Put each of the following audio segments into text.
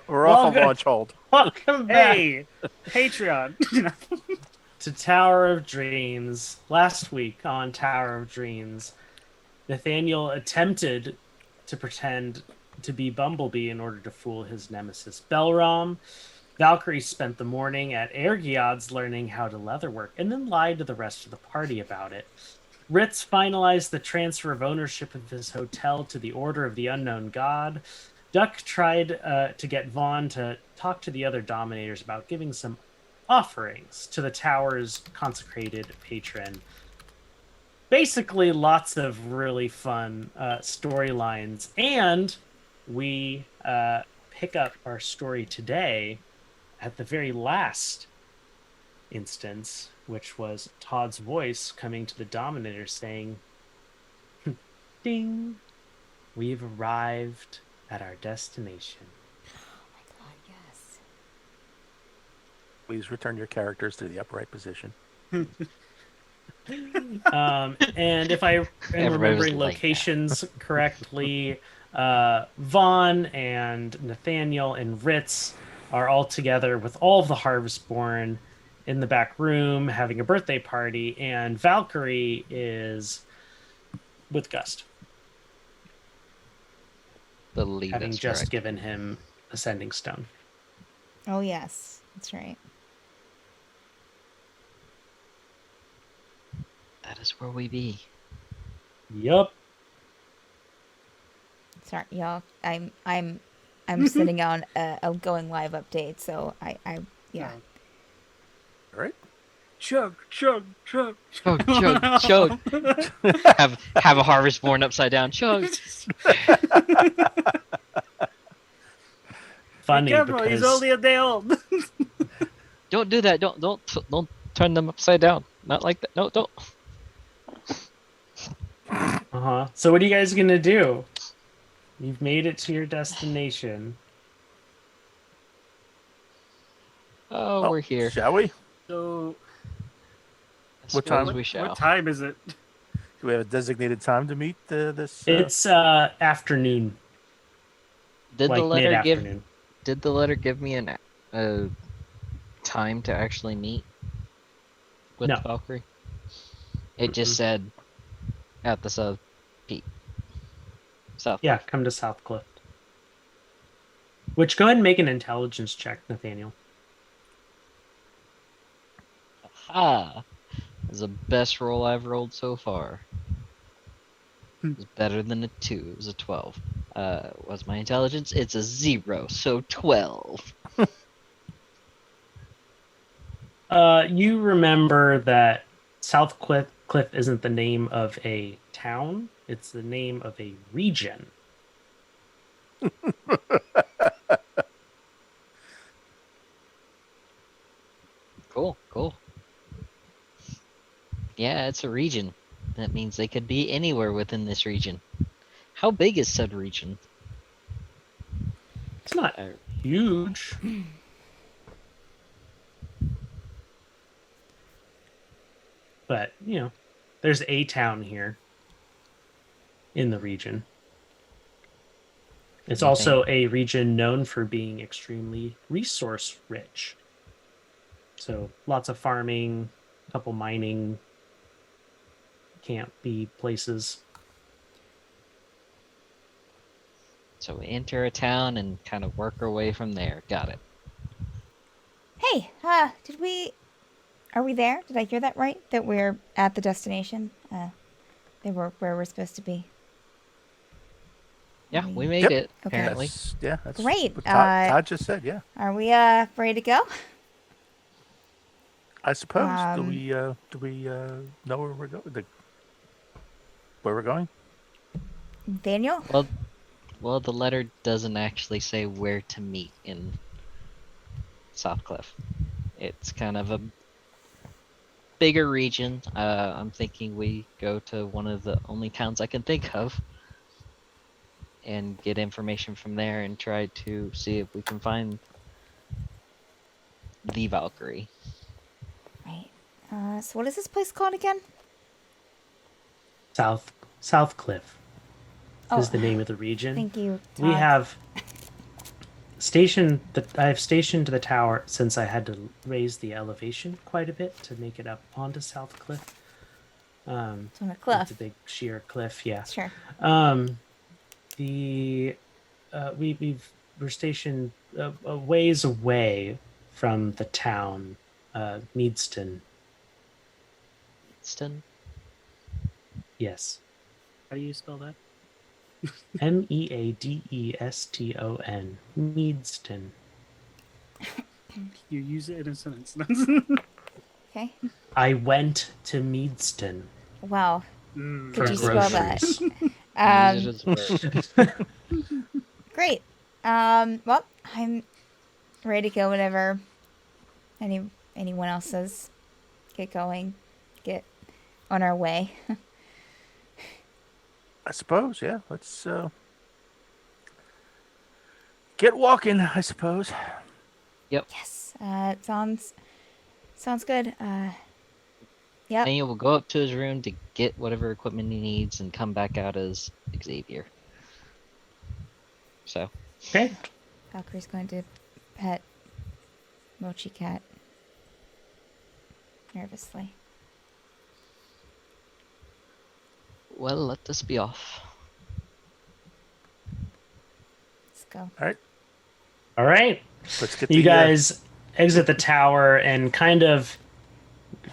We're off on launch hold. Welcome back. Hey, Patreon. To Tower of Dreams. Last week on Tower of Dreams, Nathaniel attempted to pretend to be Bumblebee in order to fool his nemesis Belrom. Valkyrie spent the morning at Ergiod's learning how to leatherwork and then lied to the rest of the party about it. Ritz finalized the transfer of ownership of his hotel to the Order of the Unknown God. Duck tried to get Vaughn to talk to the other Dominators about giving some offerings to the tower's consecrated patron. Basically, lots of really fun storylines. And we pick up our story today at the very last instance, which was Todd's voice coming to the Dominator saying, "Ding, we've arrived at our destination." Yes. Please return your characters to the upright position. And if I am remembering like locations correctly, Vaughn and Nathaniel and Ritz are all together with all of the Harvestborn in the back room having a birthday party, and Valkyrie is with Gust, Believe having it's just correct. given him a sending stone. Oh, yes. That's right. That is where we be. Yup. Sorry, y'all. I'm sitting on a going live update, so yeah. All right. Chug, chug, chug. Chug, chug, chug. have a harvest born upside down. Chug. Funny Careful, he's because only a day old. Don't do that. Don't turn them upside down. Not like that. No, don't. So what are you guys gonna do? You've made it to your destination. Oh, we're here. Shall we? So, I What time? suppose we shall. what time is it? Do we have a designated time to meet this? It's afternoon, Did like the letter give? mid-afternoon. Did the letter give me a time to actually meet with No. Valkyrie? It just said at the South Peak. South. Yeah, come to Southcliff. Which, go ahead and make an intelligence check, Nathaniel. Ah, that's the best roll I've rolled so far. It was better than a 2. It was a 12. What's my intelligence? It's a 0, so 12. You remember that Southcliff isn't the name of a town, it's the name of a region. Cool. Yeah, it's a region. That means they could be anywhere within this region. How big is said region? It's not huge. But, there's a town here in the region. It's also a region known for being extremely resource rich. So lots of farming, a couple mining, campy places. So we enter a town and kind of work our way from there. Got it. Hey, are we there? Did I hear that right? That we're at the destination? That we're where we're supposed to be. Yeah, we made Yep. it, Okay. apparently. That's Great, what Todd just said. Yeah, Are we ready to go? I suppose. Do we know where we're going? Where we're going? Daniel? Well, the letter doesn't actually say where to meet in Southcliff. It's kind of a bigger region. I'm thinking we go to one of the only towns I can think of and get information from there and try to see if we can find the Valkyrie. Right. So what is this place called again? Southcliff is Oh, the name of the region. Thank you, We Todd. have stationed the tower since I had to raise the elevation quite a bit to make it up onto South Cliff. It's on a It's cliff. a big sheer cliff, yeah. Sure. We're stationed a ways away from the town, Meadeston. Meadeston? Yes, How do you spell that? Meadeston. Meadeston. You use it in a sentence. Okay. I went to Meadeston. Wow. Mm. Could For you spell that? Use it Um, as a verb. great. Well, I'm ready to go whenever anyone else says get going. Get on our way. I suppose, yeah. Let's get walking, I suppose. Yes. It sounds good. Yep. Daniel will go up to his room to get whatever equipment he needs and come back out as Xavier. So, Okay. Valkyrie's going to pet Mochi Cat nervously. well, let this be off. Let's go. All right. Let's get You the, guys exit the tower and kind of.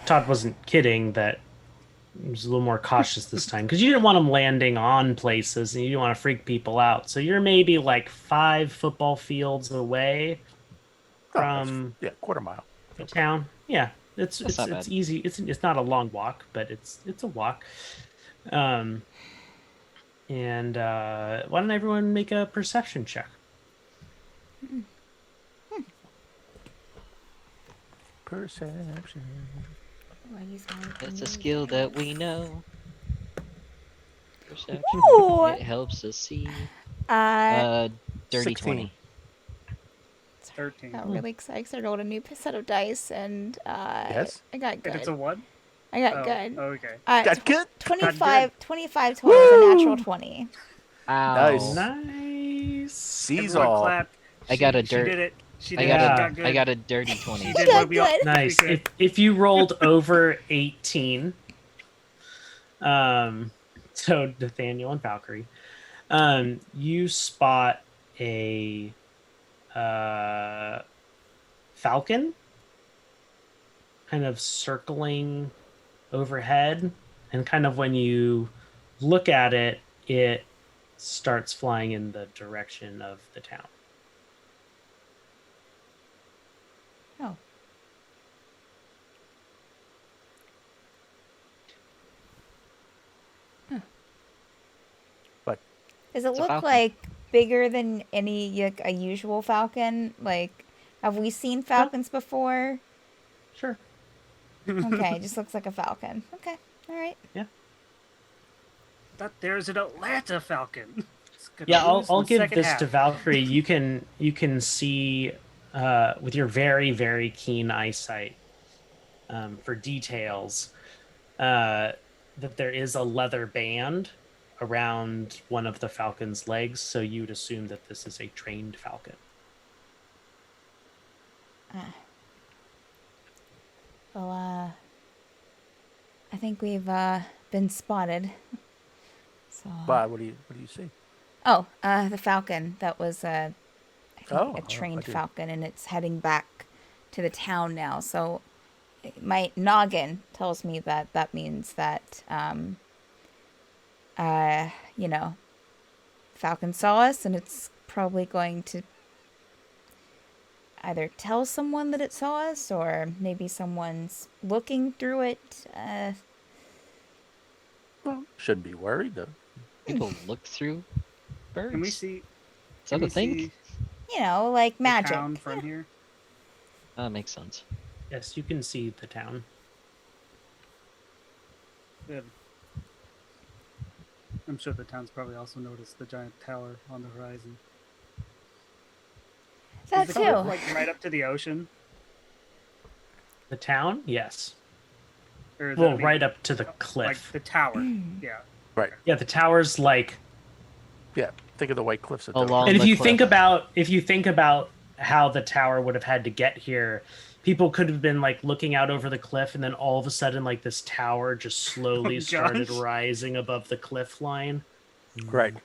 Todd wasn't kidding that he was a little more cautious this time because you didn't want him landing on places and you didn't want to freak people out. So you're maybe like 5 football fields away from quarter mile. the town. Yeah, it's not bad. easy. It's not a long walk, but it's a walk. And why don't everyone make a perception check? Perception. Oh, I use my It's a skill that we know. Perception. Ooh. It helps us see. Uh, Dirty 16. 20. 13. got really excited 'cause I rolled a new set of dice and Yes? I got And good. it's a what? I got Oh, good. okay. Got good? 25 total is a natural 20. Ow. Nice. Nice. Seize Everyone all. clap. I got a She dirt. did it. She did I it. got Yeah. a, good. I got a dirty She 20. did got what we all good. Nice. did. If you rolled over 18, so Nathaniel and Valkyrie, you spot a falcon kind of circling overhead, and kind of when you look at it, it starts flying in the direction of the town. Oh. But Does it It's a look falcon. like bigger than any like a usual falcon? Like, have we seen falcons before? Sure. Okay, it just looks like a falcon. Okay, all right. But there's an Atlanta Falcon. It's gonna Yeah, lose I'll in the give second this half. to Valkyrie. You can see with your very, very keen eyesight for details that there is a leather band around one of the falcon's legs, so you'd assume that this is a trained falcon. Well, I think we've been spotted. So. But what do you see? Oh, the falcon. That was I think Oh, a trained I do. falcon, and it's heading back to the town now. So my noggin tells me that that means that you know, falcon saw us, and it's probably going to either tell someone that it saw us, or maybe someone's looking through it. Well, shouldn't be worried though. People look through birds. Can we see? Is that Can a we thing? see You know, like the magic. town from here? That makes sense. Yes, you can see the town. Good. I'm sure the town's probably also noticed the giant tower on the horizon. That Is the cliff, too. like right up to the ocean, The town? Yes. or is Well, that, I mean, right up to the like cliff. the tower? Yeah. Yeah, the tower's like Yeah, Think of the White Cliffs of Along Dover. And if the you cliff. think about how the tower would have had to get here, people could have been like looking out over the cliff, and then all of a sudden, like this tower just slowly Oh, started gosh. rising above the cliff line. Right.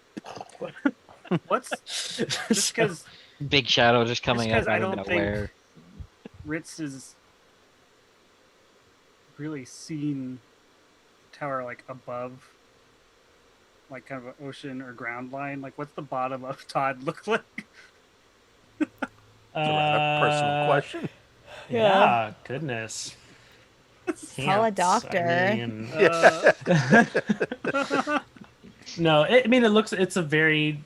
What's just So- because Big shadow just coming up 'cause I out of don't nowhere. Ritz is really seen tower like above, like kind of an ocean or ground line. Like, what's the bottom of Todd look like? It's a rather personal question. Yeah, goodness. Call a Can't. doctor. I mean, Uh, no, I mean, it's a very.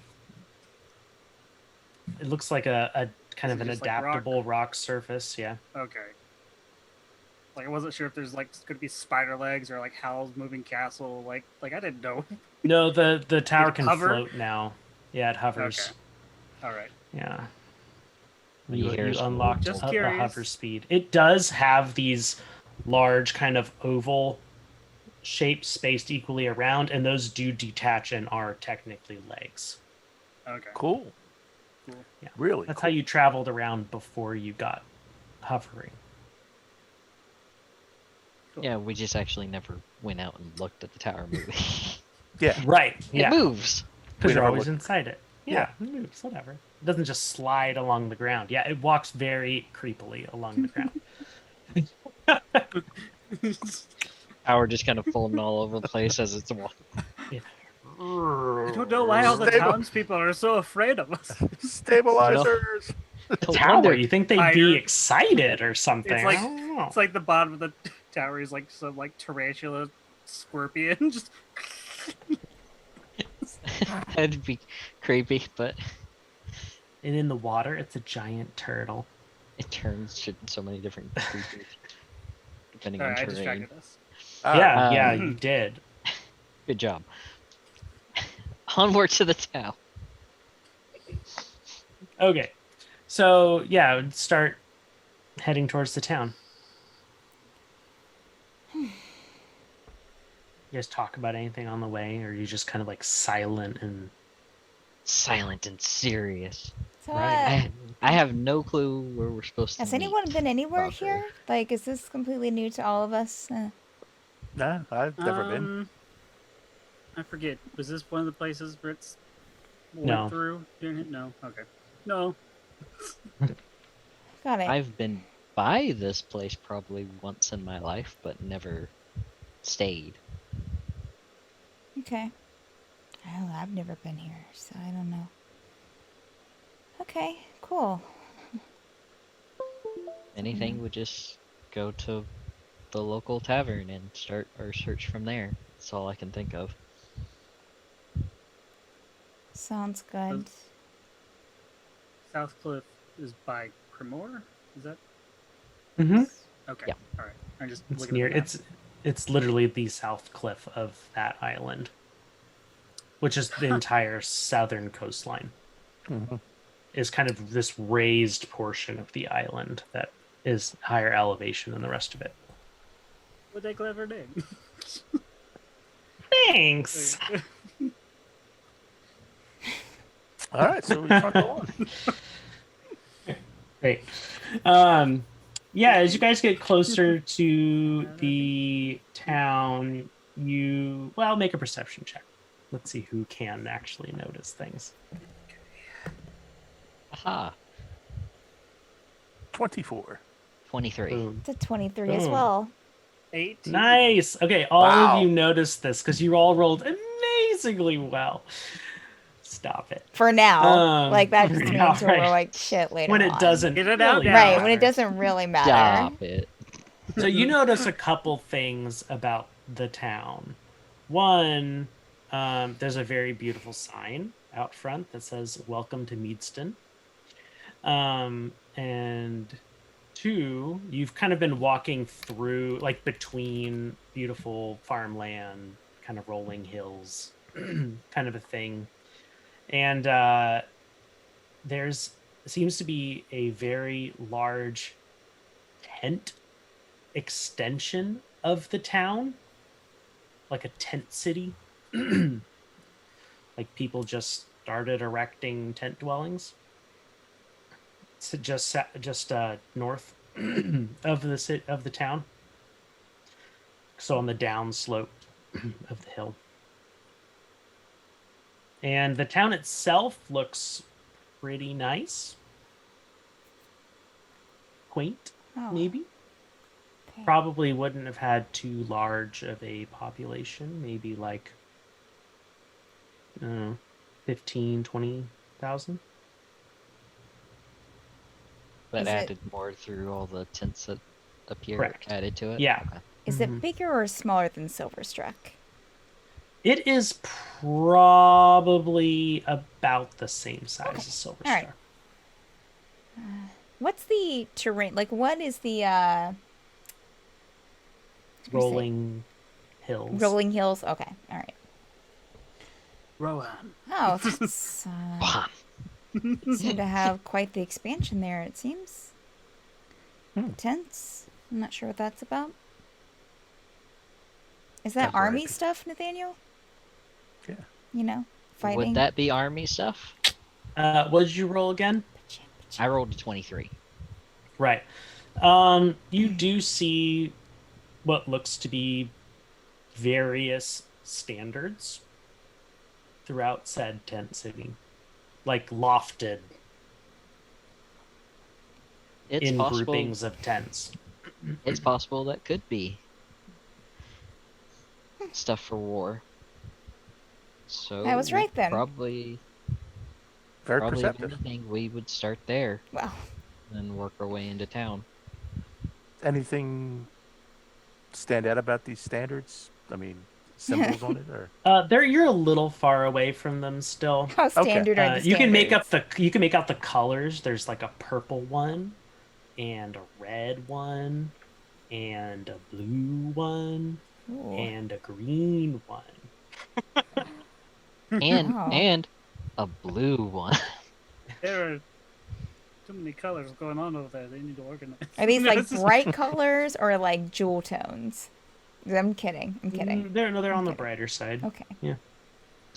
It looks like a kind Is of it an just like rock? adaptable rock surface. Yeah. okay. Like, I wasn't sure if there's like going to be spider legs or like Howl's Moving Castle. Like I didn't know. No, the tower it can hover? float now. Yeah, it hovers. Okay. All right. Yeah. When you hear You us unlocked Just the curious. hover speed. It does have these large kind of oval shapes spaced equally around, and those do detach and are technically legs. Okay. Cool. Cool. Yeah. Really? That's cool. how you traveled around before you got hovering. Yeah, we just actually never went out and looked at the tower movie. Yeah. Right. It Yeah. moves. Because We you're never always looked. inside it. Yeah, it moves, whatever. It doesn't just slide along the ground. Yeah, it walks very creepily along the ground. Tower just kind of folding all over the place as it's walking. I don't know why all the Stable- townspeople are so afraid of us. Stabilizers. No Tower, wonder. you think they'd Fire. be excited or something. It's I like don't know. it's like the bottom of the tower is like some like tarantula scorpion. Just That'd be creepy, but And in the water, it's a giant turtle. it turns to so many different creatures depending all on right, I terrain. distracted us. Yeah, Um, yeah, you did. Good job. Onward to the town. Okay. So, yeah, start heading towards the town. You guys talk about anything on the way, or are you just kind of like silent and Silent and serious. So, Right. I have no clue where we're supposed to has meet. anyone been anywhere Valkyrie. here? Like, is this completely new to all of us? Nah, I've never been. I forget. Was this one of the places Ritz went No. through? No. Okay. No. Got it. I've been by this place probably once in my life, but never stayed. Okay. Oh, I've never been here, so I don't know. Okay, cool. Anything would just go to the local tavern and start our search from there. That's all I can think of. Sounds good. South Cliff is by Cremor? Is that Mm-hmm. okay? Yeah. All right. I'm just It's looking near. at the map. It's literally the south cliff of that island, which is the entire southern coastline. Mhm. Is kind of this raised portion of the island that is higher elevation than the rest of it. What a clever name. Thanks. All right, so we front go on. Great. Yeah, as you guys get closer to the town, you make a perception check. Let's see who can actually notice things. Aha! 24. 23. Boom. It's a 23 as Boom. well. 18. Nice. Okay, all Wow. of you noticed this because you all rolled amazingly well. Stop it. For now. Like, that just for means now, we're right. like shit later When it on. doesn't Get it out really now. Right, when it matter. doesn't really matter. Stop it. So you notice a couple things about the town. One, there's a very beautiful sign out front that says "Welcome to Meadeston." And two, you've kind of been walking through, like between beautiful farmland, kind of rolling hills, kind of a thing. And there's seems to be a very large tent extension of the town, like a tent city. Like people just started erecting tent dwellings. So just north of the town. So on the down slope of the hill. And the town itself looks pretty nice. Quaint, Oh, maybe. okay. Probably wouldn't have had too large of a population. Maybe like, I don't know, 15, 20,000. That Is it- added more through all the tents that appear Correct. added to it. Yeah. Okay. Is Mhm. it bigger or smaller than Silverstruck? It is probably about the same size as Silver All right. Star. What's the terrain? Like, what is the Rolling hills. rolling hills? Okay, all right. Rohan. Oh, that's Bam. seem to have quite the expansion there. It seems. Hmm. Tents. I'm not sure what that's about. Is that Temporary army pe- stuff, Nathaniel? Yeah. You know, fighting. Would that be army stuff? What did you roll again? I rolled a 23. Right. You do see what looks to be various standards throughout said tent city, like lofted It's in possible. groupings of tents. It's possible that could be stuff for war. So I was right then. Probably, Very probably if perceptive. anything, we would start there Well, and work our way into town. Anything stand out about these standards? I mean, symbols on it, or You're a little far away from them still. how standard are the You can make standards? up you can make out the colors. There's like a purple one, and a red one, and a blue one, Ooh. and a green one. And Wow. and a blue one. There are too many colors going on over there. They need to organize. Are these like bright colors or like jewel tones? I'm kidding. I'm kidding. They're on the Okay. brighter side. Okay.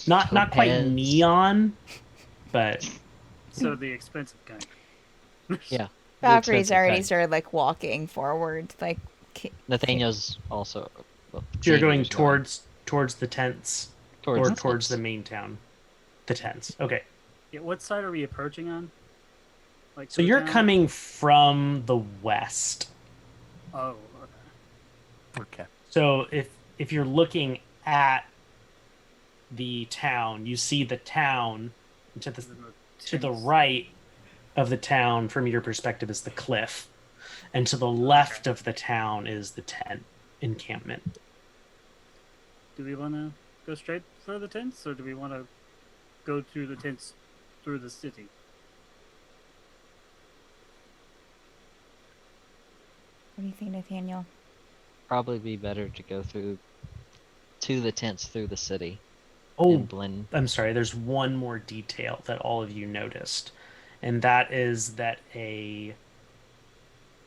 Not quite Topaz. neon, but So the expensive kind. Yeah. the Valkyrie's expensive already kind. started like walking forward, like. Nathaniel's also. Well, you're going Xavier's towards the tents or the towards the tents. main town. The tents. Okay. Yeah, what side are we approaching on? Like So to the you're town? coming from the west. Oh, okay. okay. So if you're looking at the town, you see the town to the Then to the tents. right of the town from your perspective is the cliff, and to the left of the town is the tent encampment. Do we want to go straight for the tents, or do we want to go through the tents through the city? What do you think, Nathaniel? Probably be better to go to the tents through the city Oh, and blend. I'm sorry, there's one more detail that all of you noticed, and that is that a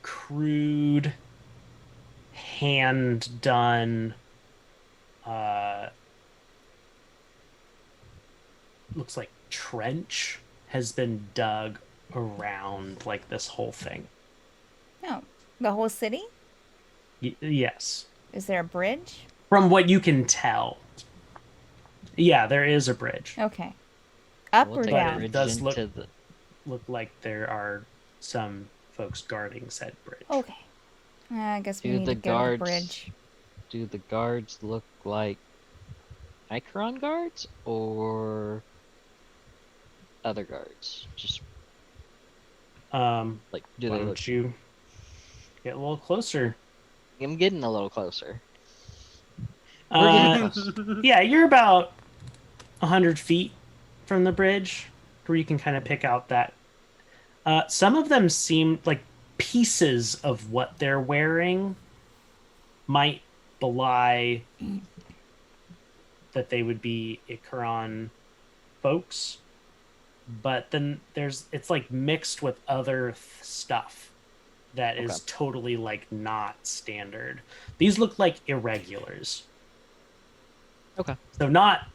crude, hand done, looks like trench has been dug around like this whole thing. No, the whole city. Yes, Is there a bridge? from what you can tell. Yeah, there is a bridge. Okay. Up We'll or take But a down? it bridge does look- into the. Look like there are some folks guarding said bridge. Okay. I guess we Do need the to go to the guards bridge. do the guards look like Icaron guards or other guards? Just like do Why they don't look? you get a little closer? I'm getting a little closer. Uh, close. yeah, you're about 100 feet from the bridge, where you can kind of pick out that. Some of them seem like pieces of what they're wearing might belie that they would be Icaron folks, but then it's like mixed with other stuff that is Okay. totally like not standard. These look like irregulars. Okay. So not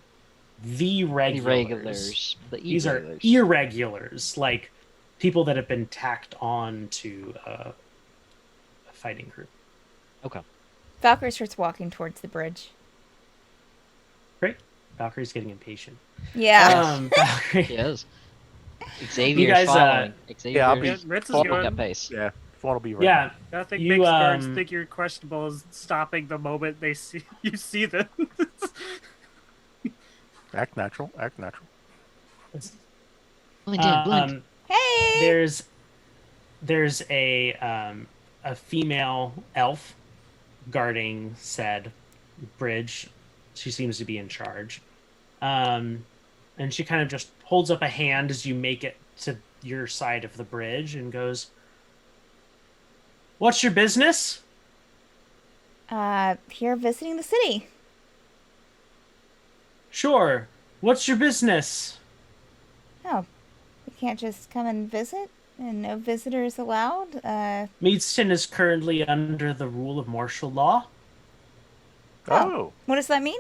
the regulars. Irregulars. The These are irregulars. irregulars, like people that have been tacked on to a fighting group. Okay. Valkyrie starts walking towards the bridge. Great. Valkyrie's getting impatient. Yeah. Valkyrie, He is. Xavier's guys, following. Yeah, I'll be- Xavier's Ritz is following going. at pace. Yeah, Fawn will be right. yeah, I think You, big birds um, think you're questionable is stopping the moment they see you see them. Act natural. Act natural. Blink in, blink. Hey. there's a female elf guarding said bridge. She seems to be in charge, and she kind of just holds up a hand as you make it to your side of the bridge and goes, "What's your business?" Here visiting the city. Sure. What's your business? Oh, we can't just come and visit, and no visitors allowed. Meadeston is currently under the rule of martial law. Oh, What does that mean?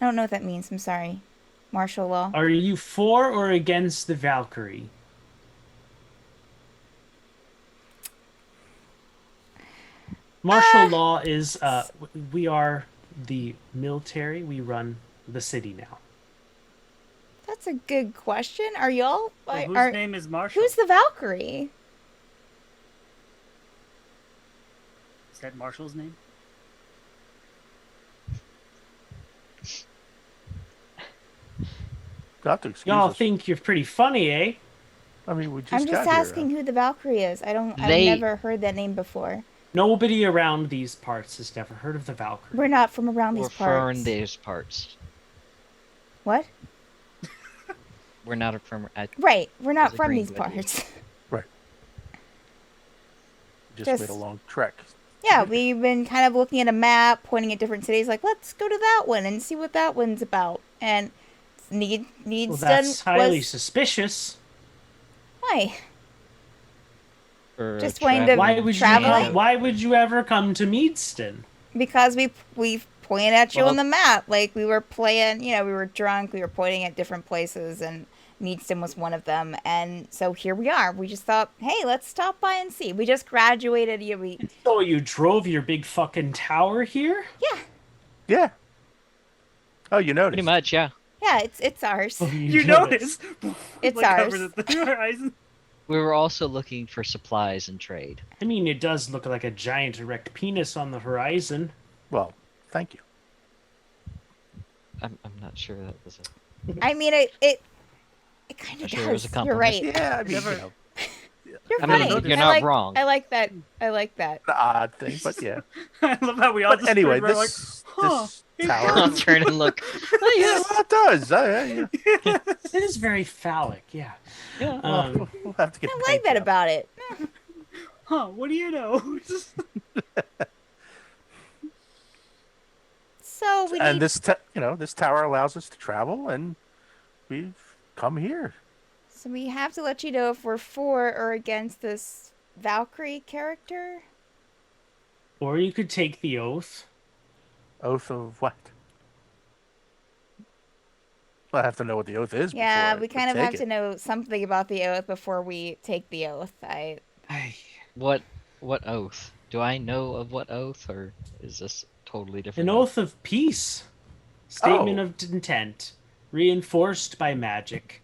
I don't know what that means. I'm sorry. Martial law. Are you for or against the Valkyrie? Martial law is we are the military. We run the city now. That's a good question. Are y'all? Well, whose are, name is Marshall? who's the Valkyrie? Is that Marshall's name? you'll have to excuse Y'all us. think you're pretty funny, eh? I mean, we just I'm just got here. asking who the Valkyrie is. I've They- never heard that name before. Nobody around these parts has never heard of the Valkyrie. We're not from around We're these parts. from these parts. What? We're not from. Right. We're not was from agreeing these with you. parts. Just made just- a long trek. Yeah, we've been kind of looking at a map, pointing at different cities, like, let's go to that one and see what that one's about. And Meadeston Well, that's highly was... suspicious. Why? For Just wanting to- Why would Traveling? you? Why would you ever come to Meadeston? Because we pointed at you Well- on the map. Like, we were playing, we were drunk, we were pointing at different places, and Meadeston was one of them. And so here we are. We just thought, hey, let's stop by and see. We just graduated. So you drove your big fucking tower here? Yeah, Yeah. Oh, you noticed. Pretty much, yeah. yeah, it's ours. You notice? It's Like, ours. covers the horizon. We were also looking for supplies and trade. I mean, it does look like a giant erect penis on the horizon. Well, thank you. I'm not sure that was a. I mean, it kind I'm of sure it was does. a You're compliment. right. Yeah, I mean, Never- You're I funny. mean, you're I not like, wrong. I like that. I like that. an odd thing, but yeah. I love how we all But just anyway, turned around this huh, this it tower. I'll turn and look. Yeah, well, it does. Yeah. It is very phallic, yeah. Yeah. We'll have to get. I the like paint that job. about it. like, huh, what do you know? So we And need. this tower allows us to travel, and we've come here. So we have to let you know if we're for or against this Valkyrie character. Or you could take the oath. Oath of what? I have to know what the oath is. Yeah, before I we kind of take have it. to know something about the oath before we take the oath. What oath? Do I know of what oath, or is this totally different? An oath of peace. Statement Oh. of intent. Reinforced by magic.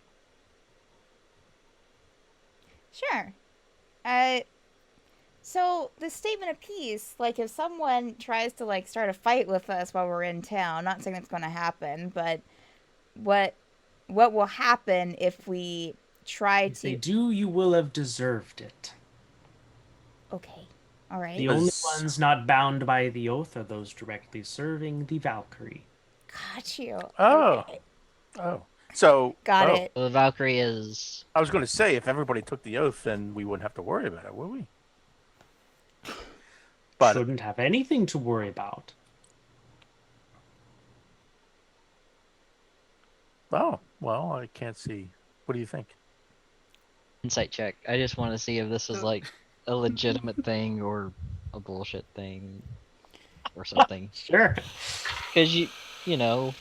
Sure. So the statement of peace, like if someone tries to like start a fight with us while we're in town, not saying that's going to happen, but what will happen if we try If they to? do, you will have deserved it. Okay. All right. The only Was- ones not bound by the oath are those directly serving the Valkyrie. Got you. Oh. Okay. Oh, so Got oh, it. So the Valkyrie is. I was going to say if everybody took the oath, then we wouldn't have to worry about it, would we? But Shouldn't have anything to worry about. oh well, I can't see. What do you think? Insight check. I just want to see if this is like a legitimate thing or a bullshit thing or something. Sure. Because you know,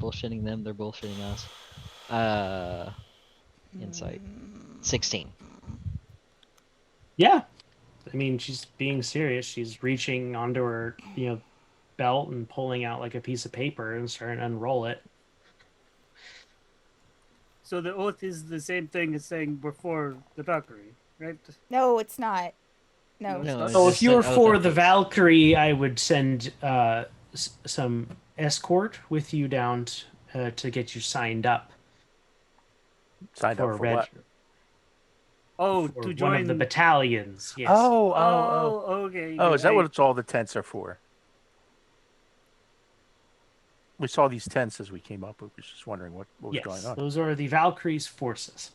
bullshitting them, they're bullshitting us. Insight. 16. Yeah. I mean, she's being serious. She's reaching onto her, belt and pulling out like a piece of paper and starting to unroll it. So the oath is the same thing as saying before the Valkyrie, right? No, it's not. No, No. it's No, not. it's So just if you an were oath for of the peace. Valkyrie, I would send some escort with you down to get you signed up Signed up for red what? Oh, for to one join of the battalions. Yes. Oh, okay. Oh, is that what it's all the tents are for? We saw these tents as we came up. We were just wondering what was Yes, going on. those are the Valkyrie's forces.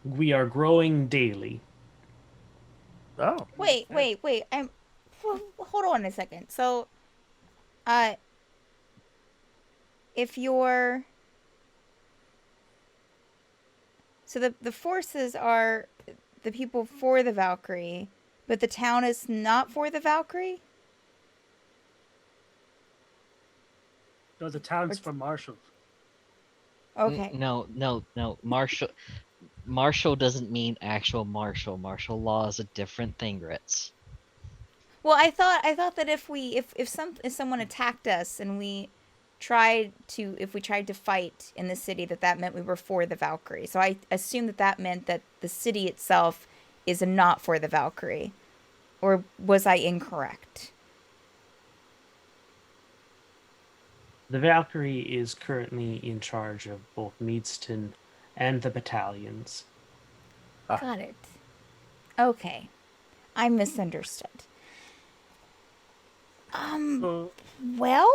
We are growing daily. Oh, Wait. Hold on a second. So, uh, if you're, so the forces are the people for the Valkyrie, but the town is not for the Valkyrie. No, the town's from Marshall. Okay. No. Marshal doesn't mean actual martial. Martial law is a different thing, Ritz. Well, I thought that if someone attacked us and we tried to fight in the city, that meant we were for the Valkyrie. So I assumed that meant that the city itself is not for the Valkyrie. Or was I incorrect? The Valkyrie is currently in charge of both Meadeston and the battalions. Got it. Okay. I misunderstood. So, Well,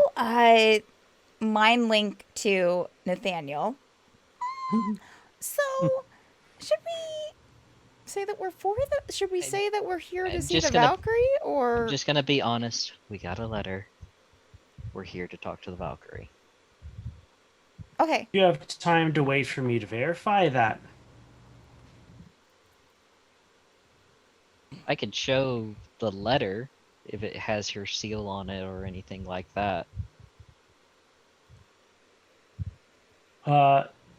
mind link to Nathaniel. So, should we say that we're for the? Should we say that we're here to I'm see the just gonna- Valkyrie, or? I'm just gonna be honest. We got a letter. We're here to talk to the Valkyrie. Okay. You have time to wait for me to verify that. I could show the letter if it has her seal on it or anything like that.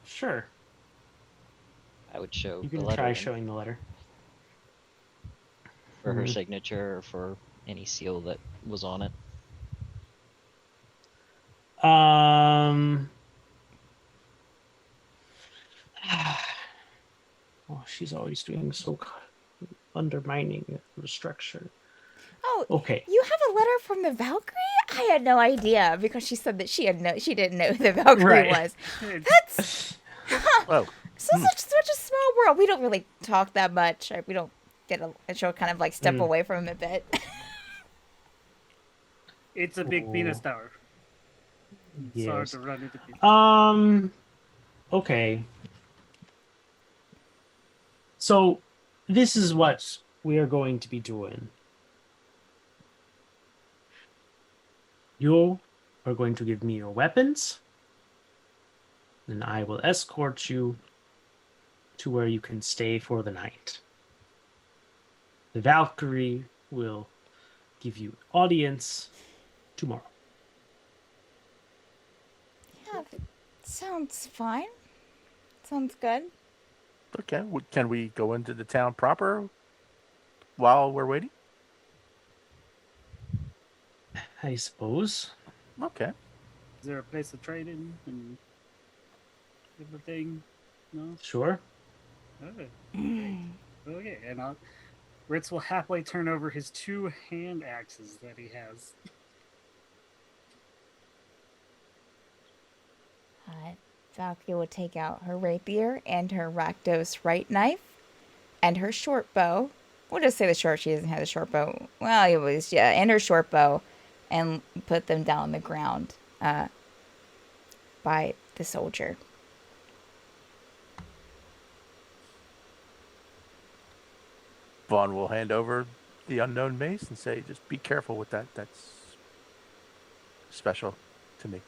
Sure. I would show You the can letter try in showing the letter. for her Mhm. signature or for any seal that was on it. Oh, she's always doing so undermining the structure. Oh, Okay. you have a letter from the Valkyrie? I had no idea because she said that she didn't know who the Valkyrie Right. was. That's oh, such a small world. We don't really talk that much. We don't get a show kind of like step Mm. away from him a bit. it's a big Oh. penis tower. It's hard Yes. to run into people. Okay. So, this is what we are going to be doing. You are going to give me your weapons, and I will escort you to where you can stay for the night. The Valkyrie will give you audience tomorrow. Yeah, that sounds fine. Sounds good. okay. Can we go into the town proper while we're waiting? I suppose. Okay. Is there a place to trade in and everything? No? Sure. Okay. Okay, and Ritz will happily turn over his 2 hand axes that he has. Valkyrie will take out her rapier and her Rakdos right knife and her short bow. We'll just say the short. She doesn't have the short bow. Well, it was, yeah, and her short bow, and put them down on the ground by the soldier. Vaughn will hand over the unknown mace and say, just be careful with that. That's special to me.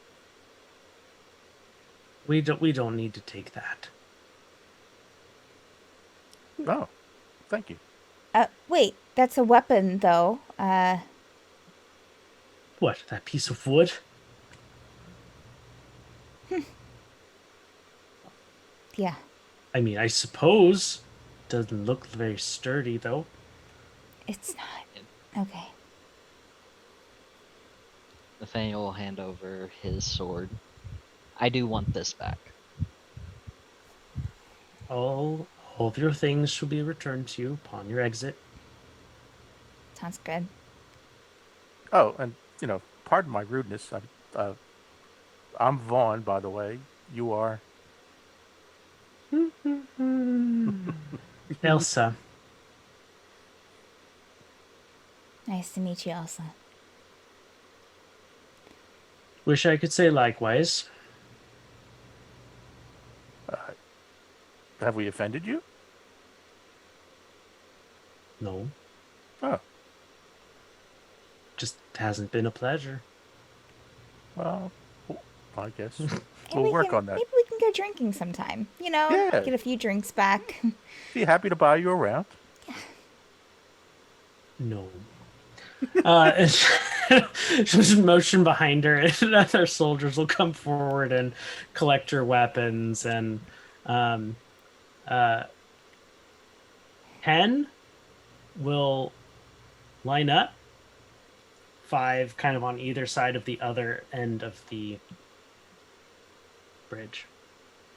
We don't need to take that. Oh, thank you. Wait, that's a weapon, though. What, that piece of wood? Yeah. I mean, I suppose. Doesn't look very sturdy, though. It's not. Okay. Nathaniel will hand over his sword. I do want this back. All of your things shall be returned to you upon your exit. Sounds good. Oh, and pardon my rudeness. I'm Vaughn, by the way. You are. Elsa. Nice to meet you, Elsa. Wish I could say likewise. Have we offended you? No, Oh, just hasn't been a pleasure. well, I guess And we'll work can, on that. Maybe we can go drinking sometime. Yeah. Get a few drinks back. Be happy to buy you around. No. Just motion behind her, and other soldiers will come forward and collect your weapons. And 10 will line up, 5 kind of on either side of the other end of the bridge,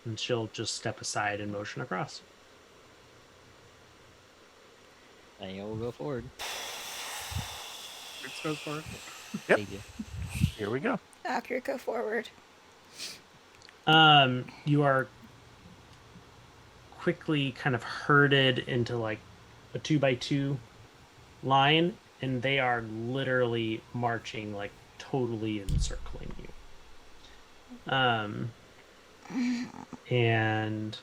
and she'll just step aside and motion across. Nathaniel will go forward. Let's go for it. Yep. Xavier. Here we go. Doctor, go forward. You are quickly kind of herded into like a 2x2 line, and they are literally marching, like totally encircling you. And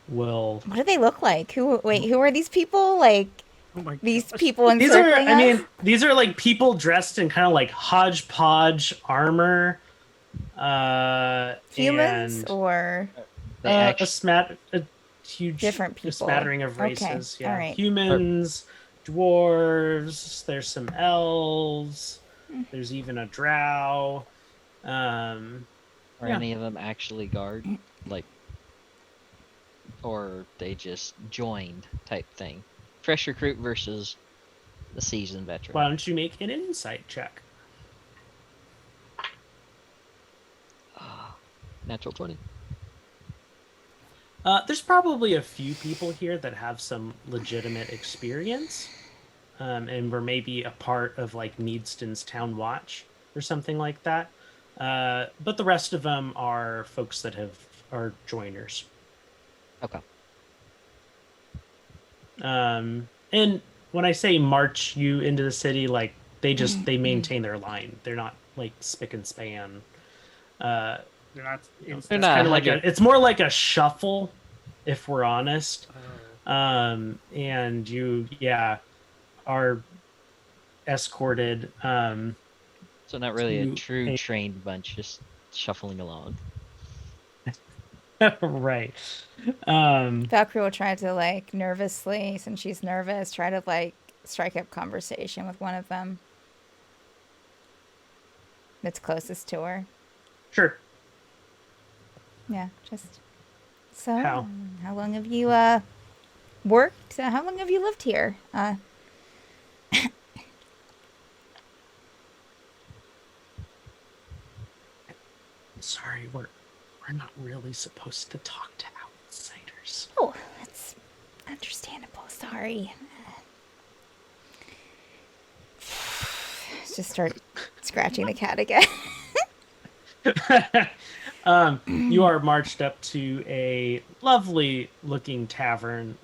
will What do they look like? Who are these people? Like Oh my these gosh. people these are encircling I mean us? these are like people dressed in kind of like hodgepodge armor. Humans and, or They a actually, a huge Different a people. smattering of Okay, races. Yeah, alright. humans, dwarves. There's some elves. Hmm. There's even a drow. are yeah. any of them actually guard? Like, or they just joined type thing? Fresh recruit versus the seasoned veteran. Why don't you make an insight check? Natural 20. There's probably a few people here that have some legitimate experience, and were maybe a part of like Meadeston's Town Watch or something like that. But the rest of them are folks that are joiners. Okay. And when I say march you into the city, like they maintain their line. They're not like spick and span. They're not. They're not Kind of like 100 it's more like a shuffle, if we're honest. Oh. And you, are escorted. So not really a to true a- trained bunch, just shuffling along. Right. Valkyrie will try to like nervously, since she's nervous, try to like strike up conversation with one of them that's closest to her. Sure. Yeah, just so. How? How long have you worked? How long have you lived here? Sorry, we're not really supposed to talk to outsiders. Oh, that's understandable. Sorry. Just start scratching the cat again. You are marched up to a lovely looking tavern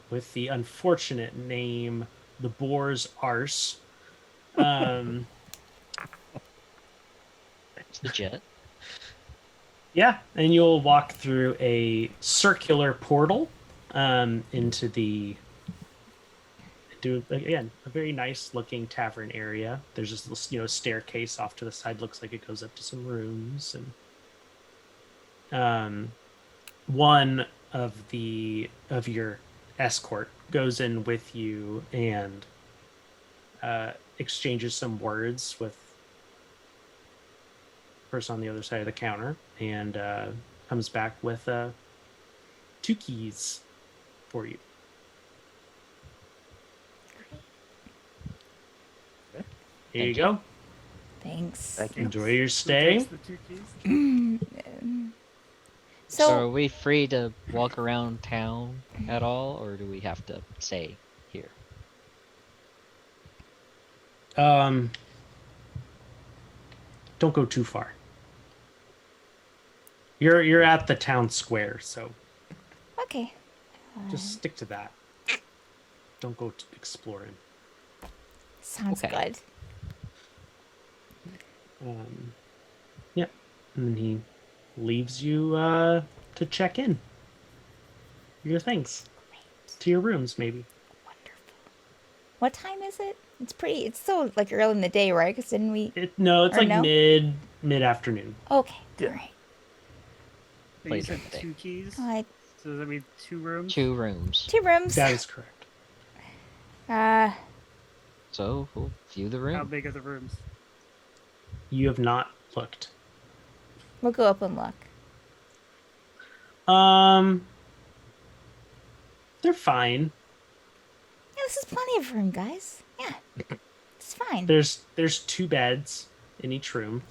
with the unfortunate name the Boar's Arse. It's the jet. Yeah, and you'll walk through a circular portal into again a very nice looking tavern area. There's this staircase off to the side. Looks like it goes up to some rooms, and one of your escort goes in with you and exchanges some words with person on the other side of the counter and comes back with 2 keys for you. Here you go. Thanks. Thank you. Enjoy your Who stay. takes the 2 keys? So So are we free to walk around town at all, or do we have to stay here? Don't go too far. You're at the town square, so okay. just stick to that. Don't go exploring. Sounds Okay. good. Yeah, and then he leaves you to check in your things to your rooms, maybe. Wonderful. What time is it? It's still like early in the day, right? Because didn't we? No, it's Or like no? mid afternoon. Okay. Yeah. All right. But you Later said in the day. 2 keys? Like So does that mean 2 rooms? 2 rooms. 2 rooms. That is correct. So we'll view the room. How big are the rooms? You have not looked. We'll go up and look. They're fine. Yeah, this is plenty of room, guys. Yeah, it's fine. There's 2 beds in each room.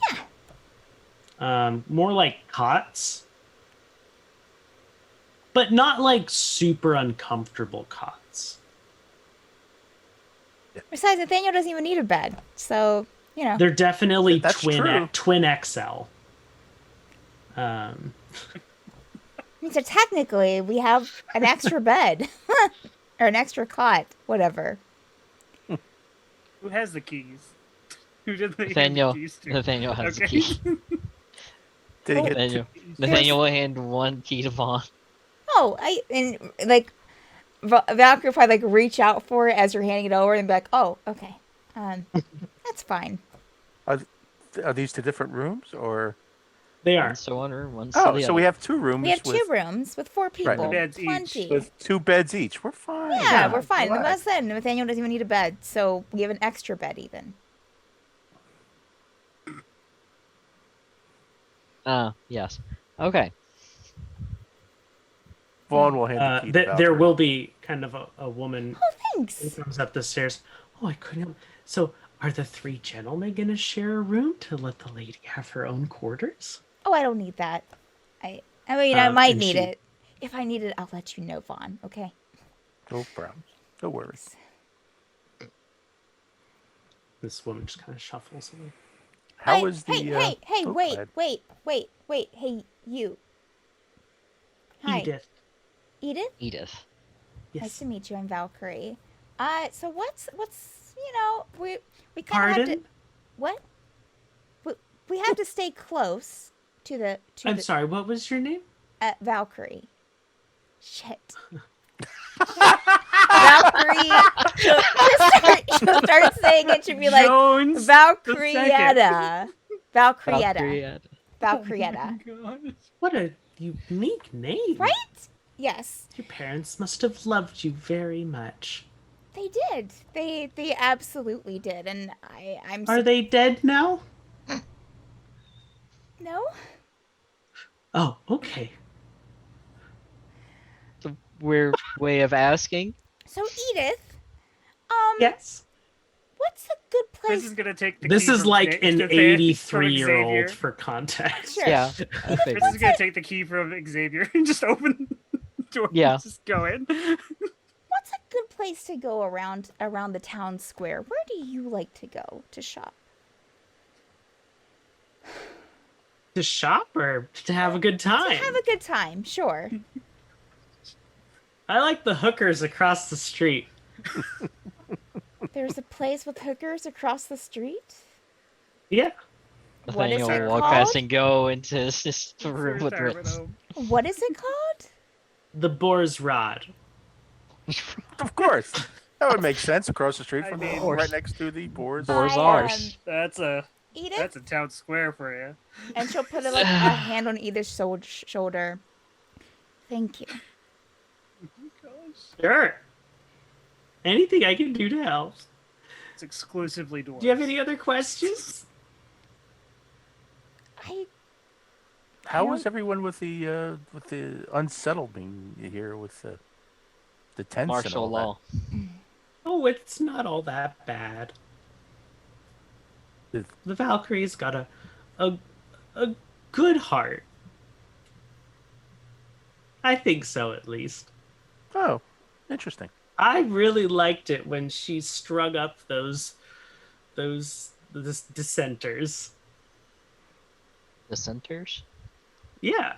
More like cots, but not like super uncomfortable cots. Besides, Nathaniel doesn't even need a bed, so you know. They're definitely That's twin true. twin XL. So technically, we have an extra bed or an extra cot, whatever. Who has the keys? Who did they hand Nathaniel. the keys to? Nathaniel has the Okay. key. Did he get Nathaniel. two? Nathaniel will hand 1 key to Vaughn. Oh, like Valkyrie probably like reach out for it as you're handing it over and be like, "Oh, okay, that's fine." Are these 2 different rooms or? They are. One's to one room, one's to Oh, the so other. we have 2 rooms. We have 2 with, rooms with 4 people. Right. Beds each. Plenty. with 2 beds each. We're fine. Yeah, we're fine. Like I Relax. said, Nathaniel doesn't even need a bed, so we have an extra bed even. Yes. Okay. Vaughn will hand the key. to There Valkyrie. will be kind of a woman Oh, who thanks. comes up the stairs. Oh, I couldn't. So, are the 3 gentlemen gonna share a room to let the lady have her own quarters? Oh, I don't need that. I mean, I might and need she- it. If I need it, I'll let you know, Vaughn. Okay. No problem. No worries. This woman just kind of shuffles away. How was the? Hey! oh, go Wait! ahead. Wait! Hey, you. Hi, Edith. Edith. Edith. Yes. Nice to meet you. I'm Valkyrie. So what's we kind of have to Pardon? what? We have to stay close to the I'm sorry. What was your name? Valkyrie. Shit. Valkyrie. She'll start saying it. She'll be like Jones. Valkyrietta. Valkyrietta. Valkyrietta. Valkyrietta. What a unique name. Right? Yes, Your parents must have loved you very much. they did. They absolutely did, and I'm. Are they dead now? No. Oh, okay. The weird way of asking. So Edith, Yes. what's a good This place? is gonna take the This key is from like an from 83-year-old Xavier. for context. Sure. Yeah. I This figured. is gonna take the key from Xavier and just open the door. Yeah. Just go in. What's a good place to go around the town square? Where do you like to go to shop? To shop or to have a good time? To have a good time, sure. I like the hookers across the street. There's a place with hookers across the street. Yeah. What is Nathaniel it will walk called? past and go into this It's a room with retirement Ritz. home. What is it called? The boar's rod. Of course. That would make sense across the street I from mean- right next to the boards. Boar's I, Arse. That's a Edith, town square for you. and she'll put like a hand on either shoulder. Thank you. Sure. Anything I can do to help. It's exclusively doors. Do you have any other questions? I How don't- was everyone with the unsettling here with the tents and Martial all law. Oh, it's not all that bad. that? The Valkyrie's got a a good heart. I think so, at least. Oh, interesting. I really liked it when she strung up those dissenters. Dissenters? Yeah,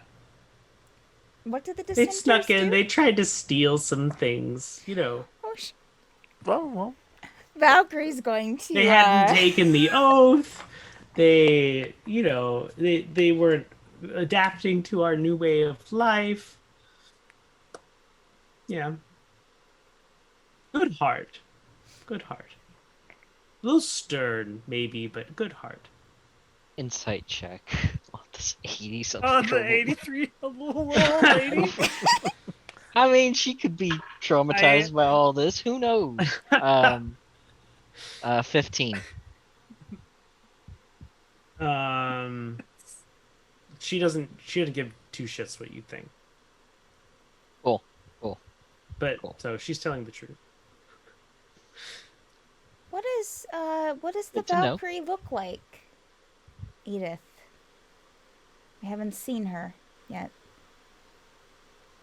what did the they dissenters snuck in. do? They tried to steal some things. You know, Oh, Well, Valkyrie's going to. they hadn't taken the oath. They, you know, they weren't adapting to our new way of life. Yeah. Good heart. Good heart. A little stern, maybe, but good heart. Insight check on this 80 Oh, something. the 83 little old lady. I mean, she could be traumatized by all this. Who knows? 15. She doesn't give two shits what you think. Cool. But Cool. so she's telling the truth. What does the Good to know. Valkyrie look like, Edith? I haven't seen her yet.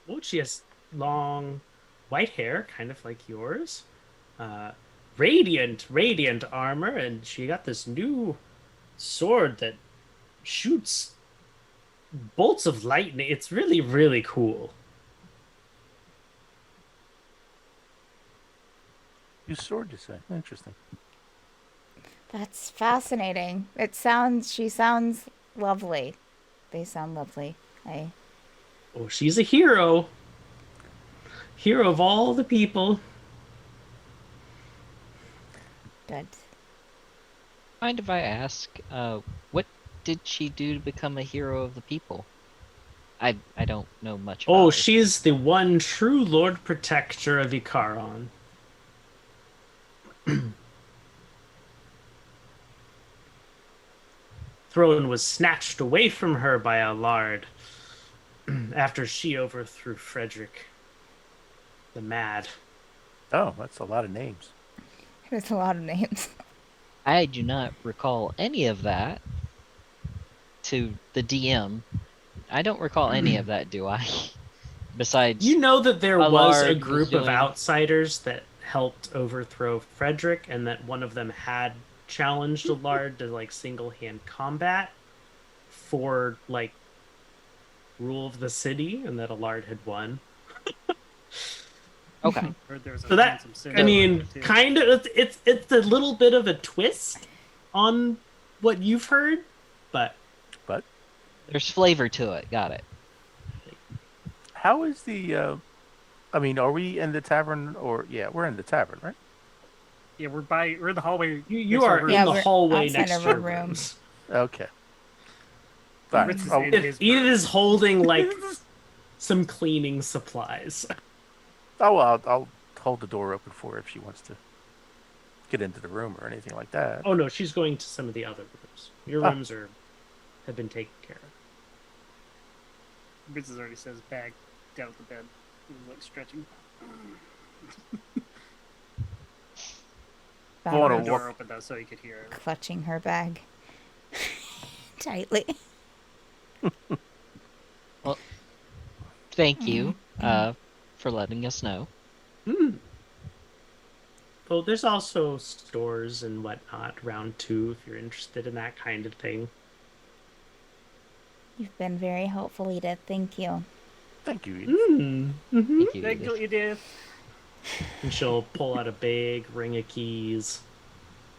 Oh, she has long white hair, kind of like yours. Radiant armor, and she got this new sword that shoots bolts of lightning. It's really, really cool. you sword, you say? Interesting. That's fascinating. She sounds lovely. They sound lovely. Oh, she's a hero. Hero of all the people. Good. Mind if I ask, what did she do to become a hero of the people? I don't know much about Oh, her. she's the one true Lord Protector of Ikaron. Throne was snatched away from her by a Lard after she overthrew Frederick the Mad. Oh, that's a lot of names. There's a lot of names. I do not recall any of that to the DM. I don't recall any of that, do I? Besides, You know that there was Allard a was group of doing- outsiders that helped overthrow Frederick, and that one of them had challenged Allard to like single-hand combat for like rule of the city, and that Allard had won. okay. Heard there was a So that, handsome sin I mean, over it, too. kind of, it's a little bit of a twist on what you've heard, but But There's flavor to it. Got it. how is the? I mean, are we in the tavern or yeah, we're in the tavern, right? Yeah, we're in the hallway. you next to our are room. in Yeah, the we're hallway outside next of to our our room. rooms. Okay. Fine. Ritz is Oh, in his Edith room. is holding like some cleaning supplies. well, I'll hold the door open for her if she wants to get into the room or anything like that. Oh no, she's going to some of the other rooms. Your Ah. rooms have been taken care of. Ritz already says bag down at the bed. He was like stretching. I wanna The Valkyrie's door walk- open though, so he could hear. clutching her bag tightly. Thank you for letting us know. Well, there's also stores and whatnot round two if you're interested in that kind of thing. You've been very helpful, Edith. Thank you. Thank you. Edith. Mm-hmm. Thank you. Thank you, Edith. Edith. And she'll pull out a big ring of keys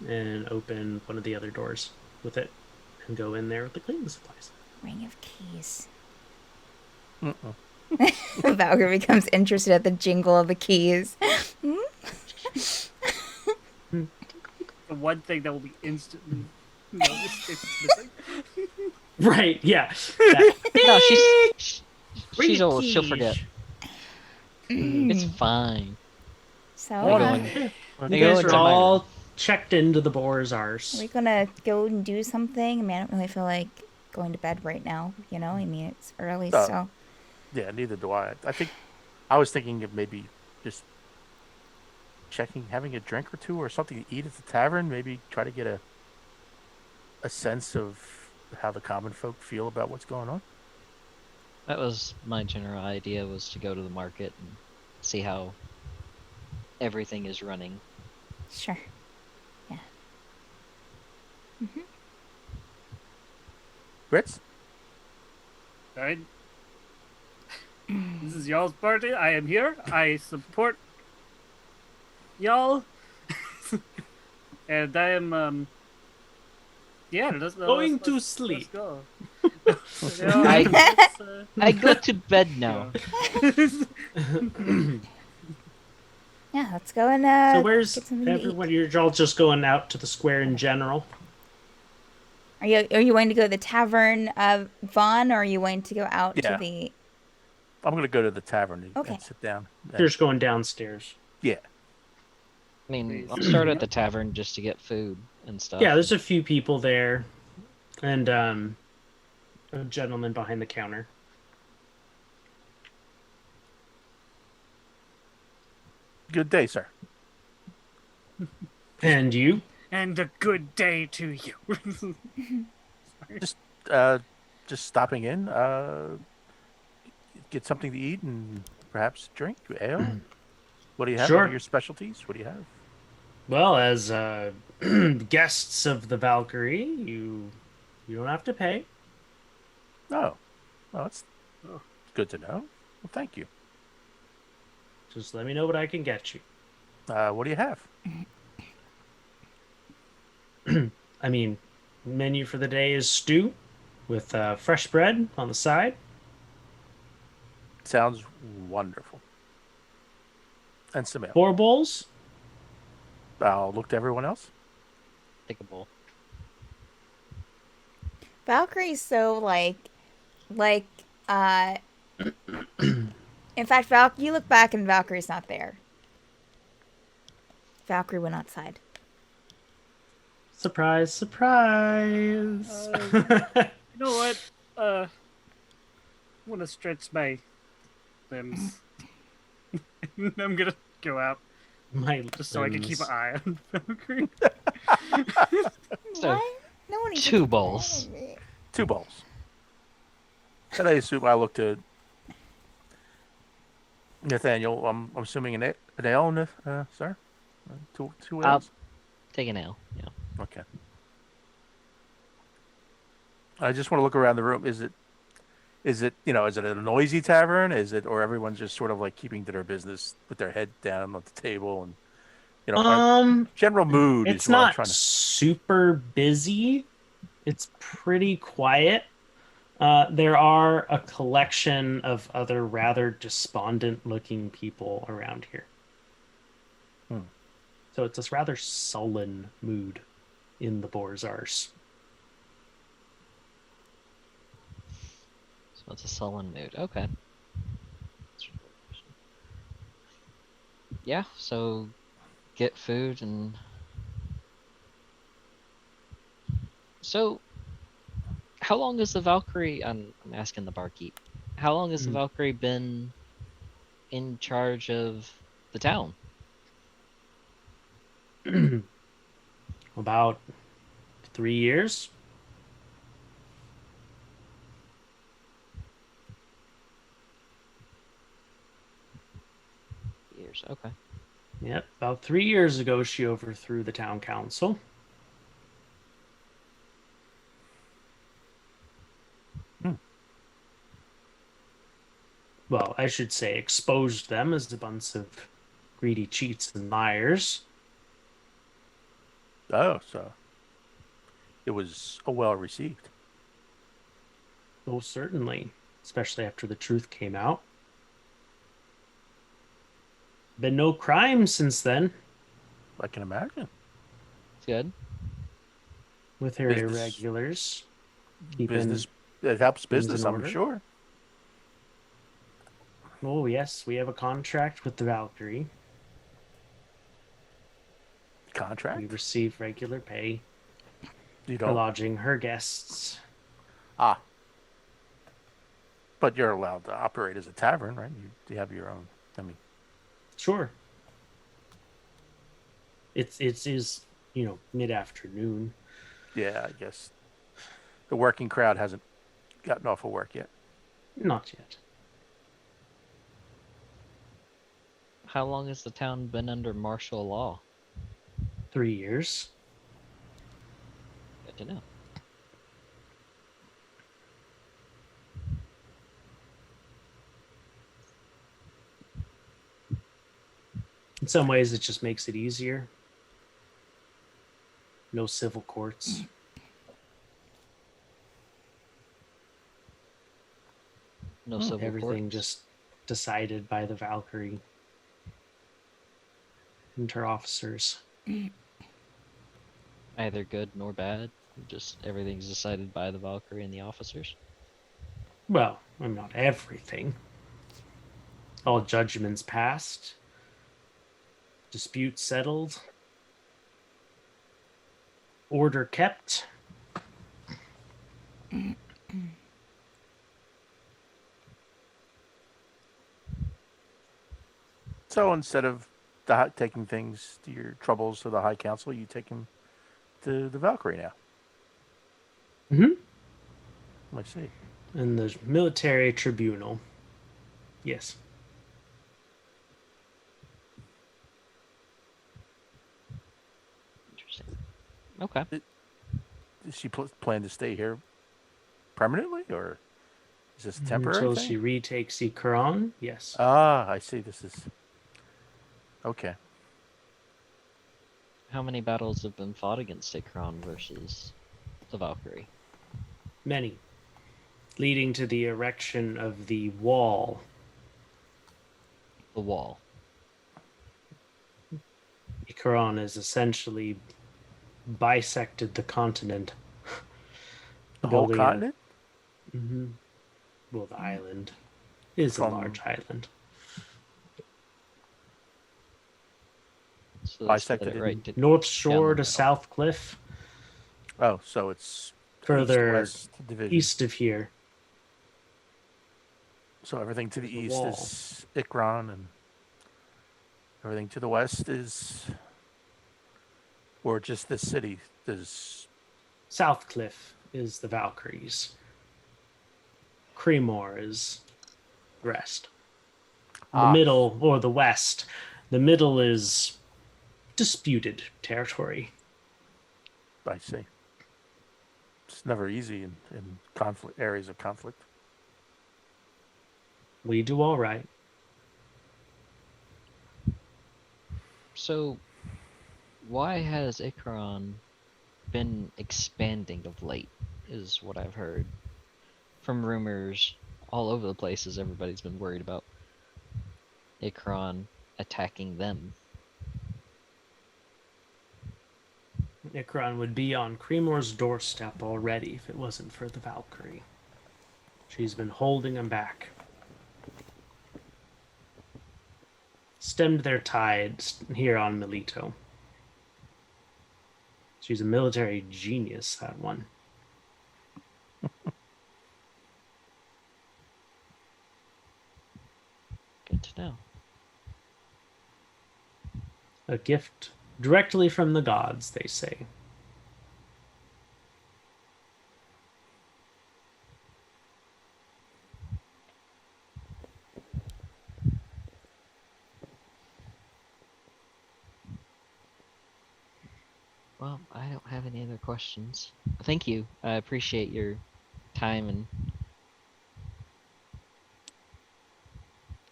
and open one of the other doors with it and go in there with the cleaning supplies. Ring of keys. Mm-mm. Valkyrie becomes interested at the jingle of the keys. The one thing that will be instantly noticed if it's missing. Right, yeah. That No, big ring she's of old. She'll forget. Mm. It's fine. So, We're Oh, going. You We're guys going are to my all room. checked into the boar's are arse. we gonna go and do something? I mean, I don't really feel like going to bed right now. I mean, it's early, Oh. so. Yeah, neither do I. I think I was thinking of maybe just having a drink or two or something to eat at the tavern. Maybe try to get a sense of how the common folk feel about what's going on. That was my general idea, was to go to the market and see how everything is running. Sure. Yeah. Ritz? Alright. This is y'all's party. I am here. I support y'all. And I am, yeah, Going to let's sleep. go. I go to bed now. Yeah, let's go and So where's get something to eat. everyone? You're all just going out to the square in general. Are you wanting to go to the tavern, Vaughn, or are you wanting to go out Yeah. to the? I'm going to go to the tavern and, Okay. and sit down. You're just going downstairs. Yeah. I mean, Please. I'll start at the tavern just to get food and stuff. Yeah, there's a few people there, and a gentleman behind the counter. Good day, sir. And you? And a good day to you. Just stopping in. Get something to eat and perhaps drink ale. What do you have? What Sure. are your specialties? What do you have? Well, as guests of the Valkyrie, you don't have to pay. Oh, well, that's good to know. Well, thank you. Just let me know what I can get you. What do you have? I mean, menu for the day is stew with fresh bread on the side. Sounds wonderful. And some ale. 4 bowls. I'll look to everyone else. Take a bowl. Valkyrie's so in fact, you look back and Valkyrie's not there. Valkyrie went outside. Surprise, surprise. You know what? I want to stretch my limbs. I'm gonna go out My just so I can keep limbs. an eye on Valkyrie. So, What? No one even 2 bowls. 2 bowls. And I assume I look to Nathaniel. I'm assuming an ale, sir? Two ales? Take an ale. Yeah. Okay. I just want to look around the room. Is it is it a noisy tavern? Or everyone's just sort of like keeping to their business with their head down on the table and our general mood It's is what I'm not trying to. super busy. It's pretty quiet. There are a collection of other rather despondent-looking people around here. So it's this rather sullen mood in the Boar's Arse. So it's a sullen mood. Okay. Yeah, so get food and... So, how long has the Valkyrie... I'm asking the barkeep. How long has the Valkyrie been in charge of the town? About 3 years. Years, okay. Yep, about 3 years ago, she overthrew the town council. Well, I should say exposed them as a bunch of greedy cheats and liars. Oh, so it was well received. Oh, certainly, especially after the truth came out. Been no crime since then I can imagine. It's good. with her Business- irregulars. Keeping- Business. It helps things business, in I'm order. sure. Oh, yes, we have a contract with the Valkyrie. We Contract. receive regular pay You for don't. lodging her guests. Ah, but you're allowed to operate as a tavern, right? You have your own. I mean, Sure. It is, mid afternoon. yeah, I guess the working crowd hasn't gotten off of work yet. Not yet. How long has the town been under martial law? 3 years. Good to know. In some ways, it just makes it easier. No civil courts. No civil Everything courts. just decided by the Valkyrie and her officers. Neither good nor bad. Just everything's decided by the Valkyrie and the officers. Well, not everything. All judgments passed. Disputes settled. Order kept. So instead of taking things to your troubles to the High Council, you take them to the Valkyrie now. Mm-hmm. I see. And the military tribunal. Yes. Interesting. Okay. Does she plan to stay here permanently, or is this a temporary Until thing? she retakes Ikaron, yes. Ah, I see. This is okay. How many battles have been fought against Ikron versus the Valkyrie? Many. Leading to the erection of the wall. The wall. Ikaron has essentially bisected the continent. The whole Building a- continent? Mm-hmm. Well, the island is From- a large island. So they Bisected split it in right to North down Shore the to middle. South Cliff, Oh, so it's further east-west division. east of here. So everything to the There's a east wall. is Ikron, and everything to the west is, or just this city. There's South Cliff is the Valkyries. Cremor is the rest. The Ah. middle, or the west, the middle is disputed territory. I see. It's never easy in conflict areas of conflict. We do all right. So, why has Ikron been expanding of late? Is what I've heard from rumors all over the place. As everybody's been worried about Ikron attacking them. Ikaron would be on Cremor's doorstep already if it wasn't for the Valkyrie. She's been holding him back. Stemmed their tides here on Melito. She's a military genius, that one. Good to know. A gift directly from the gods, they say. Well, I don't have any other questions. Thank you. I appreciate your time and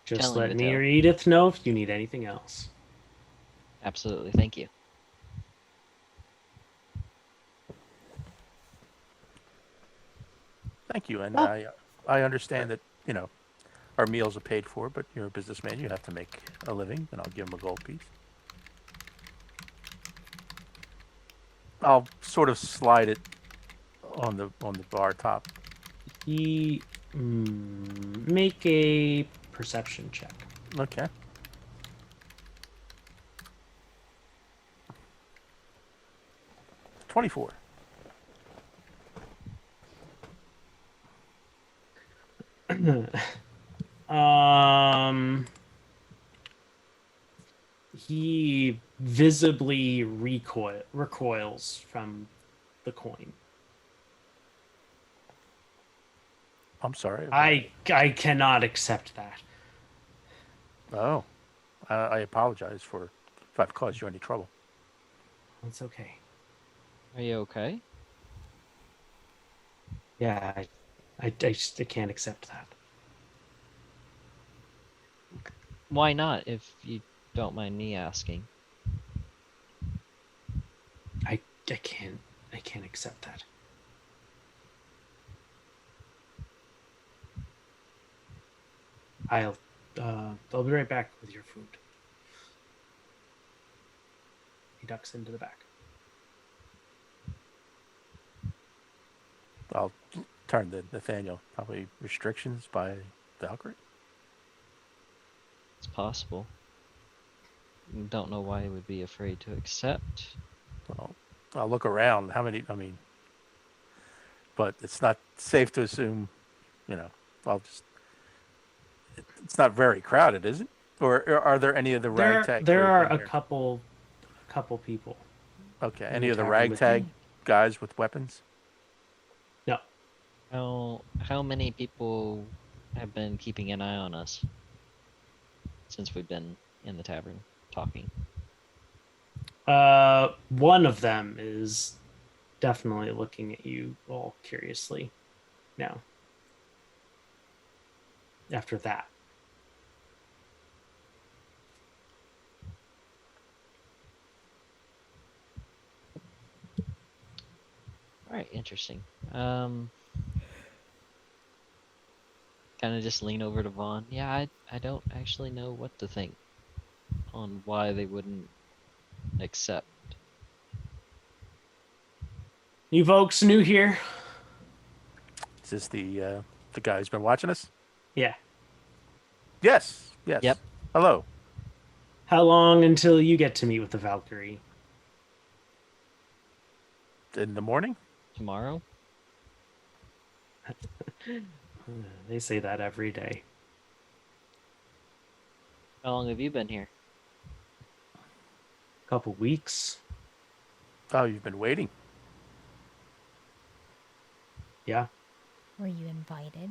Just Telling let the me tale. or Edith know if you need anything else. absolutely thank you. Thank you, and Oh. I understand that our meals are paid for, but you're a businessman. You have to make a living, and I'll give him a gold piece. I'll sort of slide it on the bar top. Make a perception check. Okay. $24. He visibly recoils from the coin. I'm sorry. I cannot accept that. Oh, I apologize for if I've caused you any trouble. It's okay. Are you okay? Yeah, I just I can't accept that. Why not, if you don't mind me asking? I can't accept that. I'll be right back with your food. He ducks into the back. I'll turn to Nathaniel. Probably restrictions by Valkyrie. It's possible. Don't know why he would be afraid to accept. Well, I'll look around. How many? I mean, but it's not safe to assume. You know, I'll just. It's not very crowded, is it? Or are there any of the ragtag? There crew are in a here? couple people. Okay, in any the of the tavern with ragtag me. guys with weapons? No. How many people have been keeping an eye on us since we've been in the tavern talking? One of them is definitely looking at you all curiously now. After that. All right, interesting. Kind of just lean over to Vaughn. Yeah, I don't actually know what to think on why they wouldn't accept. You folks new here? Is this the guy who's been watching us? Yeah. Yes. Yes. Yep. Hello. How long until you get to meet with the Valkyrie? In the morning? Tomorrow? They say that every day. How long have you been here? Couple weeks. Oh, you've been waiting. Yeah. Were you invited?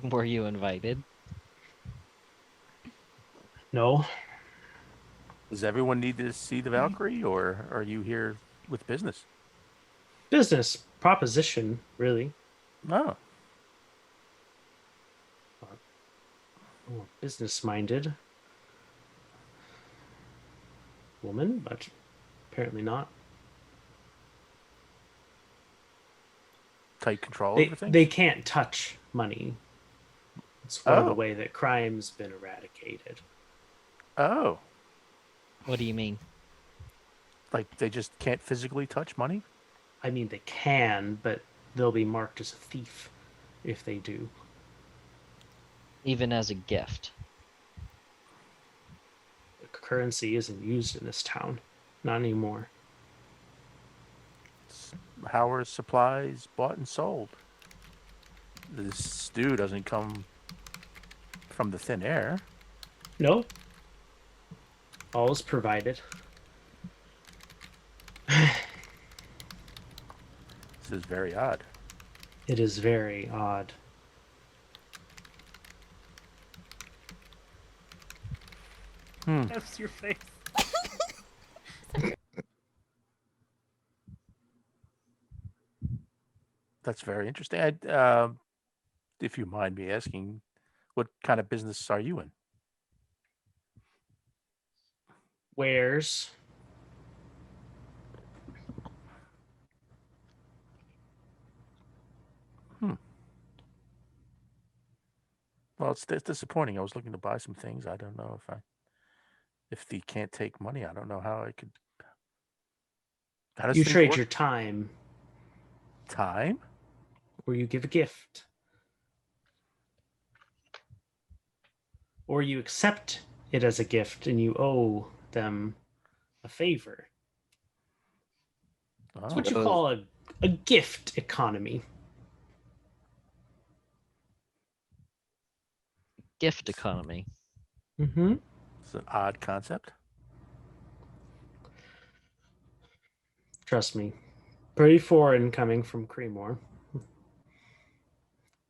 Were you invited? No. Does everyone need to see the Valkyrie, or are you here with business? Business proposition, really. Oh, Business minded woman, but apparently not. tight control They over things. they can't touch money. It's one of the Oh. way that crime's been eradicated. Oh, What do you mean? like they just can't physically touch money? I mean, they can, but they'll be marked as a thief if they do. Even as a gift? Currency isn't used in this town. Not anymore. How are supplies bought and sold? This stew doesn't come from the thin air. No. All is provided. This is very odd. It is very odd. That's your face. That's very interesting. If you mind me asking, what kind of business are you in? Wares. Well, it's disappointing. I was looking to buy some things. I don't know if they can't take money. I don't know how I could. How does You things trade work? your time, Time? or you give a gift. Or you accept it as a gift and you owe them a favor. It's Oh, what you call a gift economy. gift economy. Mm-hmm. It's an odd concept. Trust me. Pretty foreign coming from Creemore.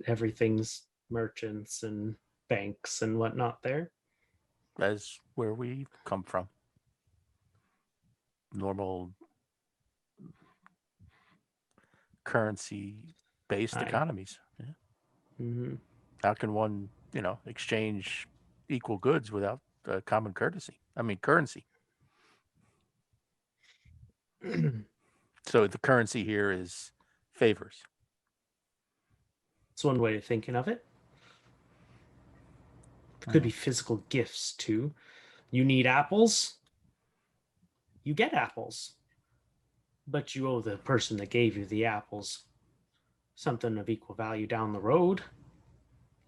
Everything's merchants and banks and whatnot there. That's where we come from. Normal currency-based Aye. economies. Yeah. Mm-hmm. How can one, exchange equal goods without common courtesy? I mean, currency. So the currency here is favors. It's one way of thinking of it. It could be physical gifts too. You need apples, you get apples. But you owe the person that gave you the apples something of equal value down the road.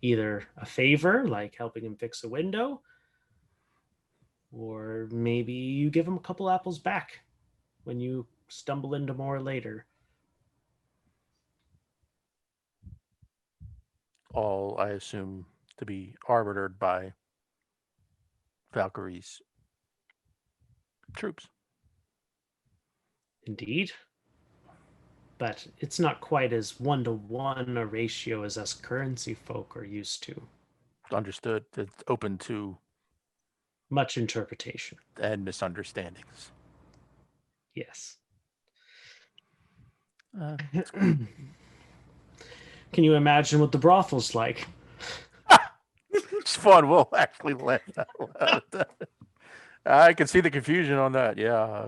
Either a favor, like helping him fix a window, or maybe you give him a couple apples back when you stumble into more later. All, I assume, to be arbitered by Valkyrie's troops. Indeed. But it's not quite as 1-to-1 a ratio as us currency folk are used to. Understood. It's open to Much interpretation. and misunderstandings. Yes. Can Can you imagine what the brothel's like? It's fun. We'll actually laugh out loud at that. I can see the confusion on that. Yeah.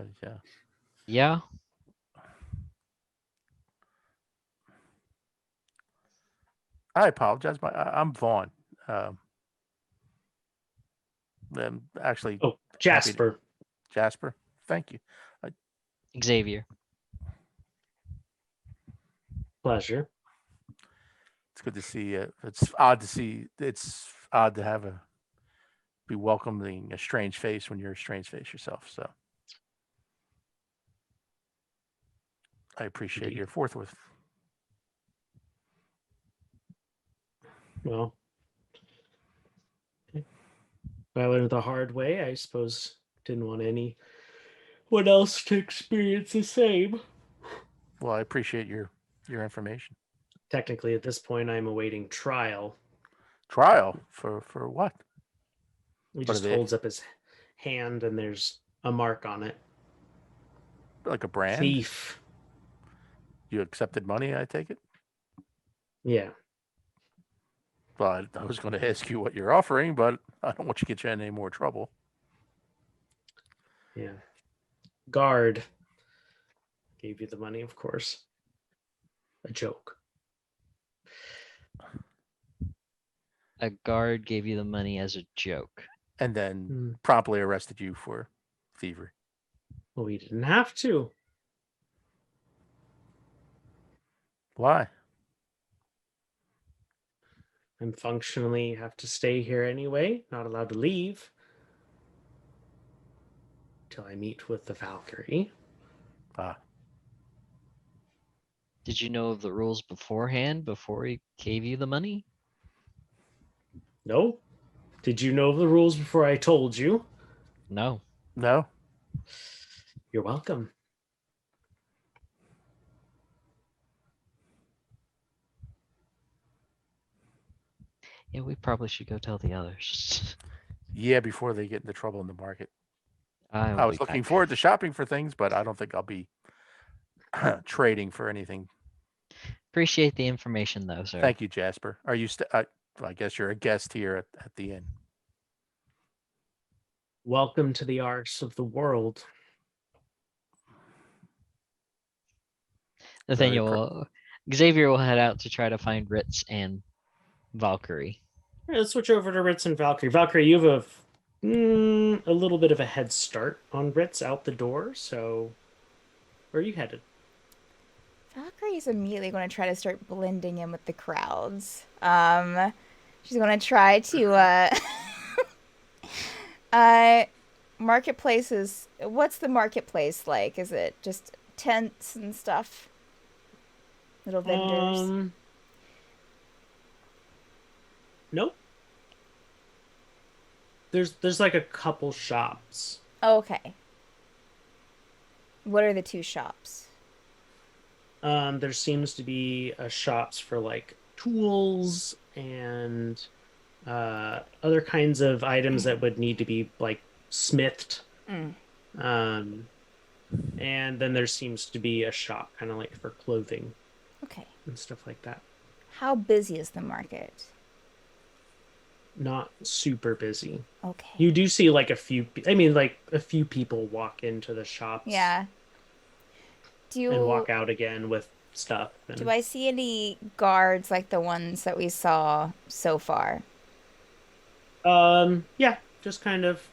Yeah. I apologize. I'm Vaughn. I'm actually Oh, Jasper. Jasper. Thank you. Xavier. Pleasure. It's good to see you. It's odd to see. It's odd to have be welcoming a strange face when you're a strange face yourself. So I appreciate Indeed. your forthwith. Well, I learned the hard way. I suppose didn't want anyone else to experience the same. Well, I appreciate your information. Technically, at this point, I'm awaiting trial. Trial for what? He What just are they- holds up his hand, and there's a mark on it. Like a brand? Thief. You accepted money, I take it? Yeah. But I was going to ask you what you're offering, but I don't want you to get you in any more trouble. Yeah. Guard gave you the money, of course. A joke. A guard gave you the money as a joke. And then promptly arrested you for thievery. Well, we didn't have to. Why? I'm functionally have to stay here anyway, not allowed to leave. Till I meet with the Valkyrie. Ah. Did you know of the rules beforehand before he gave you the money? No? Did you know the rules before I told you? No. No? You're welcome. Yeah, we probably should go tell the others. Yeah, before they get into trouble in the market. I I was looking forward to shopping for things, but I don't think I'll be trading for anything. Appreciate the information, though, sir. Thank you, Jasper. Are you? I guess you're a guest here at the inn. Welcome to the Arse of the world. Nathaniel, Xavier will head out to try to find Ritz and Valkyrie. All right, let's switch over to Ritz and Valkyrie. Valkyrie, you have a little bit of a head start on Ritz out the door, so where are you headed? Valkyrie's immediately going to try to start blending in with the crowds. She's going to try to, marketplaces. What's the marketplace like? Is it just tents and stuff? Little vendors? Nope. There's like a couple shops. Okay. What are the two shops? There seems to be shops for like tools and other kinds of items that would need to be like smithed. Mm. Um, and then there seems to be a shop kind of like for clothing Okay. and stuff like that. How busy is the market? Not super busy. Okay. You do see like a few people walk into the shops. Yeah. And walk out again with stuff. Do I see any guards like the ones that we saw so far? Yeah, just kind of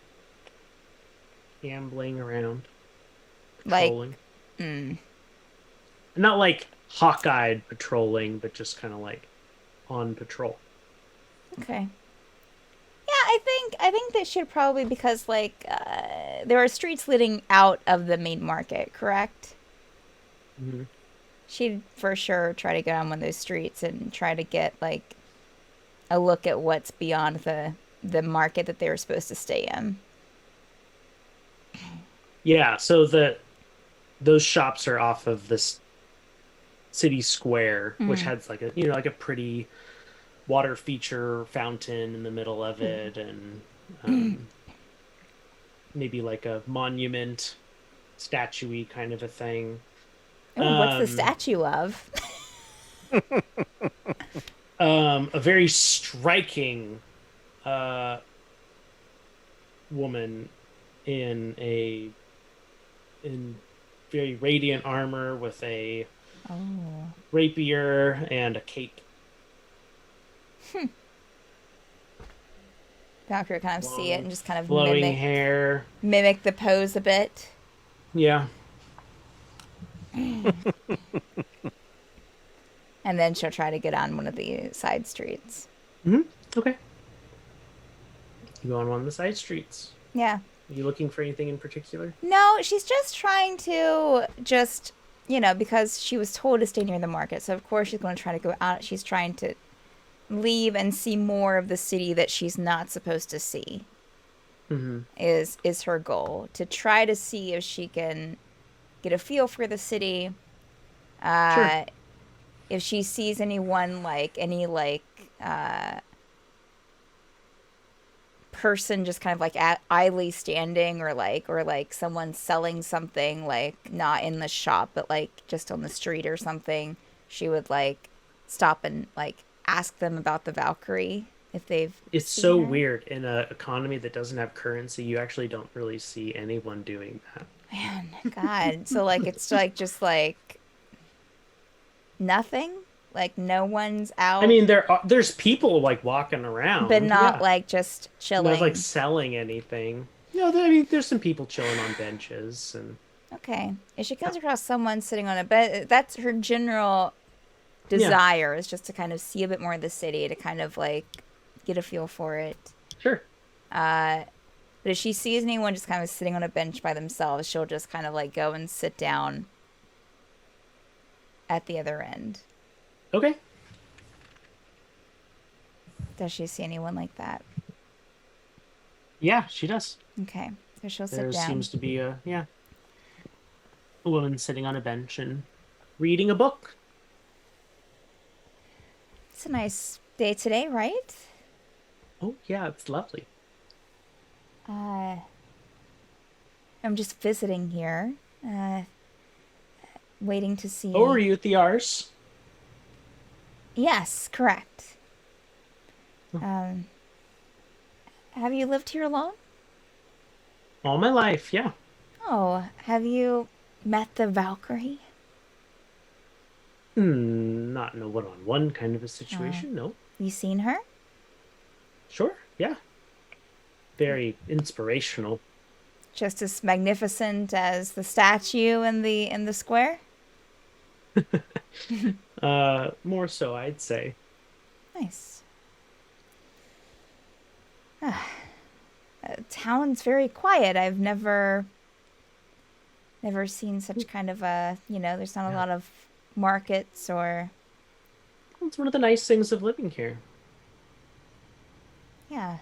gambling around, Like, patrolling. mm, Not like hawk-eyed patrolling, but just kind of like on patrol. okay. Yeah, I think they should probably, because like there are streets leading out of the main market, correct? Mm-hmm. She'd for sure try to get on one of those streets and try to get like a look at what's beyond the market that they were supposed to stay in. Yeah, so those shops are off of this city square, which has like a pretty water feature fountain in the middle of it, and maybe like a monument, statue-y kind of a thing. Oh, what's the statue of? A very striking woman in very radiant armor with a rapier and a cape. Valkyrie kind of see it and just kind of flowing hair. Mimic the pose a bit. Yeah. And then she'll try to get on one of the side streets. Okay. You go on one of the side streets. Yeah. Are you looking for anything in particular? No, she's just trying to because she was told to stay near the market. So of course she's going to try to go out. She's trying to leave and see more of the city that she's not supposed to see. Mm-hmm. Is her goal, to try to see if she can get a feel for the city. Sure. If she sees anyone person just kind of like idly standing, or like someone selling something, like not in the shop but like just on the street or something, she would like stop and like ask them about the Valkyrie if they've It's seen so her. weird in an economy that doesn't have currency. You actually don't really see anyone doing that. Man, God. So like it's like just like nothing, like no one's out. I mean, there's people like walking around, but not yeah. like just chilling. Not like selling anything. No, I mean, there's some people chilling on benches and. Okay, if she comes across someone sitting on a bed, that's her general desire, is just to kind of see a bit more of the city, to kind of like get a feel for it. Sure. But if she sees anyone just kind of sitting on a bench by themselves, she'll just kind of like go and sit down at the other end. Okay. Does she see anyone like that? Yeah, she does. Okay, so she'll sit There down. seems to be a woman sitting on a bench and reading a book. It's a nice day today, right? Oh yeah, it's lovely. I'm just visiting here, waiting to see. Oh, are you at the Arse? Yes, correct. Have you lived here long? All my life, yeah. Oh, have you met the Valkyrie? Not in a one-on-one kind of a situation, no. You seen her? Sure, yeah. Very inspirational. Just as magnificent as the statue in the square? More so, I'd say. Nice. Town's very quiet. I've never seen such kind of a, there's not a lot of markets or... It's one of the nice things of living here. Yeah.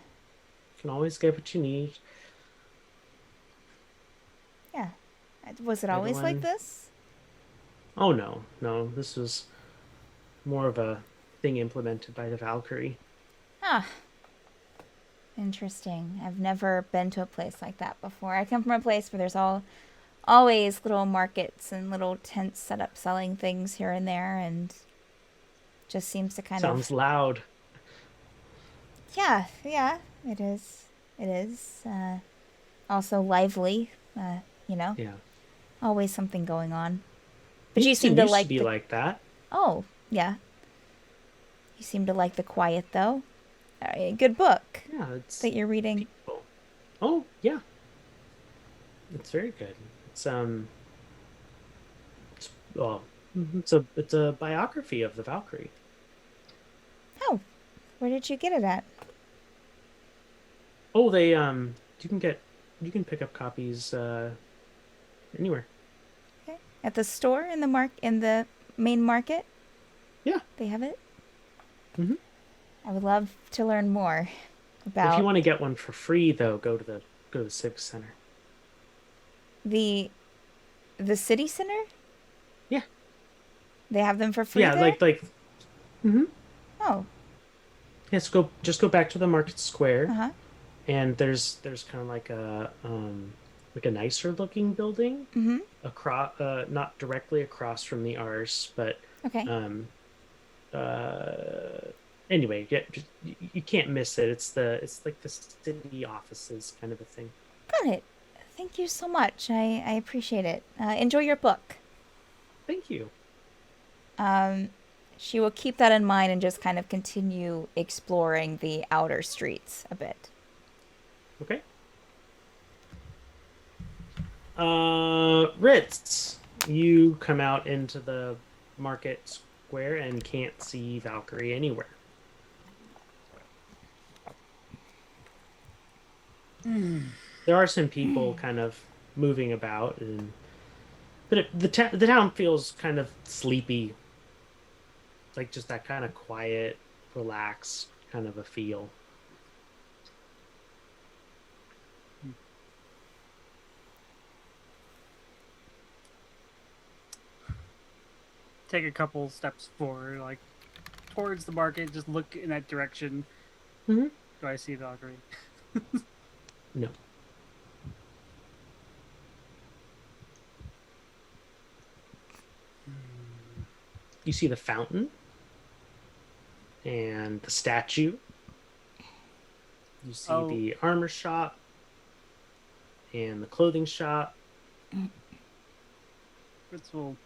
can always get what you need. Yeah. Was it always like Everyone- this? Oh no, this was more of a thing implemented by the Valkyrie. Huh. Interesting. I've never been to a place like that before. I come from a place where there's always little markets and little tents set up selling things here and there, and just seems to kind Sounds of loud. yeah, it is. It is also lively. You know, Yeah. always something going on. But you Meadeston seem to used like to be the like that. oh yeah. You seem to like the quiet though. Good book Yeah, it's that you're reading. peaceful. Oh yeah, it's very good. It's well, it's a biography of the Valkyrie. Oh, where did you get it at? Oh, they you can pick up copies anywhere. Okay. At the store in the main market? Yeah. They have it? Mhm. I would love to learn more If about you want to get one for free, though, go to the Civic Center. the city center? Yeah. They have them for free Yeah, there? Mm-hmm. Oh, Yes, just go back to the market square, uh-huh. and there's kind of like a nicer looking building Mm-hmm. across, not directly across from the Arse, but Okay. um, anyway, yeah, you can't miss it. It's like the city offices kind of a thing. Got it. Thank you so much. I appreciate it. Enjoy your book. Thank you. She will keep that in mind and just kind of continue exploring the outer streets a bit. Okay. Ritz, you come out into the market square and can't see Valkyrie anywhere. There are some people kind of moving about, but the town feels kind of sleepy, like just that kind of quiet, relaxed kind of a feel. Take a couple steps forward, like towards the market. Just look in that direction. Mm-hmm. Do I see Valkyrie? No. You see the fountain and the statue. You see Oh. the armor shop and the clothing shop. Fritz will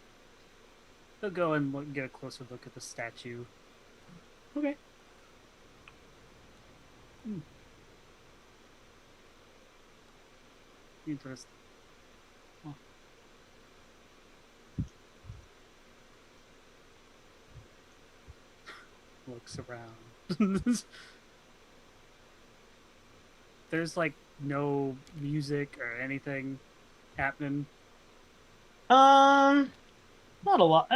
he'll go and get a closer look at the statue. Okay. Interesting. Huh. Looks around. There's like no music or anything happening. Not a lot.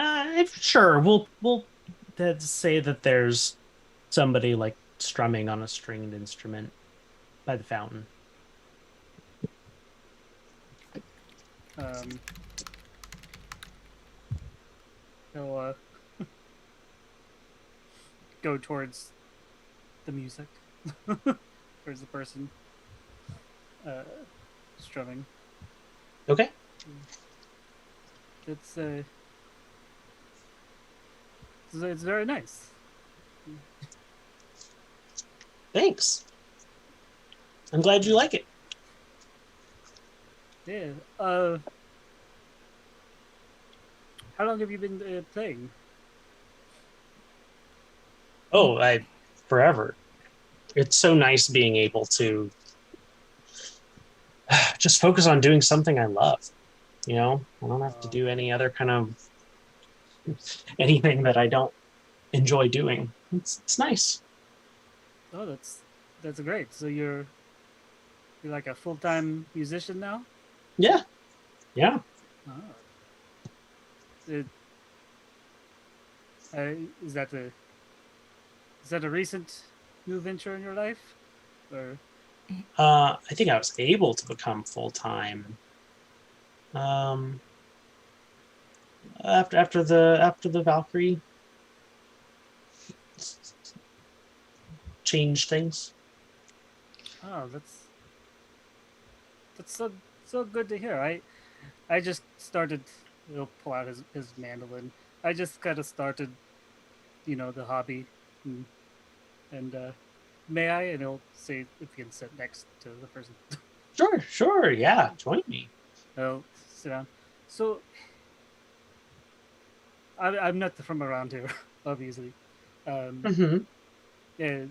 Sure, we'll say that there's somebody like strumming on a stringed instrument by the fountain. He'll go towards the music, towards the person strumming. Okay. It's very nice. Thanks. I'm glad you like it. Yeah. How long have you been playing? Oh, forever. It's so nice being able to just focus on doing something I love. You know, I don't have to do any other kind of anything that I don't enjoy doing. It's nice. Oh, that's great. So you're like a full-time musician now? Yeah. Yeah. Oh. Is that a recent new venture in your life, or I think I was able to become full-time. After the Valkyrie changed things. Oh, that's so good to hear. I just started. He'll pull out his mandolin. I just kind of started, the hobby, and may I? And he'll say if he can sit next to the person. Sure, yeah, join me. He'll sit down. So I'm not from around here, obviously. Mm-hmm. Yeah.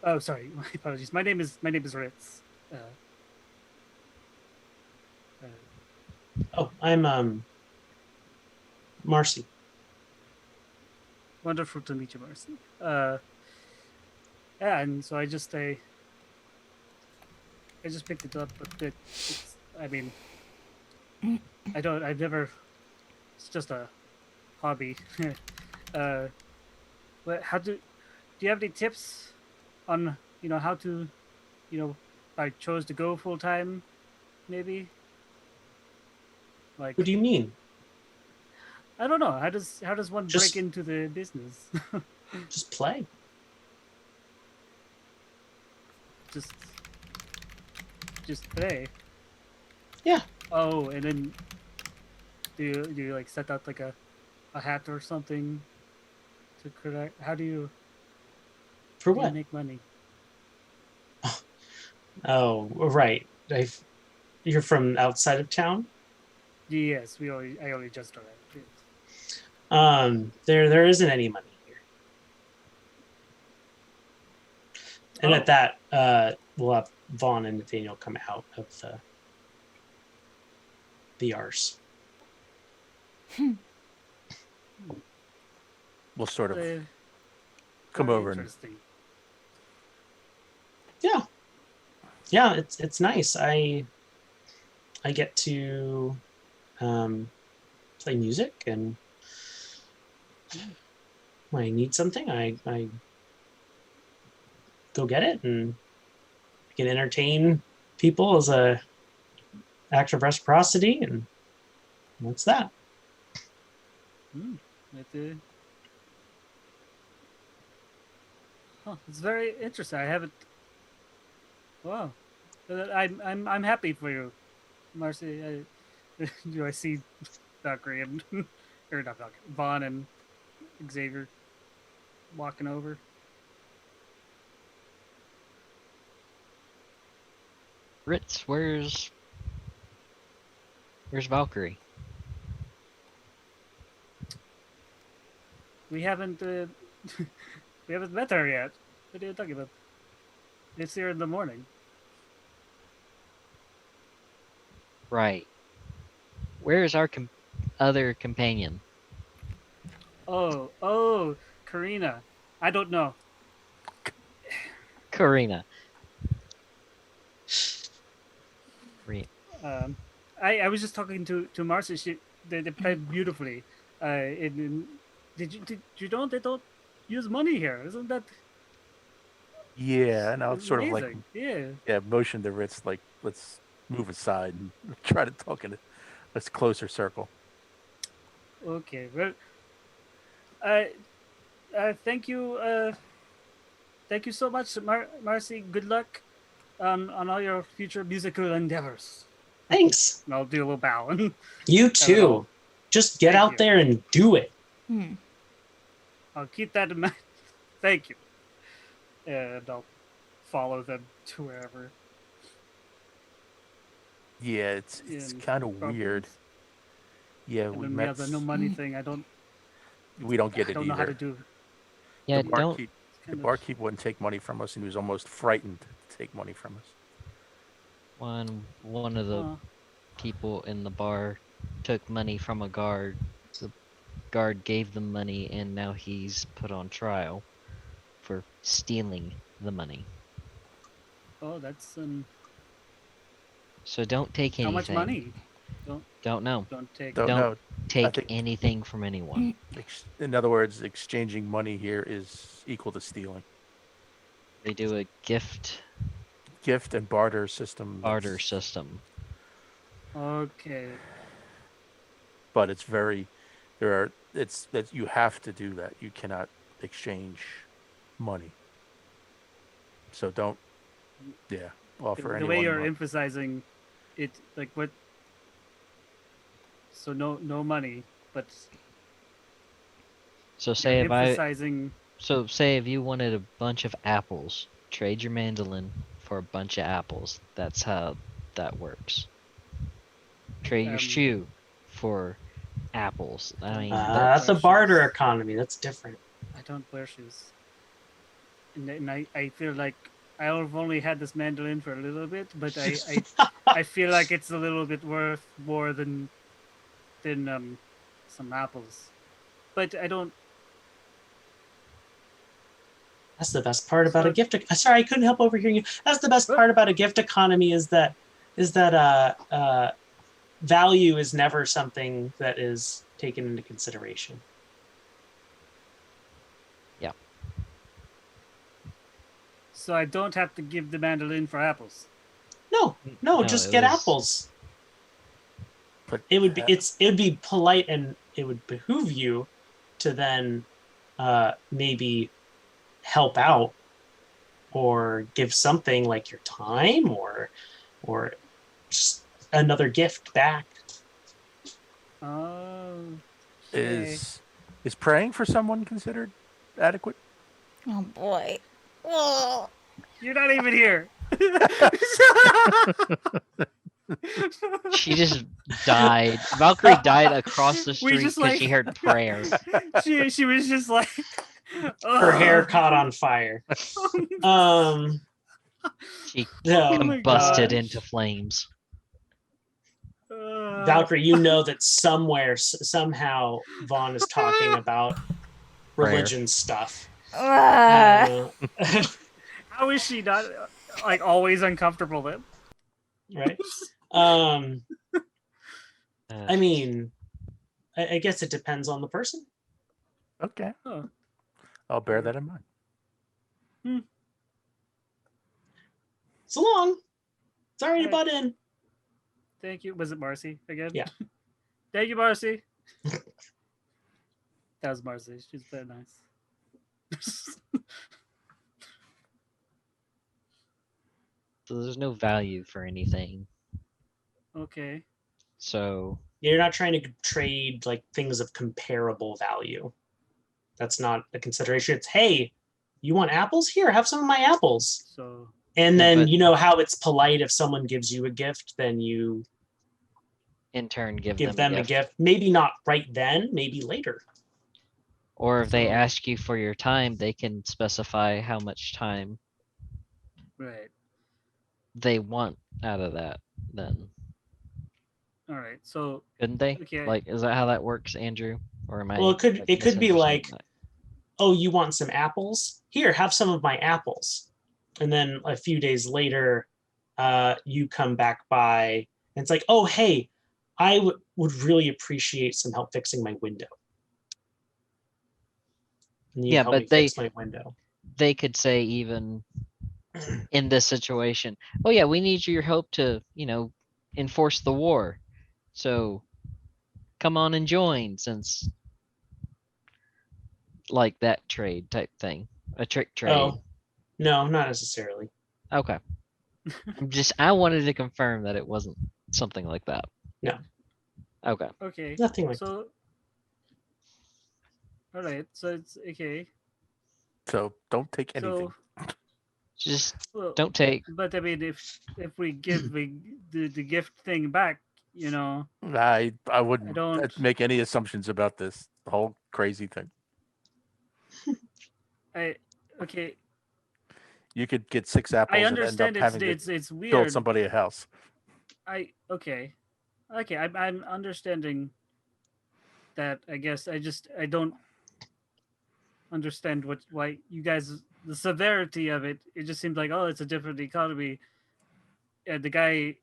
Oh, sorry. My apologies. My name is Ritz. Oh, I'm Marcy. Wonderful to meet you, Marcy. Yeah, and so I just picked it up, but I mean, I've never. It's just a hobby. But do you have any tips on how to, I chose to go full time, maybe? Like, What do you mean? I don't know. How does one Just- break into the business? Just play. just play. Yeah. Oh, and then do you like set out like a hat or something to correct? How do you For do you what? make money? Oh, right. You're from outside of town? Yes, I only just arrived. Yes. There isn't any money here. And Oh. at that, we'll have Vaughn and Nathaniel come out of the Arse. We'll sort of Uh, come very over and interesting. Yeah, it's nice. I get to play music, and when I need something, I go get it, and I can entertain people as a act of reciprocity, and that's that. It, it's very interesting. I haven't. Wow, I'm happy for you, Marcy. I see Valkyrie and or not Valkyrie, Vaughn and Xavier walking over. Ritz, where's Valkyrie? We haven't we haven't met her yet. What are you talking about? It's here in the morning. Right. Where is our other companion? Oh, Karina. I don't know. Karina. I was just talking to Marcy. They play beautifully. Did you know they don't use money here? Isn't that yeah, and I'll sort of like amazing? motion to Ritz like let's move aside and try to talk in a closer circle. Okay. Well, thank you. Thank you so much, Marcy. Good luck on all your future musical endeavors. Thanks. And I'll do a little bow. You too. Just get Thank out you. there and do it. I'll keep that in mind. Thank you. And I'll follow them to wherever. Yeah, it's in kind of Brothels. weird. Yeah, And we then we met. have the no money thing. We don't get I it don't know how to either. do. Yeah, The don't. barkeep, the barkeep wouldn't take money from us, and he was almost frightened to take money from us. One of the Oh, people in the bar took money from a guard. The guard gave them money, and now he's put on trial for stealing the money. that's So don't take anything. how much money? Don't know. Don't take. Don't Don't know. Take think- anything from anyone. In other words, exchanging money here is equal to stealing. They do a gift gift and barter system. Barter system. Okay. But it's very, it's that you have to do that. You cannot exchange money. So don't, offer The anyone way you're money. emphasizing it, like what? So no money, but So you're say emphasizing. say if you wanted a bunch of apples, trade your mandolin for a bunch of apples. That's how that works. Trade your shoe for apples. I mean, That's a barter economy. That's different. I don't wear shoes, and I feel like I've only had this mandolin for a little bit, but I feel like it's a little bit worth more than some apples, but I don't. That's the best part about a gift. Sorry, I couldn't help overhearing you. That's the best part about a gift economy is that value is never something that is taken into consideration. Yeah. So I don't have to give the mandolin for apples. No, just get apples. But It would be polite and it would behoove you to then maybe help out or give something like your time or just another gift back. Oh. is praying for someone considered adequate? Oh boy. Oh. You're not even here. she just died. Valkyrie died across the street just, because she heard prayer. she was just like Her hair caught on fire. She No. my combusted gosh. into flames. Valkyrie, you know that somehow Vaughn is talking about religion stuff. Ah. How is she not like always uncomfortable then? Right? I mean, I guess it depends on the person. Okay. Huh. I'll bear that in mind. So long. Sorry to Hey. butt in. Thank you. Was it Marcy again? Yeah. Thank you, Marcy. That was Marcy. She's very nice. So there's no value for anything. Okay. So You're not trying to trade like things of comparable value. That's not a consideration. It's, hey, you want apples? Here, have some of my apples. So And Yeah, then but- you know how it's polite if someone gives you a gift, then you in turn give them a gift. Maybe not right then, maybe later. Or if they So- ask you for your time, they can specify how much time right. they want out of that then. All right. So Couldn't they? Okay. Like, is that how that works, Andrew? Or am I? Well, it could be misunderstanding like, that? oh, you want some apples? Here, have some of my apples. And then a few days later, you come back by and it's like, oh, hey, I would really appreciate some help fixing my window. And you Yeah, help but me fix my window. They could say even in this situation, oh yeah, we need your help to, enforce the war. So come on and join, since like that trade type thing. A trick trade. Oh, no, not necessarily. Okay. I wanted to confirm that it wasn't something like that. No. Okay. okay. Nothing like that. So all right. So it's okay. So don't take anything. So Just well, don't take. But I mean, if we give the gift thing back, I wouldn't don't- make any assumptions about this whole crazy thing. okay. You could get 6 apples I and end up understand having it's to weird. build somebody a house. Okay. I'm understanding that. I guess I don't understand why you guys, the severity of it. It just seems like, oh, it's a different economy. And the guy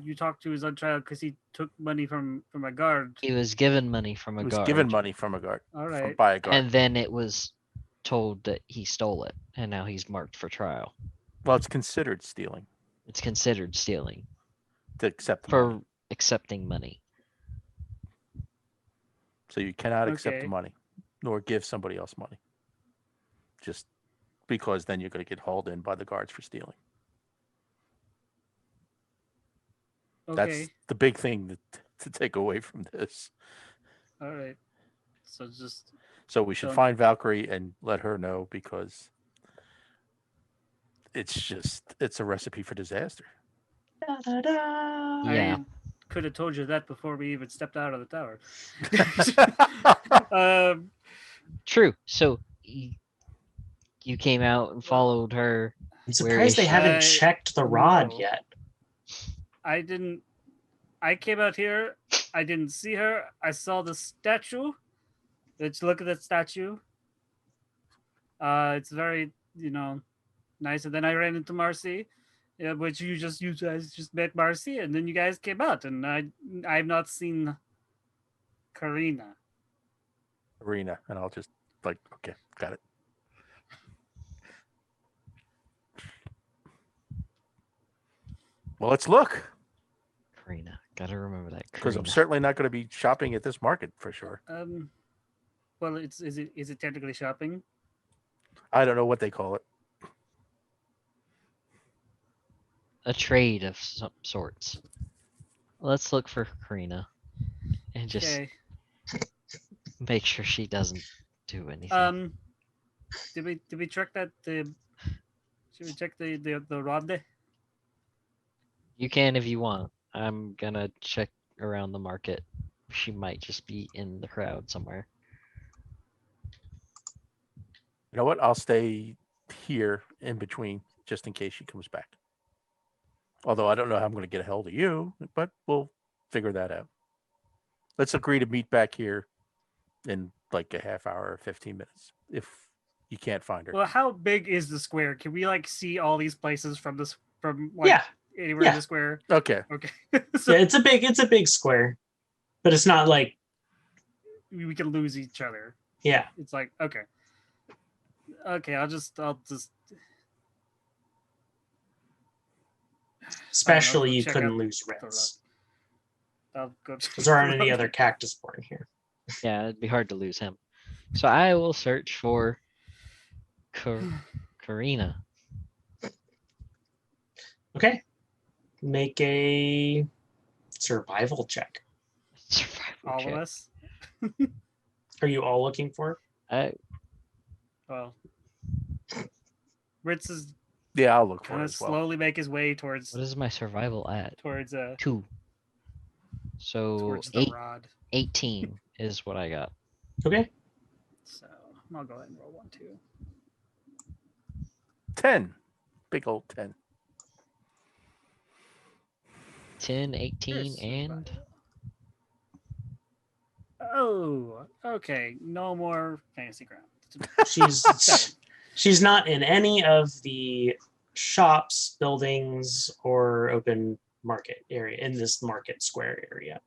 you talked to is on trial because he took money from a guard. He was given money from a He was guard. given money from a guard. All right. By a guard. And then it was told that he stole it, and now he's marked for trial. Well, it's considered stealing. It's considered stealing to accept the for money. accepting money. So you cannot accept the Okay. money, nor give somebody else money. Just because then you're going to get hauled in by the guards for stealing. Okay. That's the big thing to take away from this. All right. So just So we should Don't- find Valkyrie and let her know, because it's a recipe for disaster. Da-da-da. Yeah. I could have told you that before we even stepped out of the tower. um, True. So you came out and followed her. I'm Where surprised is they she? haven't checked the rod no. yet. I didn't. I came out here. I didn't see her. I saw the statue. Let's look at that statue. It's very, nice. And then I ran into Marcy, which you guys just met Marcy, and then you guys came out, and I've not seen Karina. Arena, and I'll just okay, got it. Well, let's look, Karina. Gotta remember that. because I'm Karina. certainly not going to be shopping at this market for sure. Well, is it technically shopping? I don't know what they call it. A trade of some sorts. Let's look for Karina and just Okay. make sure she doesn't do anything. Did we check that? Should we check the rod there? You can if you want. I'm gonna check around the market. She might just be in the crowd somewhere. You know what? I'll stay here in between just in case she comes back. Although I don't know how I'm going to get a hold of you, but we'll figure that out. Let's agree to meet back here in like a half hour or 15 minutes if you can't find her. Well, how big is the square? Can we see all these places from Yeah. anywhere Yeah. in the square? Okay. Okay. Yeah, it's a big square, but it's not like We can lose each other. yeah. It's like okay. I'll just Especially you check couldn't out lose the reds. I'll go. Because there aren't any other cactus born here. Yeah, it'd be hard to lose him. So I will search for Karina. Okay. Make a survival check. Survival All check. of us. Are you all looking for? Well, Ritz is Yeah, I'll look for kind it of as well. slowly make his way towards What is my survival at? 2. So towards the rod. 18 is what I got. Okay. So I'll go ahead and roll 1, 2. 10. Big old 10. 10, 18, Here's and Oh, okay. No more fantasy ground. She's not in any of the shops, buildings, or open market area in this market square area.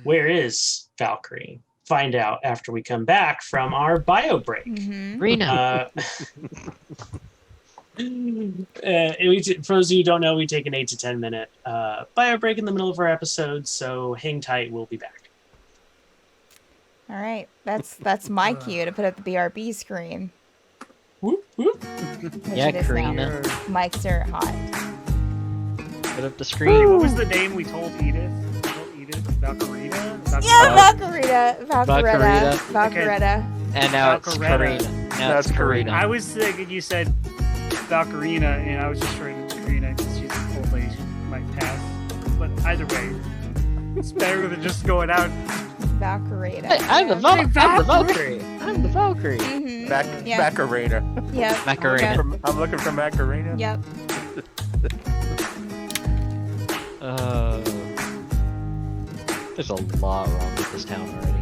Where is Valkyrie? Find out after we come back from our bio break. Mm-hmm. Karina. For those of you who don't know, we take an 8 to 10 minute bio break in the middle of our episode, so hang tight. We'll be back. All right, that's my cue to put up the BRB screen. Whoop, whoop. which Yeah, it is now. Karina. Mics are hot. Put up the Hey, screen. what was the name we told Edith? Valkyrina? Yeah, Valkyretta. Valkyretta. And now it's Valkyretta. Karina. Now That's it's Karina. I was thinking you said Valkyrina, and I was just trying to Karina because she's an old lady. She might pass. But either way, it's better than just going out. Valkyretta. Hey, I'm the Valkyrie. I'm the Valkyrie. Mm-hmm. Macarena. Yep. Macarena. I'm looking for Macarena. Yep. There's a lot wrong with this town already.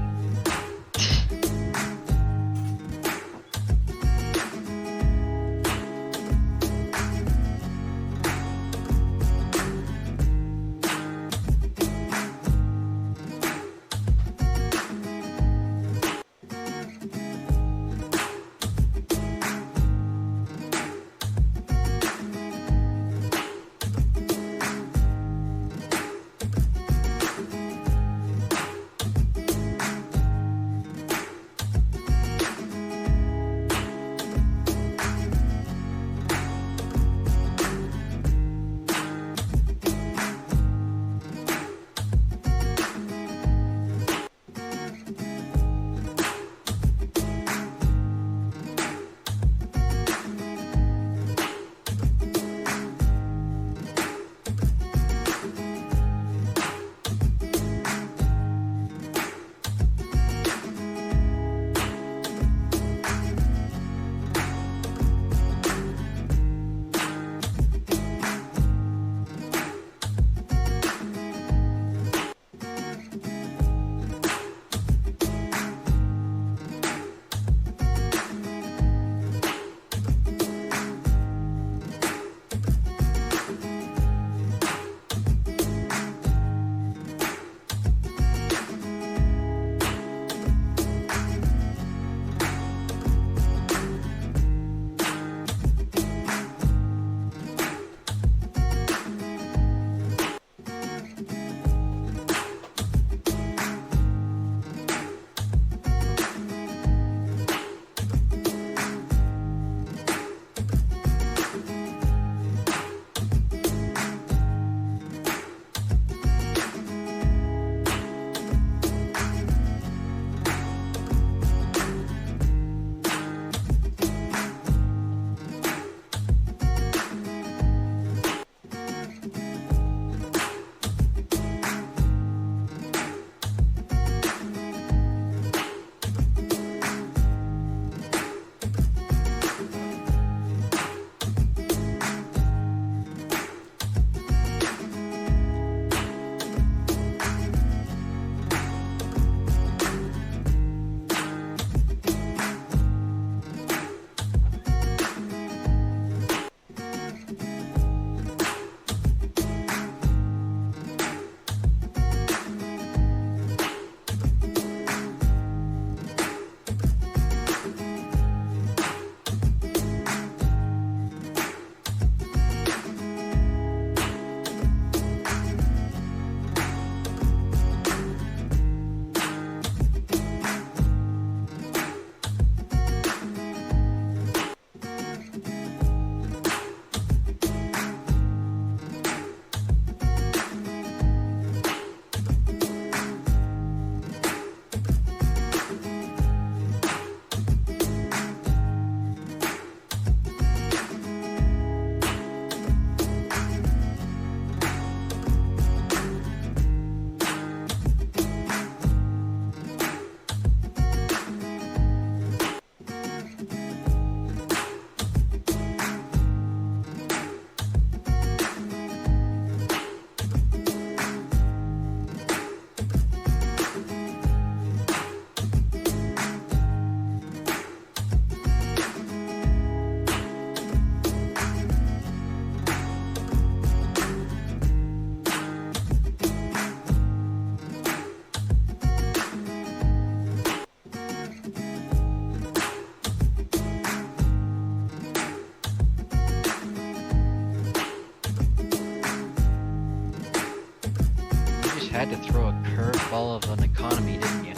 to throw a curveball of an economy, didn't you?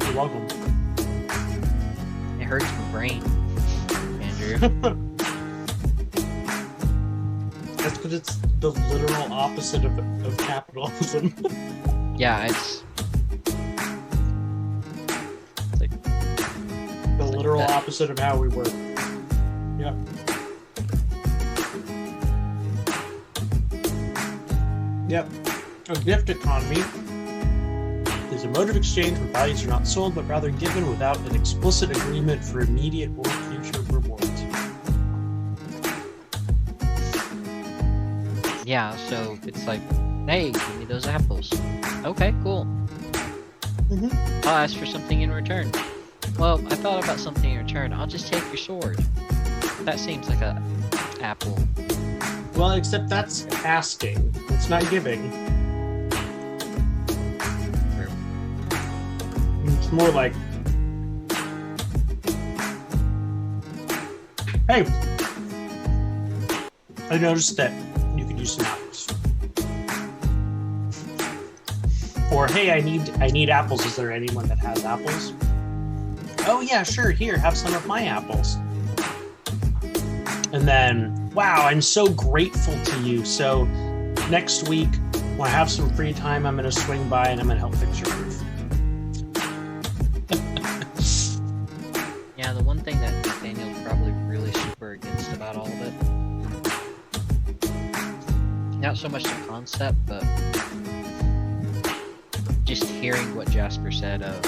You're welcome. It hurts my brain, Andrew. That's because it's the literal opposite of capitalism. Yeah, it's The literal that. opposite of how we work. Yep. Yep. A gift economy is a mode of exchange where values are not sold but rather given without an explicit agreement for immediate or future rewards. yeah. So it's like, hey, give me those apples. Okay, cool. Mhm. I'll ask for something in return. Well, I thought about something in return. I'll just take your sword. That seems like a apple. Well, except that's asking. It's not giving. True. It's more like, hey, I noticed that you could use some apples. Or hey, I need apples. Is there anyone that has apples? Oh yeah, sure. Here, have some of my apples. And then, wow, I'm so grateful to you. So next week, when I have some free time, I'm gonna swing by and I'm gonna help fix your roof. Yeah, the one thing that Nathaniel's probably really super against about all of it, not so much the concept, but just hearing what Jasper said of,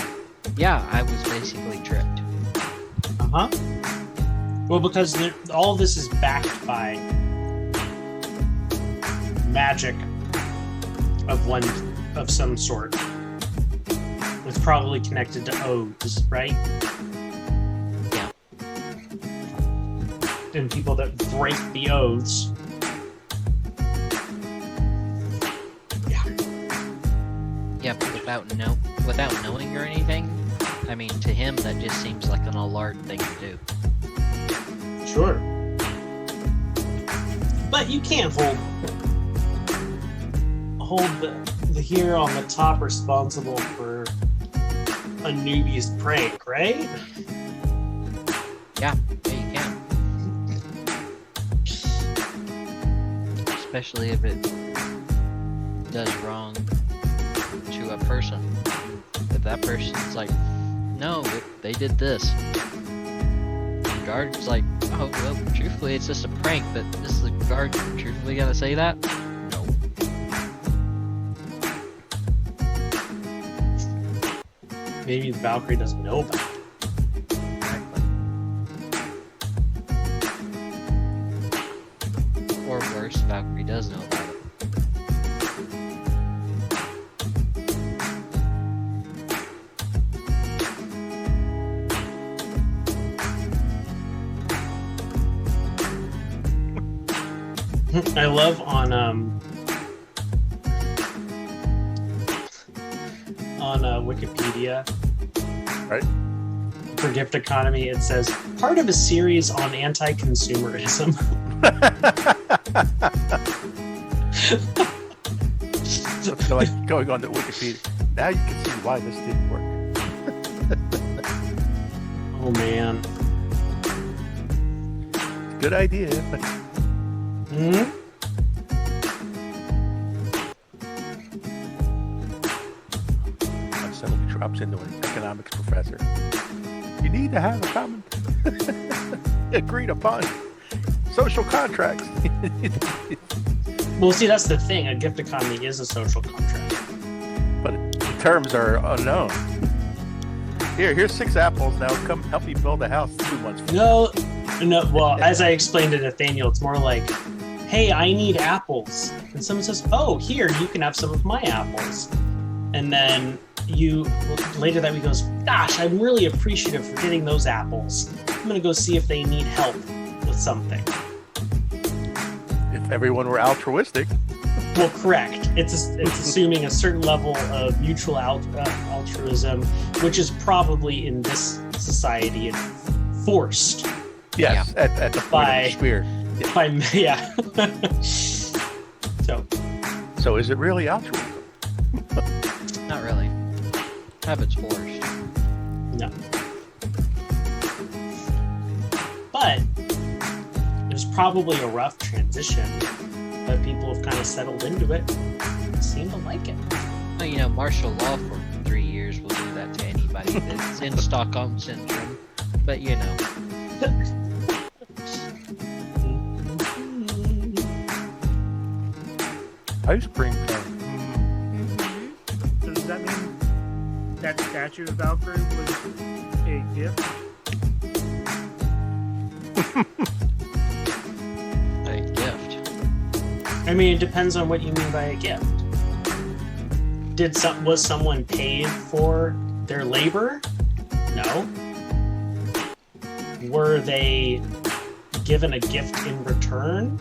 yeah, I was basically tricked. Uh-huh. Well, because all this is backed by magic of some sort. It's probably connected to oaths, right? Yeah. And people that break the oaths. Yeah. Yeah, but without knowing or anything, I mean, to him that just seems like an alert thing to do. Sure. But you can't hold the hero on the top responsible for a newbie's prank, right? Yeah, you can. Especially if it does wrong to a person. If that person's like, no, they did this. The guard's like, oh, well, truthfully, it's just a prank, but is the guard truthfully gonna say that? No. Maybe Valkyrie doesn't know about it. Exactly. Or worse, Valkyrie does know about it. I love on Wikipedia, Right. for gift economy, it says part of a series on anti-consumerism. So like going on to Wikipedia. Now you can see why this didn't work. Oh man. Good idea. Hmm? When somebody drops into an economics professor, you need to have a common agreed upon social contracts. Well, see, that's the thing. A gift economy is a social contract. But the terms are unknown. Here's 6 apples. Now come help me build a house 2 months from now. No. Well, as I explained to Nathaniel, it's more like, hey, I need apples. And someone says, oh, here, you can have some of my apples. And then later that week goes, gosh, I'm really appreciative for getting those apples. I'm going to go see if they need help with something. If everyone were altruistic. Well, correct. It's assuming a certain level of mutual altruism, which is probably in this society forced. Yes, at the point of the spear. Yeah. go. So is it really altruism? Not really. Habits forced. No. But it was probably a rough transition, but people have kind of settled into it. Seem to like it. Well, you know, martial law for 3 years will do that to anybody that's in Stockholm Syndrome. But, you know. Ice cream cone. So does that mean that statue of Valkyrie was a gift? A gift. I mean, it depends on what you mean by a gift. Was someone paid for their labor? No. Were they given a gift in return?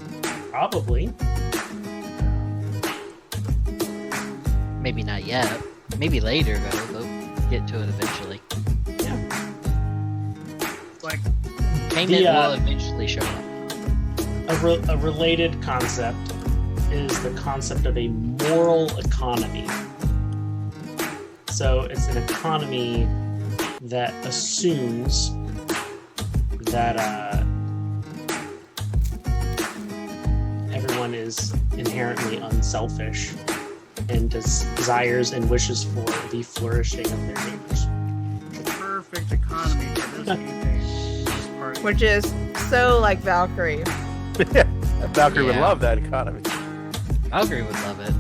Probably. Maybe not yet. Maybe later, though. They'll get to it eventually. Yeah. Like, Payment will eventually show up. A related concept is the concept of a moral economy. So it's an economy that assumes that everyone is inherently unselfish and desires and wishes for the flourishing of their neighbors. the perfect economy for this campaign. This party. Which is so like Valkyrie. Valkyrie would Yeah. love that economy. Valkyrie would love it.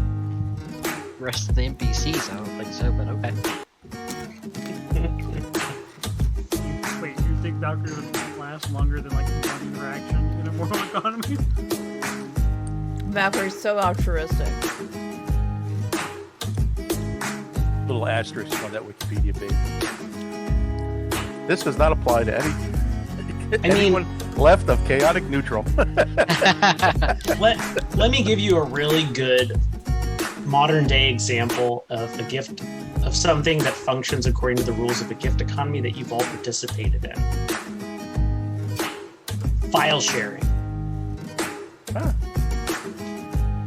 Rest of the NPCs, I don't think so, but okay. Wait, you think Valkyrie would last longer than like one interaction in a moral economy? Valkyrie's so altruistic. Little asterisk on that Wikipedia page. This does not apply to anyone left of chaotic neutral. Let me give you a really good modern day example of a gift of something that functions according to the rules of a gift economy that you've all participated in. File sharing. Ah.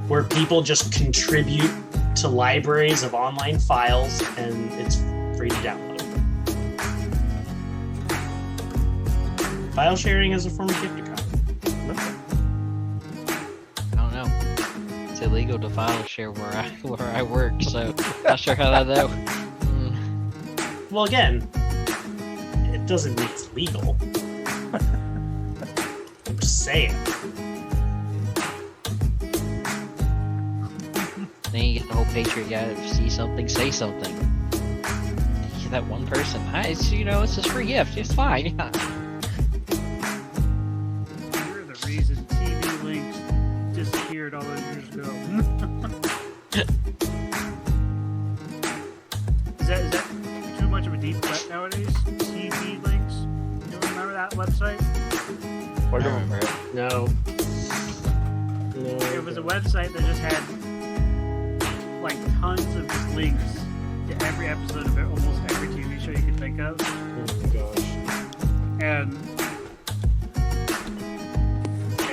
Where people just contribute to libraries of online files and it's free to download. File sharing is a form of gift economy. I don't know. It's illegal to file share where I work, so not sure how that. Well, again, it doesn't mean it's legal. I'm just saying. Then you get the whole Patriot guy to see something, say something. That one person, it's it's a free gift. It's fine. Yeah. You're the reason TV links disappeared all those years ago. Is that too much of a deep cut nowadays? TV links? You remember that website? I remember it. No. It was a website that just had like tons of just links to every episode of almost every TV show you could think of. Oh my gosh. And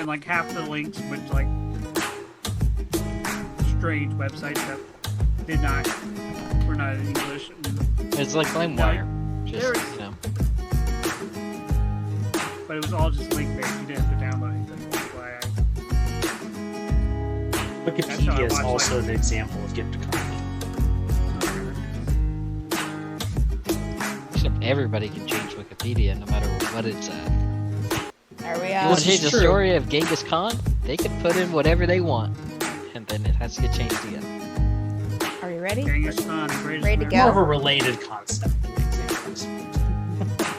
like half the links went to like strange websites that were not in English. It's like LimeWire. There Just, is- But it was all just link based. You didn't have to download anything. That's why That's how I Wikipedia is watch, also like- an example of gift economy. Except everybody can change Wikipedia no matter what it's at. Are we You out? want This to is change the true. story of Genghis Khan? They can put in whatever they want, and then it has to get changed again. Are you ready? Genghis Khan, the greatest Ready to man. More go? of a related concept than examples.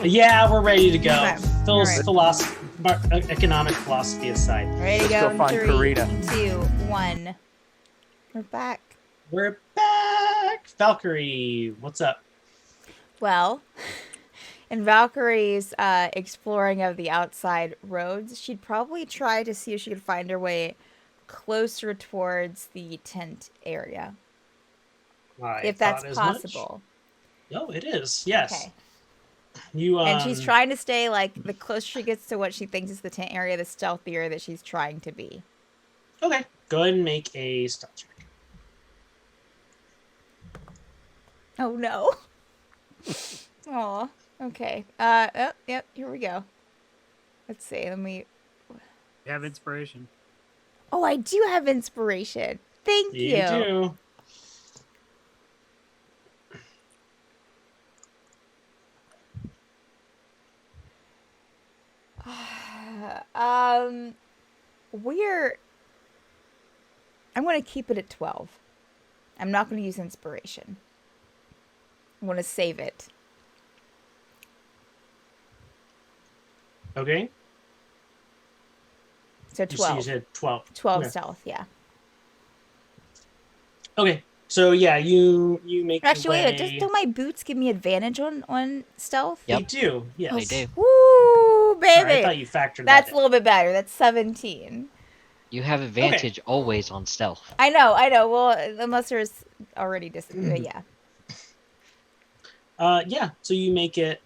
Yeah, we're ready to go. Okay. All right. Economic philosophy aside. Ready to Let's go go find in 3, Karina. 2, 1. We're back. We're back! Valkyrie, what's up? Well, in Valkyrie's exploring of the outside roads, she'd probably try to see if she could find her way closer towards the tent area, if that's possible. No, it is. Yes. Okay. You And she's trying to stay, like, the closer she gets to what she thinks is the tent area, the stealthier that she's trying to be. Okay. Go ahead and make a stealth check. Oh no. Aw. Okay. Oh, yep. Here we go. Let's see. Let me. You have inspiration. Oh, I do have inspiration. Thank you. You do. We're. I'm going to keep it at 12. I'm not going to use inspiration. I want to save it. Okay. So You 12. said 12. 12 Okay. stealth, yeah. Okay. So yeah, you make your Actually, wait, way. don't my boots give me advantage on stealth? They Yep. do. Yes. They do. Woo, baby. Sorry, I thought you factored That's that a little bit better. That's 17. You have advantage always on stealth. I know. Well, unless there's already yeah. Yeah. So you make it.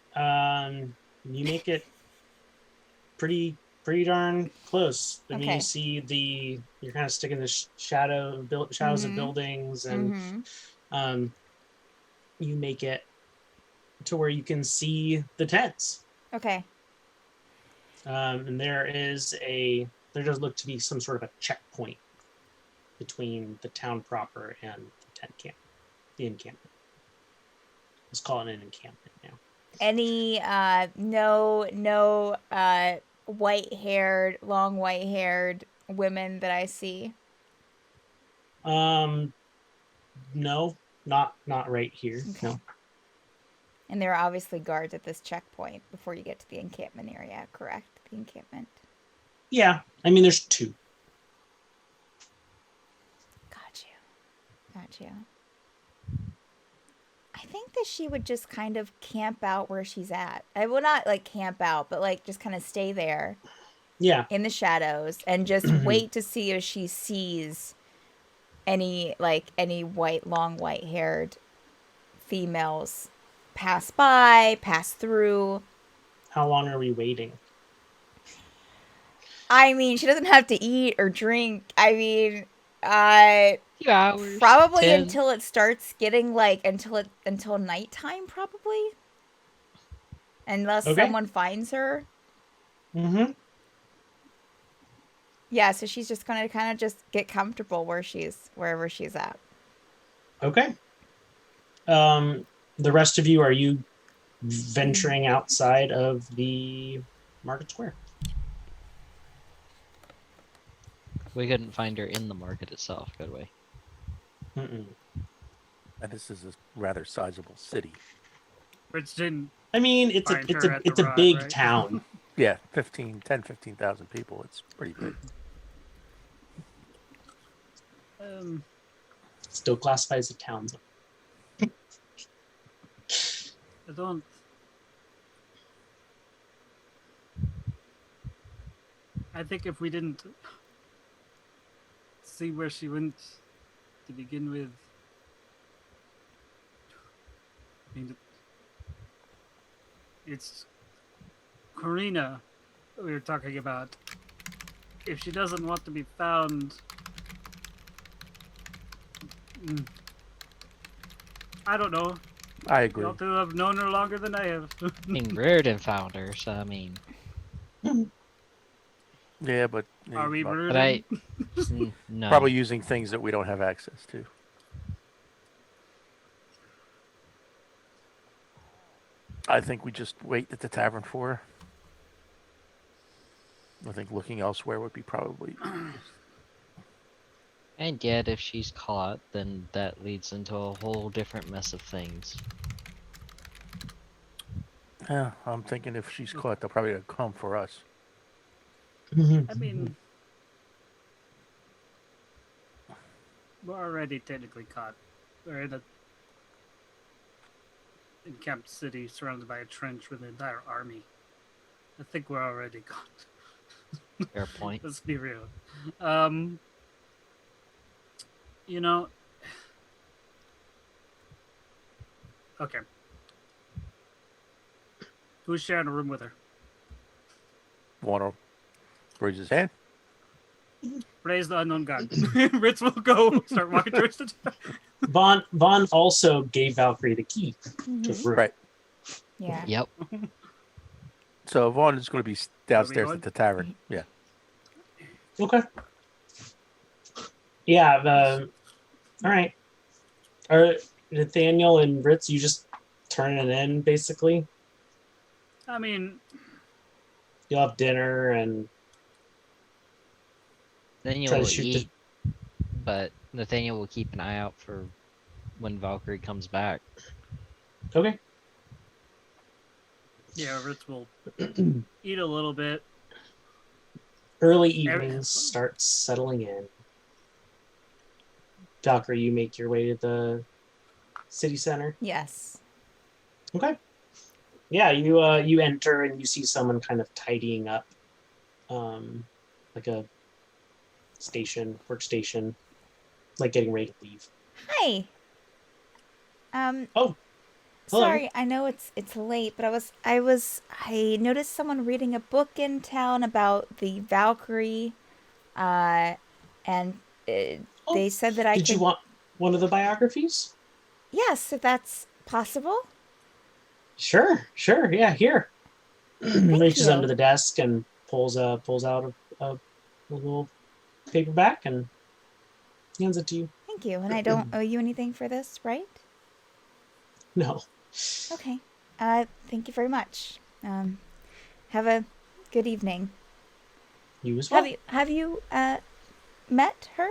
Pretty darn close. I mean, Okay. you see you're kind of sticking the shadows of buildings, and you make it to where you can see the tents. Okay. And there does look to be some sort of a checkpoint between the town proper and the tent camp, the encampment. Let's call it an encampment now. Any no long white-haired women that I see? No, not right here. Okay. No. And there are obviously guards at this checkpoint before you get to the encampment area, correct? The encampment. Yeah, I mean, there's two. Got you. I think that she would just kind of camp out where she's at. I will not like camp out, but like just kind of stay there. Yeah. In the shadows and just wait to see if she sees any long white-haired females pass through. How long are we waiting? I mean, she doesn't have to eat or drink. I mean, Few hours. probably 10. until it starts getting until nighttime, probably. Unless someone finds her. Mm-hmm. Yeah, so she's just gonna kind of just get comfortable wherever she's at. Okay. The rest of you, are you venturing outside of the market square? We couldn't find her in the market itself, could we? Mm-mm. And this is a rather sizable city. Which didn't. I mean, it's Find her at a the rod, big right? town. Yeah, 15,000 people. It's pretty big. Still classified as a town zone. I don't. I think if we didn't see where she went to begin with, I mean, it's Karina we were talking about. If she doesn't want to be found, I don't know. I agree. Y'all two have known her longer than I have. I mean, Reardon found her, so I mean, Yeah, but Are we rude? but I no. probably using things that we don't have access to. I think we just wait at the tavern for her. I think looking elsewhere would be probably. And yet, if she's caught, then that leads into a whole different mess of things. Yeah, I'm thinking if she's caught, they'll probably come for us. I mean, we're already technically caught. We're in a encamped city surrounded by a trench with an entire army. I think we're already caught. Fair point. Let's be real. You know. Okay. Who's sharing a room with her? Want to raise his hand? Praise the unknown god. Ritz will go start walking towards the tower. Vaughn also gave Valkyrie the key to the Mhm. room. Right. Yeah. Yep. So Vaughn is going to be downstairs going? at the tavern. Yeah. Okay. Yeah. All right. Are Nathaniel and Ritz, you just turn it in basically? I mean, You'll have dinner and Nathaniel try to will shoot eat, but Nathaniel will keep an eye out for when Valkyrie comes back. Okay. yeah, Ritz will eat a little bit. Early evenings start settling in. Valkyrie, you make your way to the city center. Yes. Okay. Yeah, you enter and you see someone kind of tidying up, like a workstation, like getting ready to leave. Hi. Oh, hello. Sorry, I know it's late, but I noticed someone reading a book in town about the Valkyrie, and Oh, they said that I Did could. you want one of the biographies? Yes, if that's possible. Sure. Yeah, here. Reaches you. under the desk and pulls out a little paperback and hands it to you. Thank you, and I don't owe you anything for this, right? No. Okay. Thank you very much. Have a good evening. You as well. Have you met her?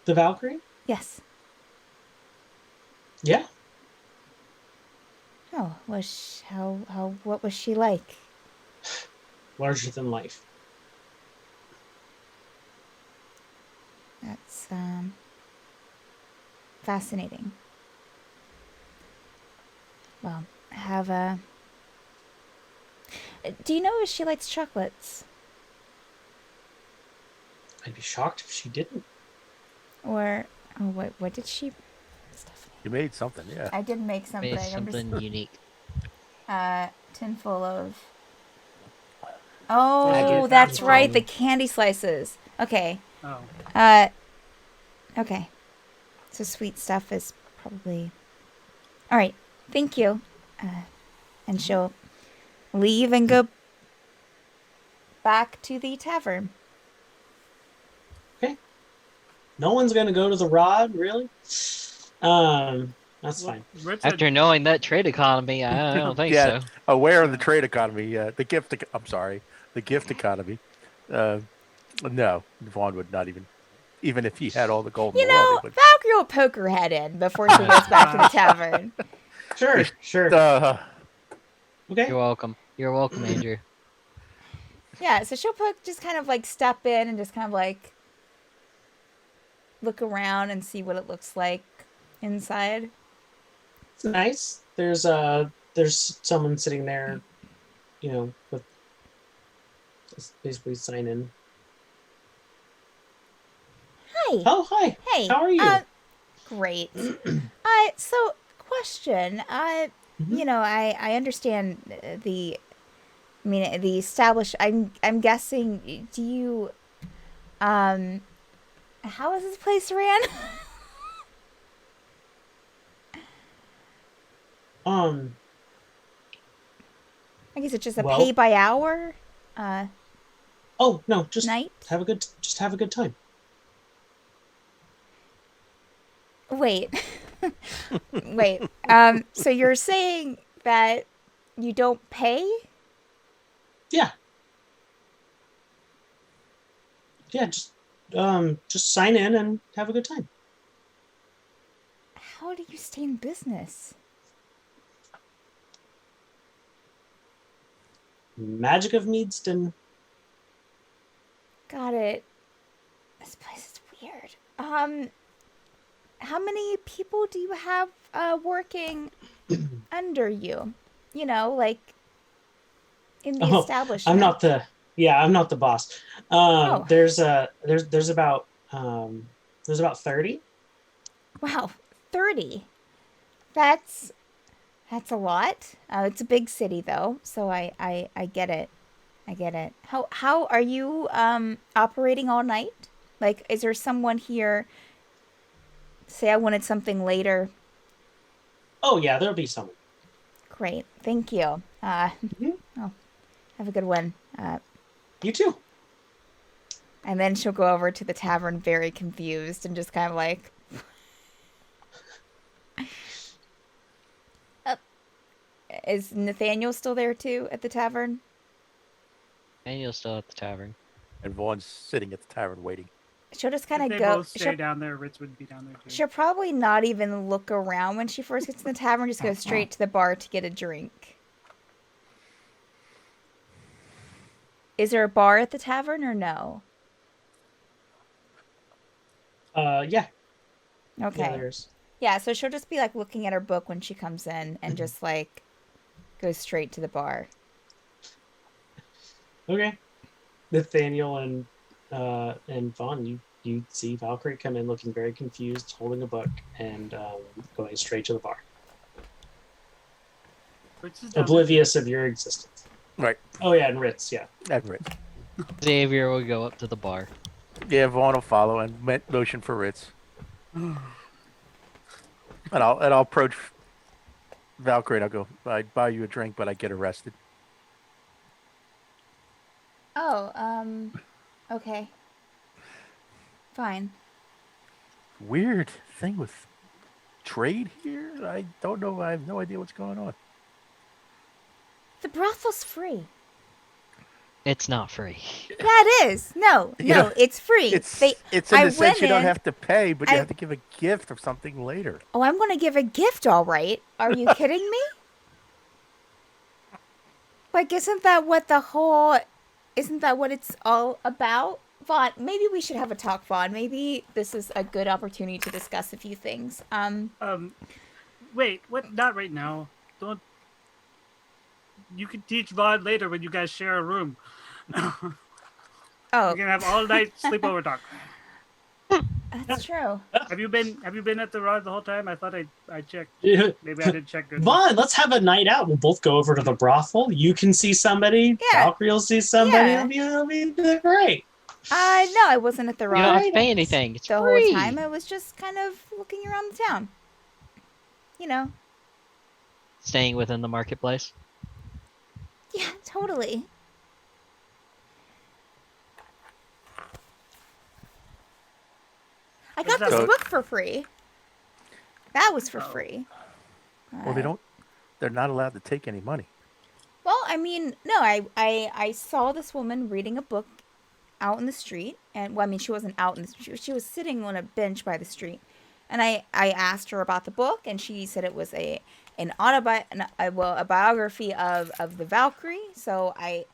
The Valkyrie? Yes. Yeah. Oh, what was she like? Larger than life. That's fascinating. Well, have a. Do you know if she likes chocolates? I'd be shocked if she didn't. Or what did she? Stephanie. You made something. Yeah. I did make something. Maybe something unique. Tin full of. Oh, Maggot that's from- right, the candy slices. Okay. oh, Okay. So sweet stuff is probably. All right. Thank you. And she'll leave and go back to the tavern. No one's gonna go to the Rod, really? That's fine. Ritz had- After knowing that trade economy, I don't think Yeah. so. Aware of the trade economy, the gift. I'm sorry, the gift economy. No, Vaughn would not even if he had all the gold in You the world. know, Valkyrie will poke her head in before she goes back to the tavern. Sure. Okay. You're welcome. You're welcome, Andrew. Yeah, so she'll just kind of like step in and just kind of like look around and see what it looks like inside. It's nice. There's someone sitting there, with basically sign in. Hi. Oh, hi. Hey. How are you? Great. So question. You know, I understand the established. I'm guessing. Do you? How is this place ran? I guess it's just a Well- pay by hour. Oh no, just Night. have a good time. Wait. Wait. So you're saying that you don't pay? Yeah. Yeah, just sign in and have a good time. How do you stay in business? Magic of Meadeston. Got it. This place is weird. How many people do you have working under you? You know, like in the Oh, establishment. I'm not the boss. Oh. There's about 30. Wow, 30. That's a lot. It's a big city though, so I get it. I get it. How are you operating all night? Like, is there someone here? Say I wanted something later. Oh yeah, there'll be someone. Great, thank you. Mhm. Oh, have a good one. You too. And then she'll go over to the tavern very confused and just kind of like. Is Nathaniel still there too at the tavern? Daniel's still at the tavern. And Vaughn's sitting at the tavern waiting. She'll just kind If of they go. both stay down there, Ritz would be down there too. She'll probably not even look around when she first gets to the tavern. Just go straight to the bar to get a drink. Is there a bar at the tavern or no? Yeah. Okay. Yeah, there's. Yeah, so she'll just be like looking at her book when she comes in and just like go straight to the bar. Okay. Nathaniel and Vaughn, you see Valkyrie come in looking very confused, holding a book, and going straight to the bar, Ritz is down oblivious of your existence. Right. Oh yeah, and Ritz, yeah. That's Ritz. Xavier will go up to the bar. Yeah, Vaughn will follow and motion for Ritz. And I'll approach Valkyrie and I'll go, I'd buy you a drink, but I get arrested. Oh, okay. Fine. Weird thing with trade here. I don't know. I have no idea what's going on. The brothel's free. It's not free. Yeah, it is. No, You know, it's free. It's in I the sense went you don't in- have to pay, but you I- have to give a gift of something later. Oh, I'm going to give a gift, all right. Are you kidding me? Like, isn't that what it's all about? Vaughn, maybe we should have a talk, Vaughn. Maybe this is a good opportunity to discuss a few things. Wait, what? Not right now. Don't. You can teach Vaughn later when you guys share a room. Oh, We're gonna have all night sleepover talk. that's true. Have you been at the rod the whole time? I thought I checked. Yeah. Maybe I didn't check good. Vaughn, let's have a night out. We'll both go over to the brothel. You can see somebody. Yeah. Valkyrie will see somebody. Yeah. It'll be great. No, I wasn't at the You don't have rod to pay anything. It's the free. whole time. I was just kind of looking around the town. You know. Staying within the marketplace. Yeah, totally. I got that? this So- book for free. That was for free. Well, they're not allowed to take any money. Well, I mean, no, I saw this woman reading a book out in the street, and well, I mean, she wasn't out in the street. She was sitting on a bench by the street, and I asked her about the book, and she said it was a biography of the Valkyrie. So I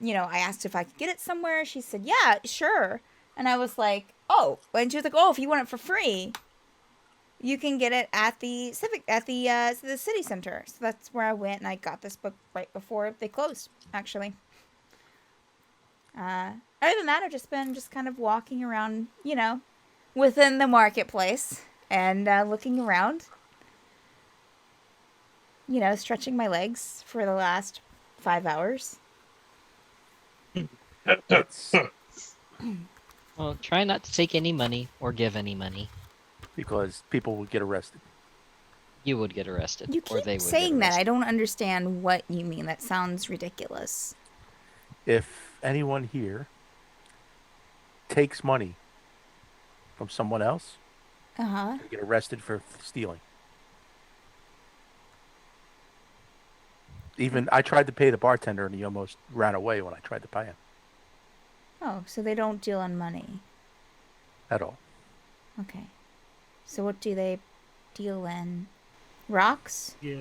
asked if I could get it somewhere. She said, yeah, sure. And I was like, oh, and she was like, oh, if you want it for free, you can get it at the the city center. So that's where I went, and I got this book right before they closed, actually. Other than that, I've just been kind of walking around, within the marketplace and looking around. Stretching my legs for the last 5 hours. Well, try not to take any money or give any money. Because people would get arrested. You would get arrested. You or they keep would saying get that. I arrested. don't understand what you mean. That sounds ridiculous. If anyone here takes money from someone else, Uh-huh. they get arrested for stealing. Even I tried to pay the bartender, and he almost ran away when I tried to pay him. Oh, so they don't deal in money. At all. Okay. So what do they deal in? Rocks? Yeah,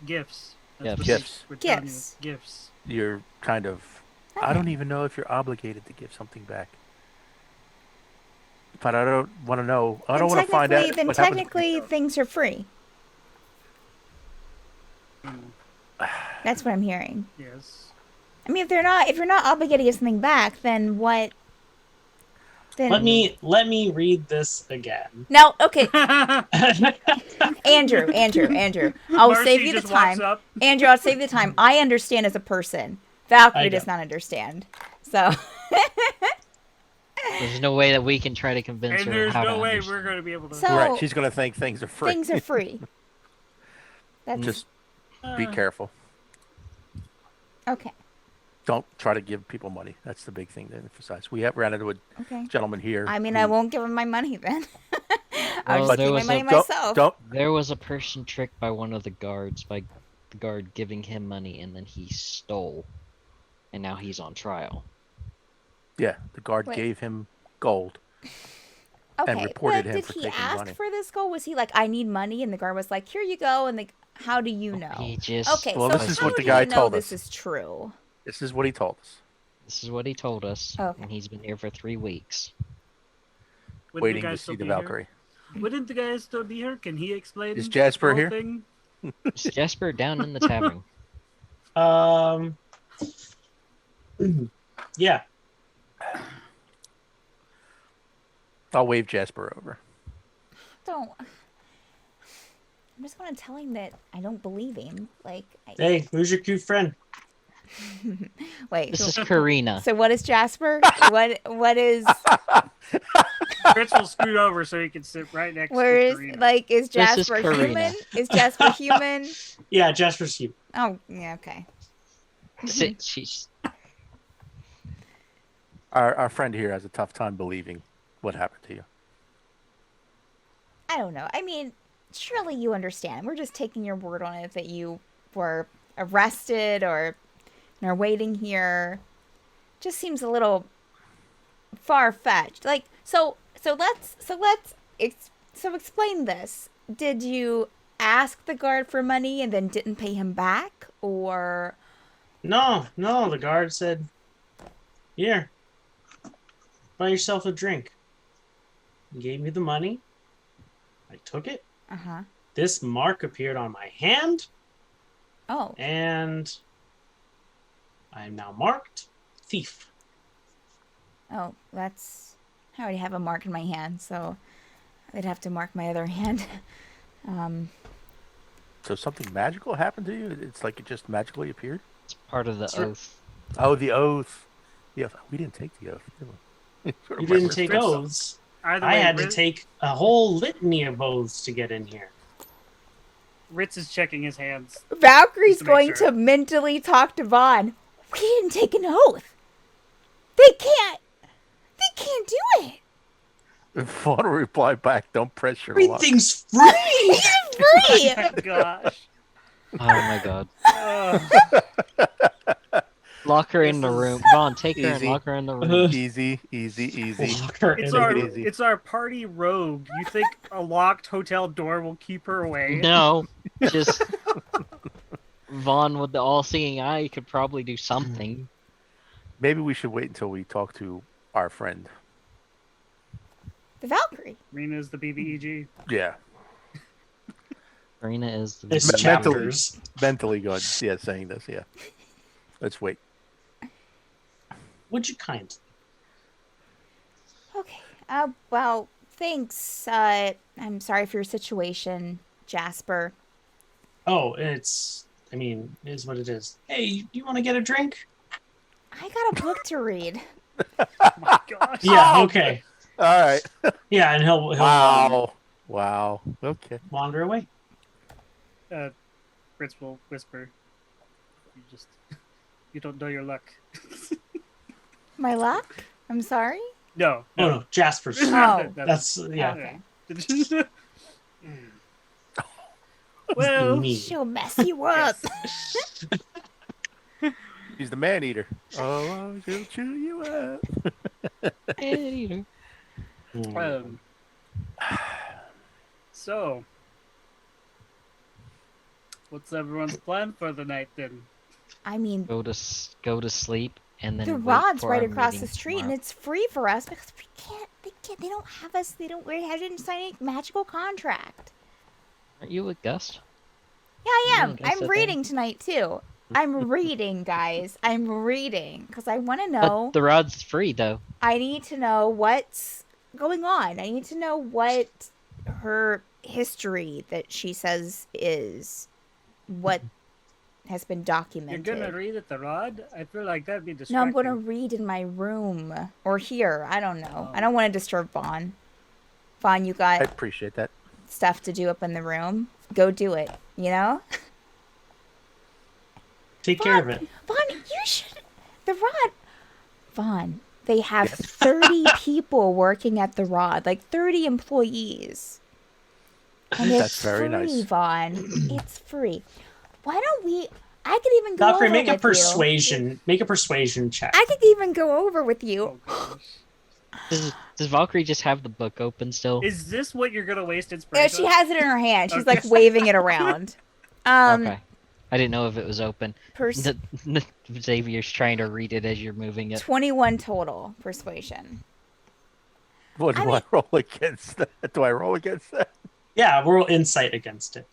gifts. Yeah, what gifts. we're telling you, Gifts. Gifts. You're kind of. I don't even know if you're obligated to give something back. But I don't want to know. I don't want to find out. Then what happens when technically you- things are free. That's what I'm hearing. Yes. I mean, if you're not obligated to give something back, then what? Then Let me read this again. no. Okay, Andrew. I'll Marcy save you the just walks time. up. Andrew, I'll save you the time. I understand as a person. Valkyrie does not understand. So There's no way that we can try to convince And her there's how to no way understand. we're going to be able to. So- Right. She's gonna think things are free. things are free. That's Just be careful. okay. Don't try to give people money. That's the big thing to emphasize. We have ran into a Okay. gentleman here. I mean, who- I won't give him my money then. I'll Well, just there keep my was money a- myself. Don't. There was a person tricked by one of the guards by the guard giving him money, and then he stole, and now he's on trial. Yeah, the guard Wait. gave him gold. Okay, reported but him did for he taking ask money. for this gold? Was he like, I need money? And the guard was like, here you go. And the, how do you know? He just Okay, Well, so this is how what the do guy you know told this us. is true? This is what he told us. This is what he told us, Okay. and he's been here for 3 weeks. Wouldn't Waiting the guy to still see the be here? Valkyrie. Wouldn't the guy still be here? Can he explain? Is Jasper the whole here? Thing? Is Jasper down in the tavern? Yeah. I'll wave Jasper over. Don't. I'm just going to tell him that I don't believe him. Like, Hey, who's your cute friend? wait. This is Karina. So what is Jasper? What is? Fritz will scoot over so he can sit right next Where to is Karina. like? Is This is Jasper Karina. human? Is Jasper human? Yeah, Jasper's cute. Oh, yeah. Okay. She's Our friend here has a tough time believing what happened to you. I don't know. I mean, surely you understand. We're just taking your word on it that you were arrested or are waiting here. Just seems a little far fetched. Like, so explain this. Did you ask the guard for money and then didn't pay him back, or? No, the guard said, here, buy yourself a drink. He gave me the money. I took it. Uh-huh. This mark appeared on my hand, Oh. and I am now marked thief. Oh, that's. I already have a mark in my hand, so I'd have to mark my other hand. So something magical happened to you? It's like it just magically appeared? part of the Sure. oath. Oh, the oath. Yeah, we didn't take the oath. Did we? Sort You of didn't reference take it. oaths. Either I way, had to Ritz, take a whole litany of oaths to get in here. Ritz is checking his hands. Valkyrie's Just to make going sure. to mentally talk to Vaughn. We didn't take an oath. They can't do it. Vaughn will reply back, don't press your luck. Everything's free! It's free. Oh my gosh. Oh my god. Oh, Lock her in This the is- room. Vaughn, take her and Easy. lock her in the room. Easy, easy, easy. Lock her it's in our it easy. it's our party rogue. You think a locked hotel door will keep her away? No, just Vaughn with the all-seeing eye could probably do something. Maybe we should wait until we talk to our friend. The Valkyrie. Rena's the BBEG. Yeah, Karina is the This Mentally. chapters. mentally good. Yeah, saying this. Yeah, let's wait. Would you kind? Okay. Well, thanks. I'm sorry for your situation, Jasper. Oh, it's. I mean, it is what it is. Hey, you want to get a drink? I got a book to read. Oh my gosh. Yeah. Oh, Okay. All right. Yeah, and he'll Wow. Okay. wander away. Ritz will whisper. You don't know your luck. My luck? I'm sorry? No. Oh no, Jasper's. Oh. That's yeah. Okay. Well, Me. She'll mess you up. He's the man eater. Oh, she'll chew you up. um, so, what's everyone's plan for the night then? I mean, go to sleep and then the wait rod's for right our across the meeting street, and tomorrow. it's free for us because they don't have us. We didn't sign any magical contract. Aren't you with Gus? Yeah, I Yeah, am. I guess I'm so reading tonight too. I'm reading, guys. I'm reading because I want to know. But the rod's free though. I need to know what's going on. I need to know what her history that she says is. What has been You're documented. gonna read at the rod? I feel like that'd be No, distracting. I'm going to read in my room or here. I don't know. I don't want to disturb Vaughn. Vaughn, you I got appreciate that. stuff to do up in the room. Go do it, you know? Take care of it. Vaughn, you should. The rod. Vaughn, they have 30 people working at the rod, like 30 employees. And it's That's very free, nice. Vaughn. It's free. Why don't we? I could even go Valkyrie, over make a with you. persuasion. Make a persuasion check. I could even go over with you. Oh, gosh. Does Valkyrie just have the book open still? Is this what you're gonna waste Yeah, inspiration? she has it in her hand. She's Okay. like waving it around. Okay. I didn't know if it was open. Pers- Xavier's trying to read it as you're moving it. 21 total persuasion. What do I roll against that? Do I roll against that? Yeah, roll insight against it.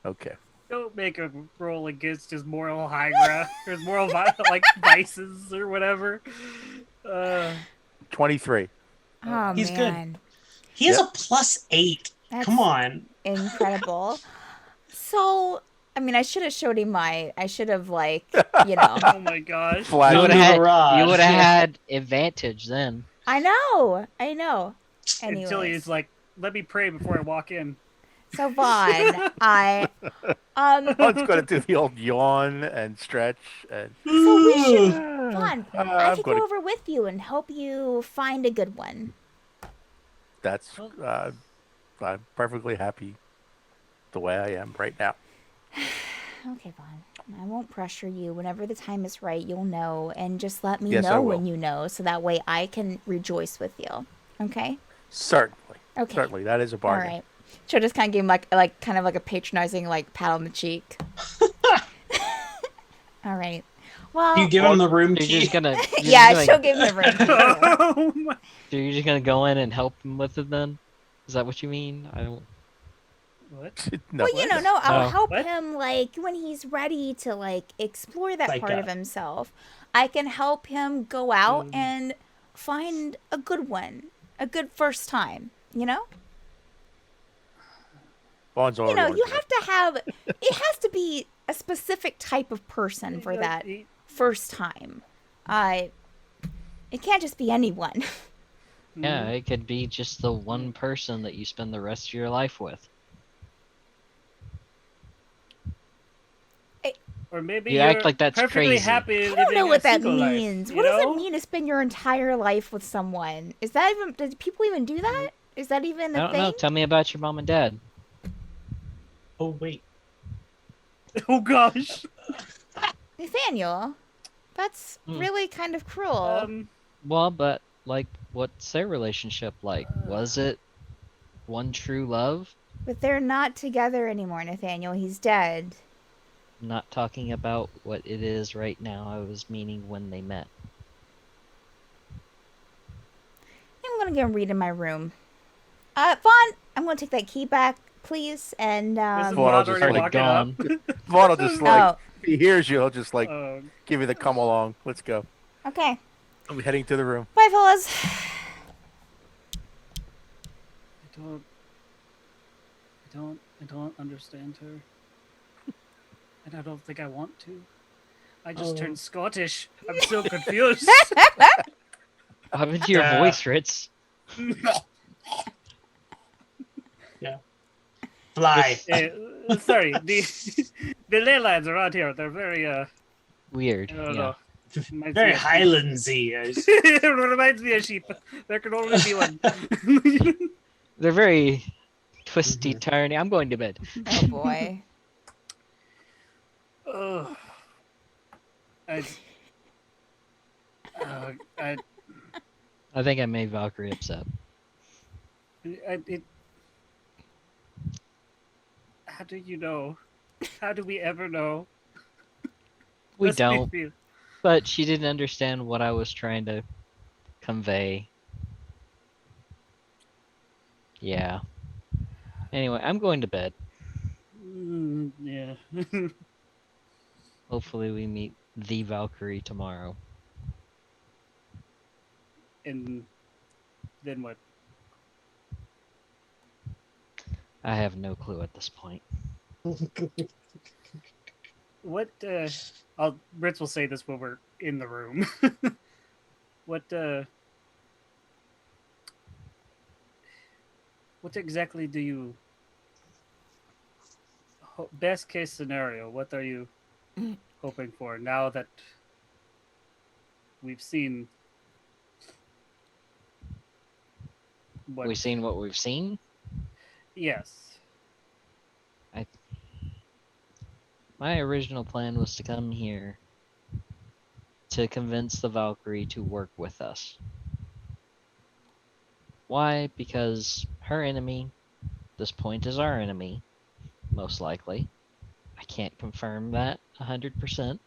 Okay. Don't make a roll against his moral high ground, or his moral like vices or whatever. 23. Oh, He's good. man. He has Yep. a +8. That's Come on. incredible. So, I mean, I should have showed him I should have, like, you know. Oh my gosh. Flag. You Don't would do the have rod. had advantage then. I know. Anyways. Until he's like, let me pray before I walk in. So, Vaughn, One's going to do the old yawn and stretch. And so we should, Vaughn, I I'm could gonna- go over with you and help you find a good one. That's, I'm perfectly happy the way I am right now. Okay, Vaughn. I won't pressure you. Whenever the time is right, you'll know. And just let me Yes, I know will. when you know, so that way I can rejoice with you. Okay? Certainly. Okay. Certainly. That is a All bargain. right. Should I just kind of give him like kind of like a patronizing like pat on the cheek? All right. Well, You give him the room You're key. just gonna. yeah, she'll give him the ring. Oh my. So you're just gonna go in and help him with it then? Is that what you mean? I don't. What? No. Well, no, I'll Oh. help What? him like when he's ready to like explore that Like part of himself. I can help him go out and find a good one, a good first time. You know, Vaughn's already you organized. have to have. It has to be a specific type of person for that first time. It can't just be anyone. Yeah, it could be just the one person that you spend the rest of your life with. Or maybe You you're act like that's perfectly crazy. happy I living don't know a what that single life, means. you What does know? it mean to spend your entire life with someone? Is that even? Do people even do that? Is that even I a don't thing? know. Tell me about your mom and dad. Oh, wait. Oh gosh. Nathaniel, that's really kind of cruel. Well, but like, what's their relationship like? Was it one true love? But they're not together anymore, Nathaniel. He's dead. I'm not talking about what it is right now. I was meaning when they met. I'm gonna go read in my room. Vaughn, I'm gonna take that key back, please. And Isn't Vaughn, I'll Vaughn just already like walking gone. up? Vaughn will just like, oh, if he hears you, he'll just like Oh, give you the come along. Let's go. okay. I'll be heading to the room. Bye, fellas. I don't understand her. And I don't think I want to. I just turned Scottish. I'm so confused. What happened to your voice, Ritz? Fly. Sorry, the ley lines around here, they're very, Weird. I don't Yeah. know. Reminds Very me of sheep. Highlandsy. It reminds me of sheep. There can only be one. They're very twisty, turny. I'm going to bed. Oh boy. Oh. I I think I made Valkyrie upset. how do you know? How do we ever know? We Let's be don't, real. but she didn't understand what I was trying to convey. Yeah. Anyway, I'm going to bed. Yeah. Hopefully we meet the Valkyrie tomorrow. And then what? I have no clue at this point. what? Ritz will say this when we're in the room. What? What exactly do you? Best case scenario. What are you hoping for now that we've seen what? We've seen what we've seen. Yes. My original plan was to come here to convince the Valkyrie to work with us. Why? Because her enemy, this point, is our enemy, most likely. I can't confirm that 100%,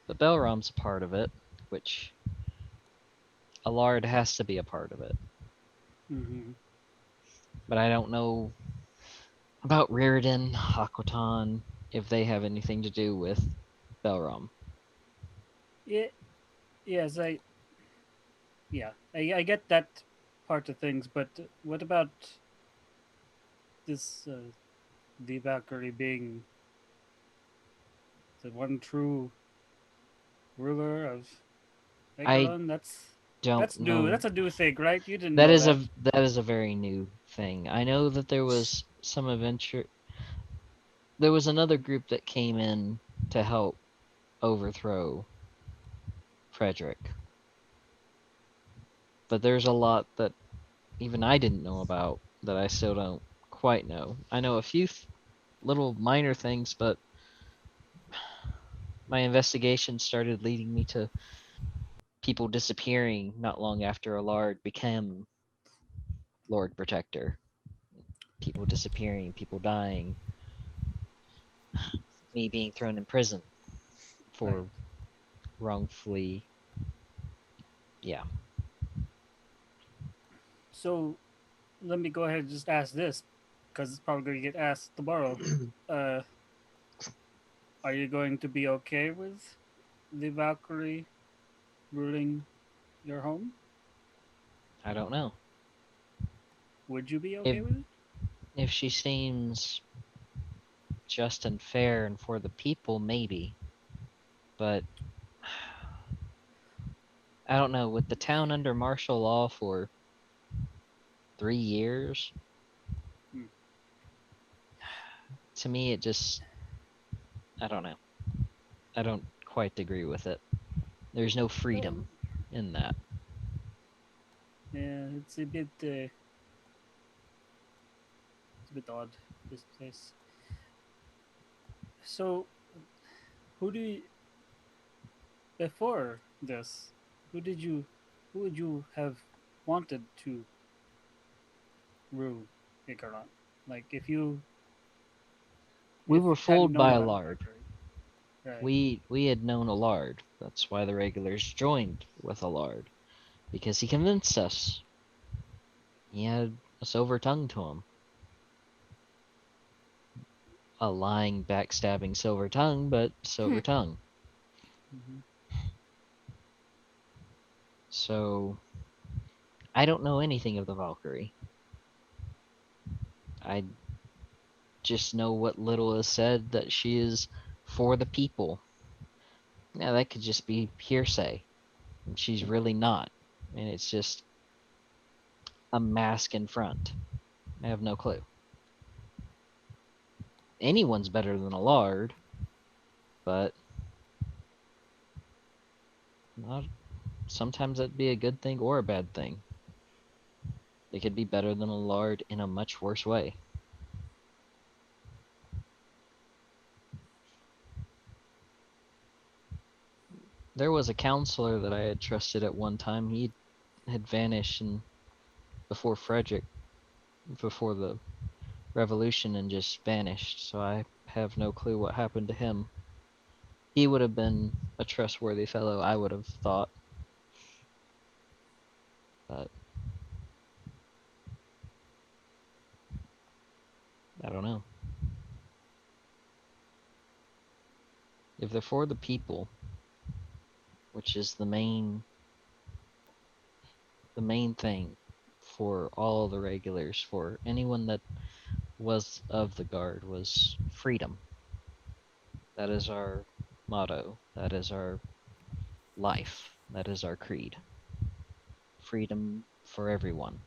but Belrom's a part of it, which Allard has to be a part of it. Mm-hmm. But I don't know about Reardon, Aquaton, if they have anything to do with Belrom. Yeah. Yes. Yeah. I get that part of things, but what about this? The Valkyrie being the one true ruler of I Aegon. don't That's new. know. That's a new thing, right? You didn't That know is that. a very new thing. I know that there was some adventure. There was another group that came in to help overthrow Frederick. But there's a lot that even I didn't know about that I still don't quite know. I know a few little minor things, but my investigation started leading me to people disappearing not long after Allard became Lord Protector. People disappearing, people dying, me being thrown in prison Right. for wrongfully. Yeah. So let me go ahead and just ask this, because it's probably going to get asked tomorrow. Uh, are you going to be okay with the Valkyrie ruling your home? I don't know. Would you be If okay with it? if she seems just and fair and for the people, maybe. But I don't know. With the town under martial law for 3 years, Hmm. to me, it just, I don't know. I don't quite agree with it. There's no Well, freedom in that. yeah, it's a bit odd, this place. So, who do you, before this, who did you, who would you have wanted to rule Ikaron? Like, We if were you hadn't fooled known by about the Allard. Valkyrie, right? We had known Allard. That's why the regulars joined with Allard. Because he convinced us. He had a silver tongue to him. A lying, backstabbing silver tongue, but silver tongue. Mm-hmm. So I don't know anything of the Valkyrie. I just know what little is said that she is for the people. Now that could just be hearsay. And she's really not. And it's just a mask in front. I have no clue. Anyone's better than a lard, but not sometimes that'd be a good thing or a bad thing. They could be better than a lard in a much worse way. There was a counselor that I had trusted at one time. He had vanished and before Frederick, before the revolution, and just vanished. So I have no clue what happened to him. He would have been a trustworthy fellow, I would have thought. But I don't know. If they're for the people, which is the main thing for all the regulars, for anyone that was of the guard, was freedom. That is our motto. That is our life. That is our creed. Freedom for everyone.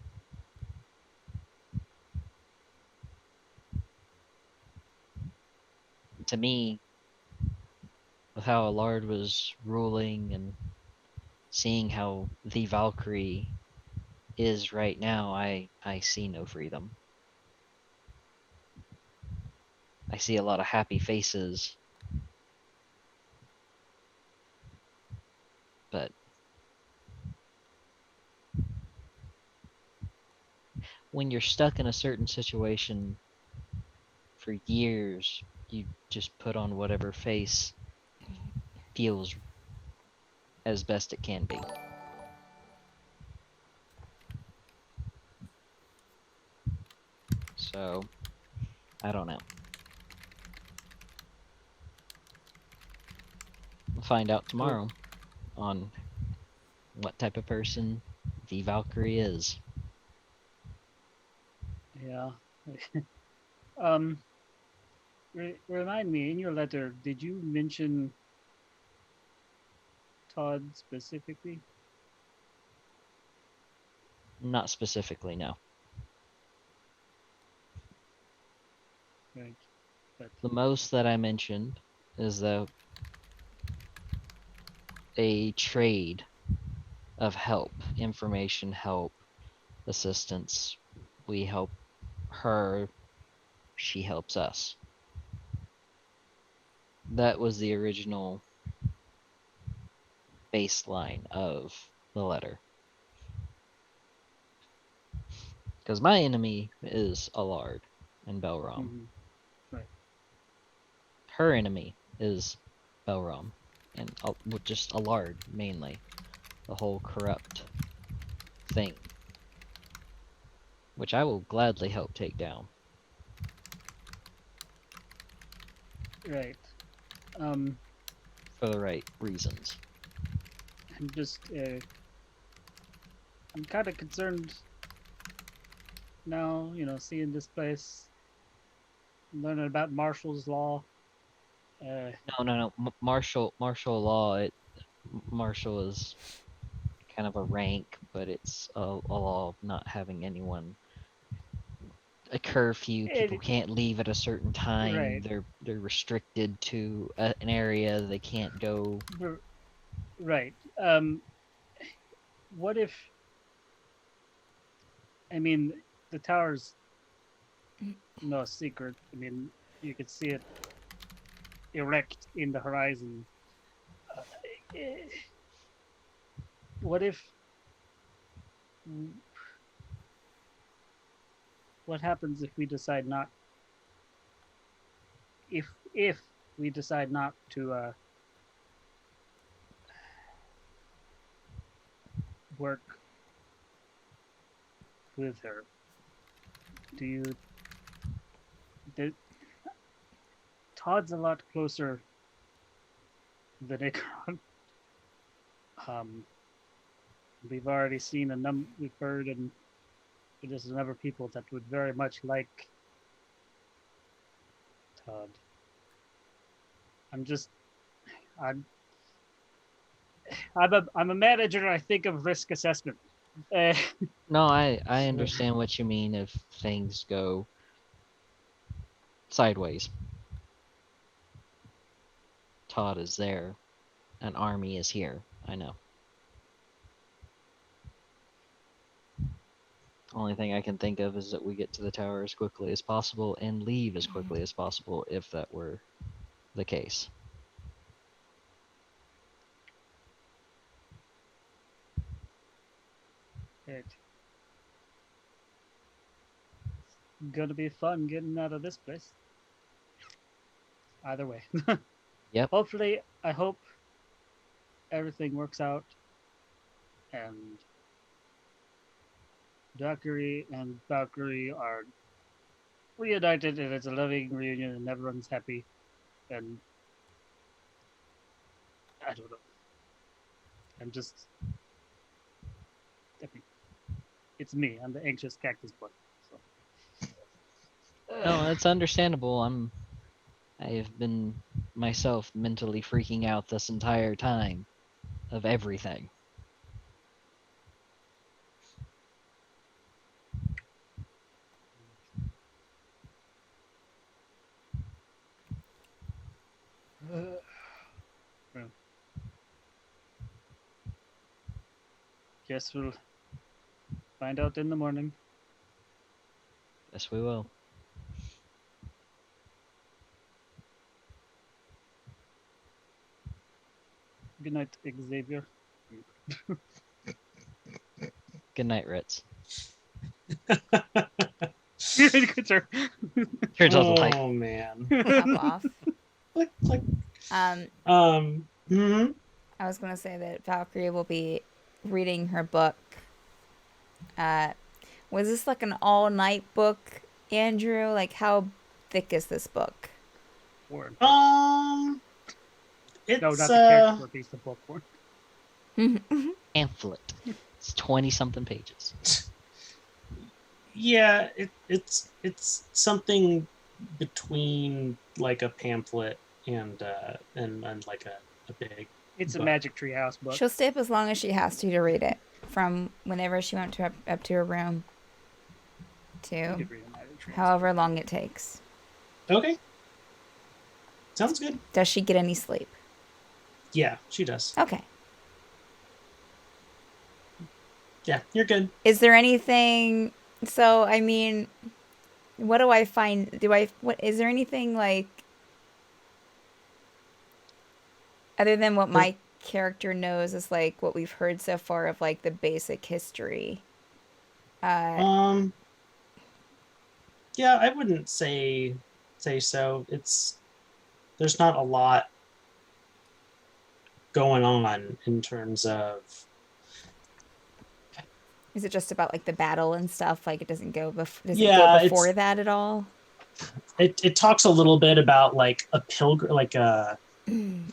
To me, with how Allard was ruling and seeing how the Valkyrie is right now, I see no freedom. I see a lot of happy faces, but when you're stuck in a certain situation for years, you just put on whatever face feels as best it can be. So, I don't know. We'll find out tomorrow on what type of person the Valkyrie is. Yeah. Remind me, in your letter, did you mention Todd specifically? Not specifically, no. Right. But The most that I mentioned is a trade of help, information help, assistance. We help her, she helps us. That was the original baseline of the letter. Because my enemy is Allard and Belram. right. Her enemy is Belram and just Allard mainly. The whole corrupt thing, which I will gladly help take down. Right. For the right reasons. I'm just I'm kind of concerned now, seeing this place, learning about Marshall's law. No. Martial law. Martial is kind of a rank, but it's a law of not having anyone. A curfew. People can't leave at a certain time. Right. They're restricted to an area. They can't go. Right. What if? I mean, the tower's no secret. I mean, you could see it erect in the horizon. What if? What happens if we decide not? If we decide not to work with her, do you? Todd's a lot closer than Ikron. We've already seen we've heard, and there's a number of people that would very much like Todd. I'm a manager. I think of risk assessment. No, I understand what you mean if things go sideways. Todd is there. An army is here. I know. Only thing I can think of is that we get to the tower as quickly as possible and leave as quickly as possible if that were the case. It's gonna be fun getting out of this place. Either way. Yep. Hopefully, I hope everything works out and Valkyrie and Valkyrie are reunited and it's a loving reunion and everyone's happy. And I don't know. I'm just. I mean, it's me. I'm the anxious cactus boy. So. No, it's understandable. I'm I have been myself mentally freaking out this entire time of everything. Well, guess we'll find out in the morning. Yes, we will. Good night, Xavier. Good night, Ritz. Good turn. Turns off the light. Oh man. Pop off. Click, click. Um, Mhm. I was gonna say that Valkyrie will be reading her book. Was this like an all-night book, Andrew? Like, how thick is this book? Warren. It's No, not the character book, it's the book one. Pamphlet. It's 20-something pages. yeah, it's something between like a pamphlet and like a big. It's a book. Magic Tree House book. She'll stay up as long as she has to read it, from whenever she went to up to her room You to could read a Magic Tree House. however long it takes. Okay. Sounds good. Does she get any sleep? Yeah, she does. Okay. Yeah, you're good. Is there anything? So I mean, what do I find? What is there anything like other than what my character knows is like what we've heard so far of like the basic history? Yeah, I wouldn't say so. There's not a lot going on in terms of. Is it just about like the battle and stuff? Like it doesn't go does it Yeah, go it's- before that at all? It talks a little bit about like a pilgrim, like dying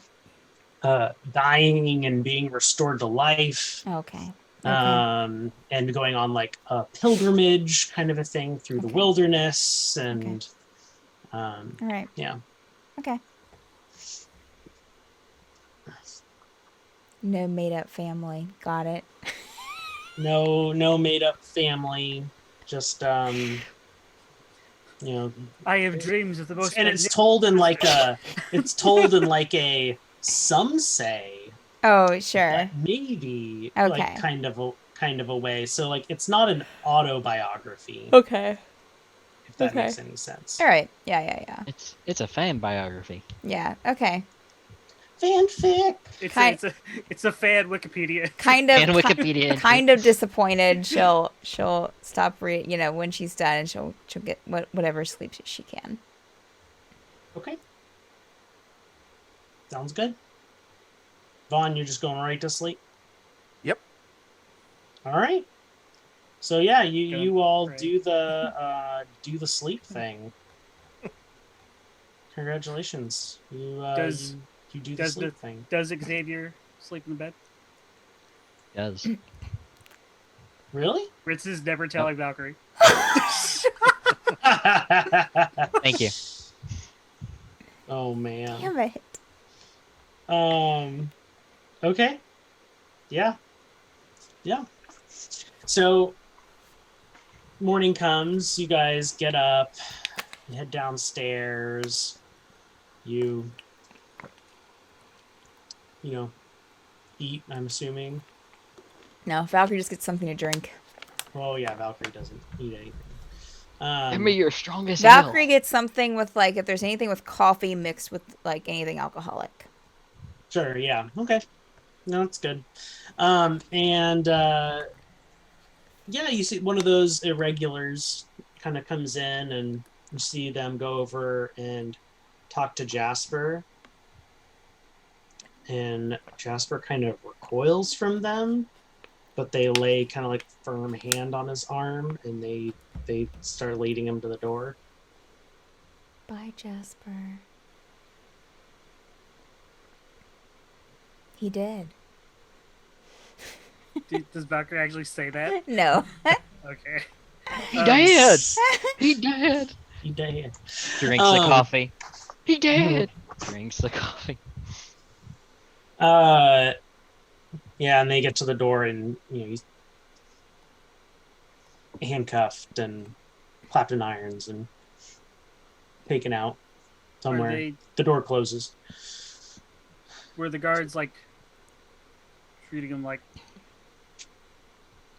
and being restored to life, Okay. and going on like a pilgrimage kind of a thing through the Okay. wilderness, and All right. yeah. Okay. No made up family. Got it. No made up family, just you know, I have dreams of the most. and it's told in like a some say Oh, sure. that maybe Okay. like kind of a way. So like it's not an autobiography, Okay. if that okay. makes any sense. All right. Yeah. It's a fan biography. Yeah. Okay. Fanfic. It's a fan Wikipedia. Kind of. And Wikipedia entry. Kind of disappointed. She'll stop reading. When she's done, and she'll get whatever sleep she can. Okay. Sounds good. Vaughn, you're just going right to sleep? Yep. All right. So yeah, you all Great. do the sleep thing. Congratulations. You do the does sleep thing. Does Xavier sleep in the bed? Does. Really? Ritz is never telling Valkyrie. Thank you. Oh man. Damn it. Okay. Yeah. So morning comes, you guys get up, you head downstairs, you eat, I'm assuming. No, Valkyrie just gets something to drink. Well, yeah, Valkyrie doesn't eat anything. Remember your strongest Valkyrie ale. gets something with like if there's anything with coffee mixed with like anything alcoholic. Sure, yeah. Okay. No, that's good. Yeah, you see one of those irregulars kind of comes in, and you see them go over and talk to Jasper. And Jasper kind of recoils from them, but they lay kind of like firm hand on his arm, and they start leading him to the door. Bye, Jasper. He did. Does Valkyrie actually say that? No. Okay. He did. He did. He did. Drinks the coffee. He did. Drinks the coffee. Yeah, and they get to the door, and he's handcuffed and clapped in irons and taken out somewhere. The door closes. Were the guards like treating him like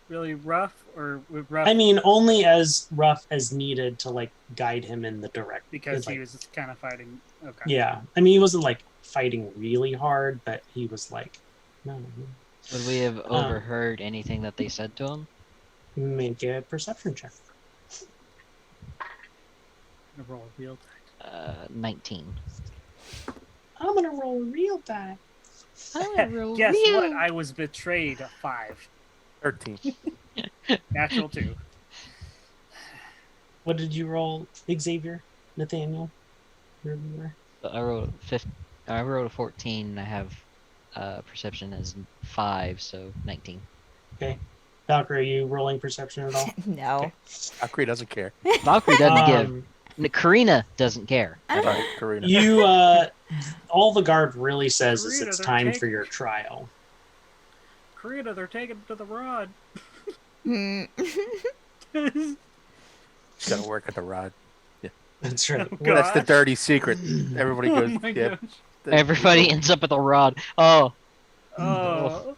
really rough, or rough? I mean, only as rough as needed to like guide him in the direct. Because like, he was just kind of fighting. Okay. Yeah, I mean, he wasn't like fighting really hard, but he was like, no. Would we have overheard anything that they said to him? Make a perception check. I'm gonna roll a real die. 19. I'm gonna roll a real die. Guess what? I was betrayed. A 5. 13. Natural 2. What did you roll, Xavier? Nathaniel? Remember? I wrote a 14. And I have perception as 5, so 19. Okay. Valkyrie, are you rolling perception at all? No. Okay. Valkyrie doesn't care. Valkyrie doesn't give. Karina doesn't care. Sorry, Karina. You, all the guard really says is Karina, it's they're time taking- for your trial. Karina, they're taking him to the rod. Hmm. She's got to work at the rod. That's right. Oh, Well, that's the gosh. dirty secret. Everybody Oh goes. my Yeah. gosh. Everybody ends up with a rod. Oh. Oh.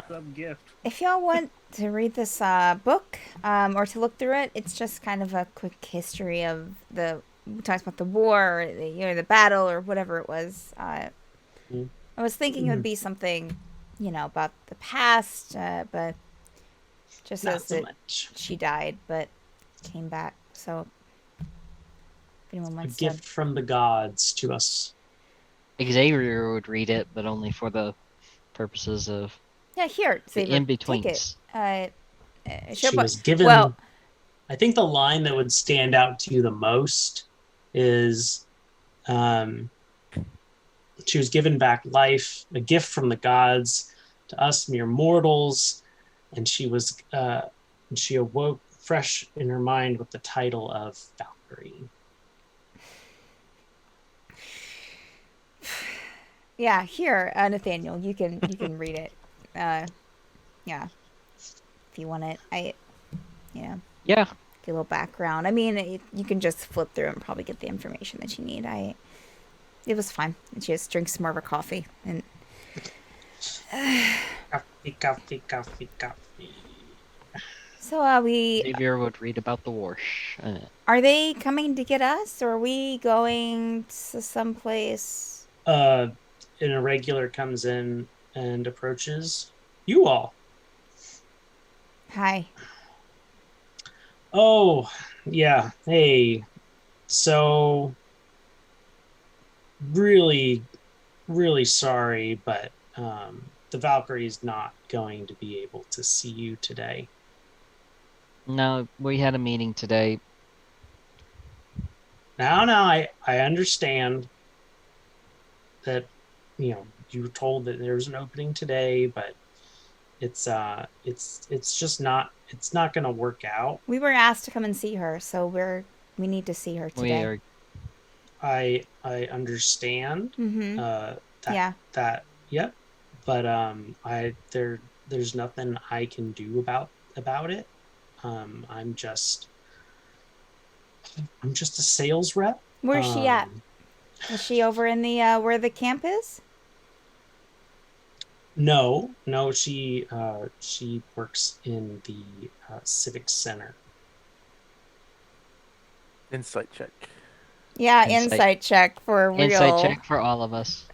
Some gift. If y'all want to read this book or to look through it, it's just kind of a quick history of it talks about the war, or the battle, or whatever it was. I was thinking it would be something, about the past, but just Not as so it, much. she died, but came back. So, if anyone A wants gift from the gods to us. Xavier would read it, but only for the purposes of yeah, here, the Xavier, in-betweens. take it. She was given. Well, I think the line that would stand out to you the most is, she was given back life, a gift from the gods to us mere mortals, and she awoke fresh in her mind with the title of Valkyrie. yeah, here, Nathaniel, you can read it. Yeah, if you want it, Yeah. get a little background. I mean, you can just flip through and probably get the information that you need. It was fine. And she just drinks more of her coffee and. Coffee. So we Xavier would read about the war. are they coming to get us, or are we going to someplace? An irregular comes in and approaches you all. Hi. Oh, yeah. Hey. So, really, really sorry, but the Valkyrie is not going to be able to see you today. No, we had a meeting today. Now, I understand that, you were told that there's an opening today, but it's just not, it's not going to work out. We were asked to come and see her, so we need to see her today. I understand. Mm-hmm. Yep. But there's nothing I can do about it. I'm just a sales rep. Where's she at? Is she over in the where the camp is? No, she works in the civic center. Insight check. Yeah, insight check for real. Insight check for all of us.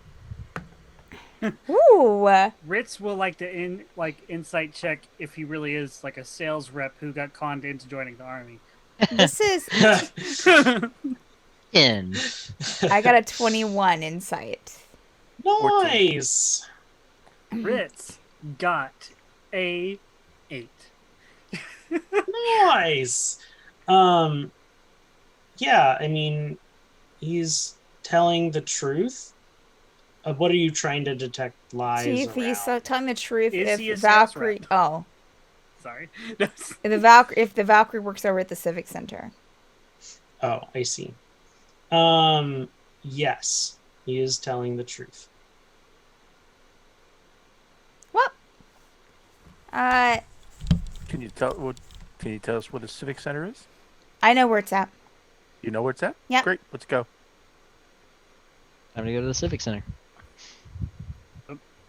Ooh. Ritz will like to insight check if he really is like a sales rep who got conned into joining the army. This is. In. I got a 21 insight. Nice. Ritz got a 8. Nice. Yeah, I mean, he's telling the truth. What are you trying to detect lies See if he's around? telling the truth. Is he a If sales Valkyrie, rep? oh, Sorry. if the Valkyrie works over at the civic center. Oh, I see. Yes, he is telling the truth. Well, Can you tell what? Can you tell us where the Civic Center is? I know where it's at. You know where it's at? Yep. Great. Let's go. Time to go to the Civic Center.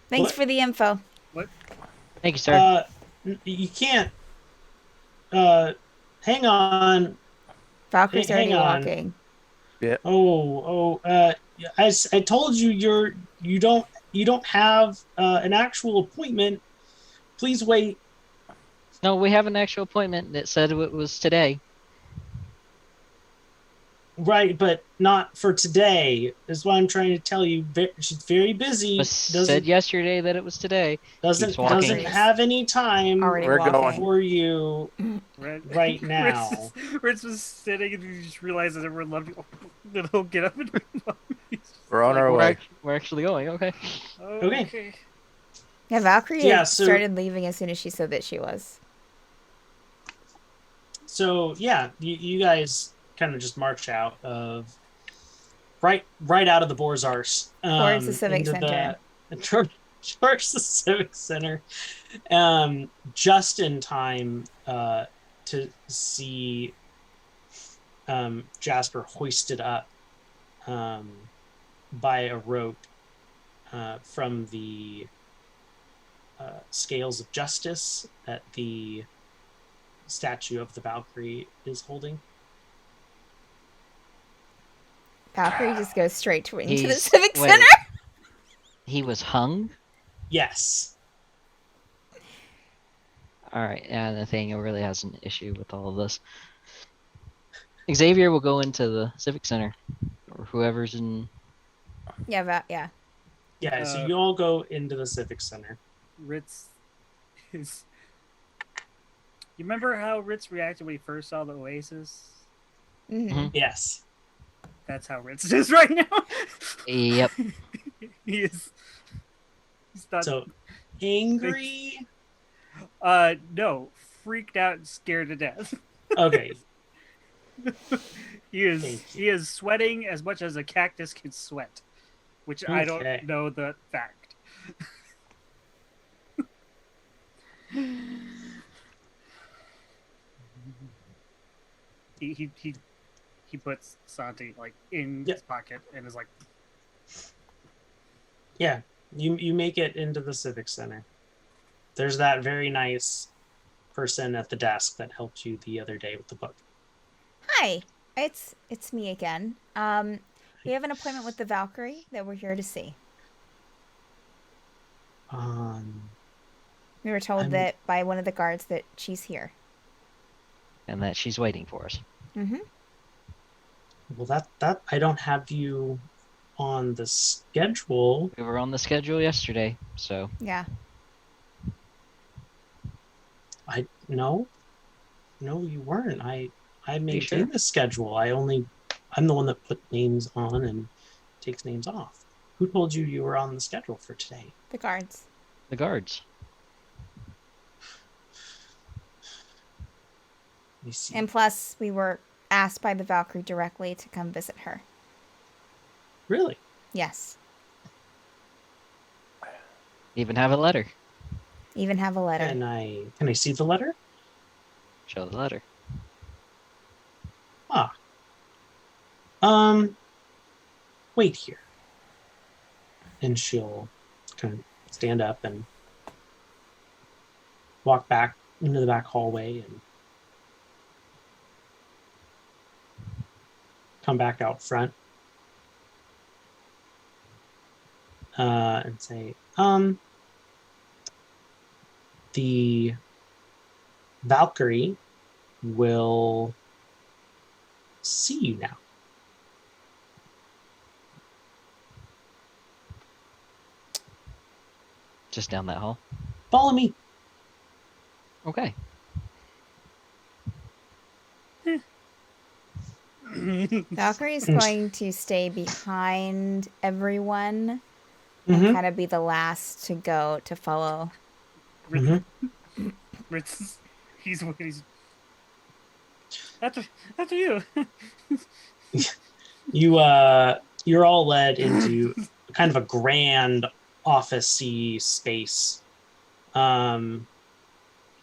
Thanks What? for the info. Thank you, sir. You can't. Hang on. Valkyrie's Hang already on. walking. As I told you, you don't have an actual appointment. Please wait. No, we have an actual appointment that said it was today. Right, but not for today. Is what I'm trying to tell you. She's very busy. It was said yesterday that it was today. Doesn't walking. doesn't have any time Already We're walking. going. for you right now. Ritz was sitting and he just realized that everyone loved you. Then he'll get up and We're on our way. We're actually going. Okay. Okay. Yeah, Valkyrie Yeah, had so- started leaving as soon as she said that she was. So yeah, you guys kind of just march out of right out of the Boar's Arse Towards the Civic into Center. towards the Civic Center, just in time to see Jasper hoisted up by a rope from the scales of justice that the statue of the Valkyrie is holding. Valkyrie just goes straight into the He's- Civic wait. Center. He was hung. Yes. All right. Yeah, Nathaniel really has an issue with all of this. Xavier will go into the Civic Center, or whoever's in. Yeah, yeah. Yeah, so you all go into the Civic Center. Ritz is. You remember how Ritz reacted when he first saw the Oasis? hmm Yes. That's how Ritz is right now. Yep. he is. He's not. So angry. No, freaked out and scared to death. Okay. He is. Thank He is sweating as much as a cactus can sweat, which I Okay. don't know the fact. He puts Santi like in Yeah. his pocket and is like, Yeah, you make it into the Civic Center. There's that very nice person at the desk that helped you the other day with the book. Hi, it's me again. We have an appointment with the Valkyrie that we're here to see. We were told I'm- that by one of the guards that she's here. And that she's waiting for us. Mm-hmm. Well, that I don't have you on the schedule. We were on the schedule yesterday, so Yeah. No, you weren't. I maintain sure? the schedule. I'm the one that put names on and takes names off. Who told you you were on the schedule for today? The guards. the guards. Let me see. And plus, we were asked by the Valkyrie directly to come visit her. Really? Yes. Even have a letter. Even have a letter. Can I see the letter? Show the letter. Wait here. And she'll kind of stand up and walk back into the back hallway and come back out front. And say, the Valkyrie will see you now. Just down that hall. Follow me. Okay. Valkyrie is going to stay behind everyone Mhm. and kind of be the last to go to follow. Ritz, Mhm. Ritz he's after you. You're all led into kind of a grand office-y space. And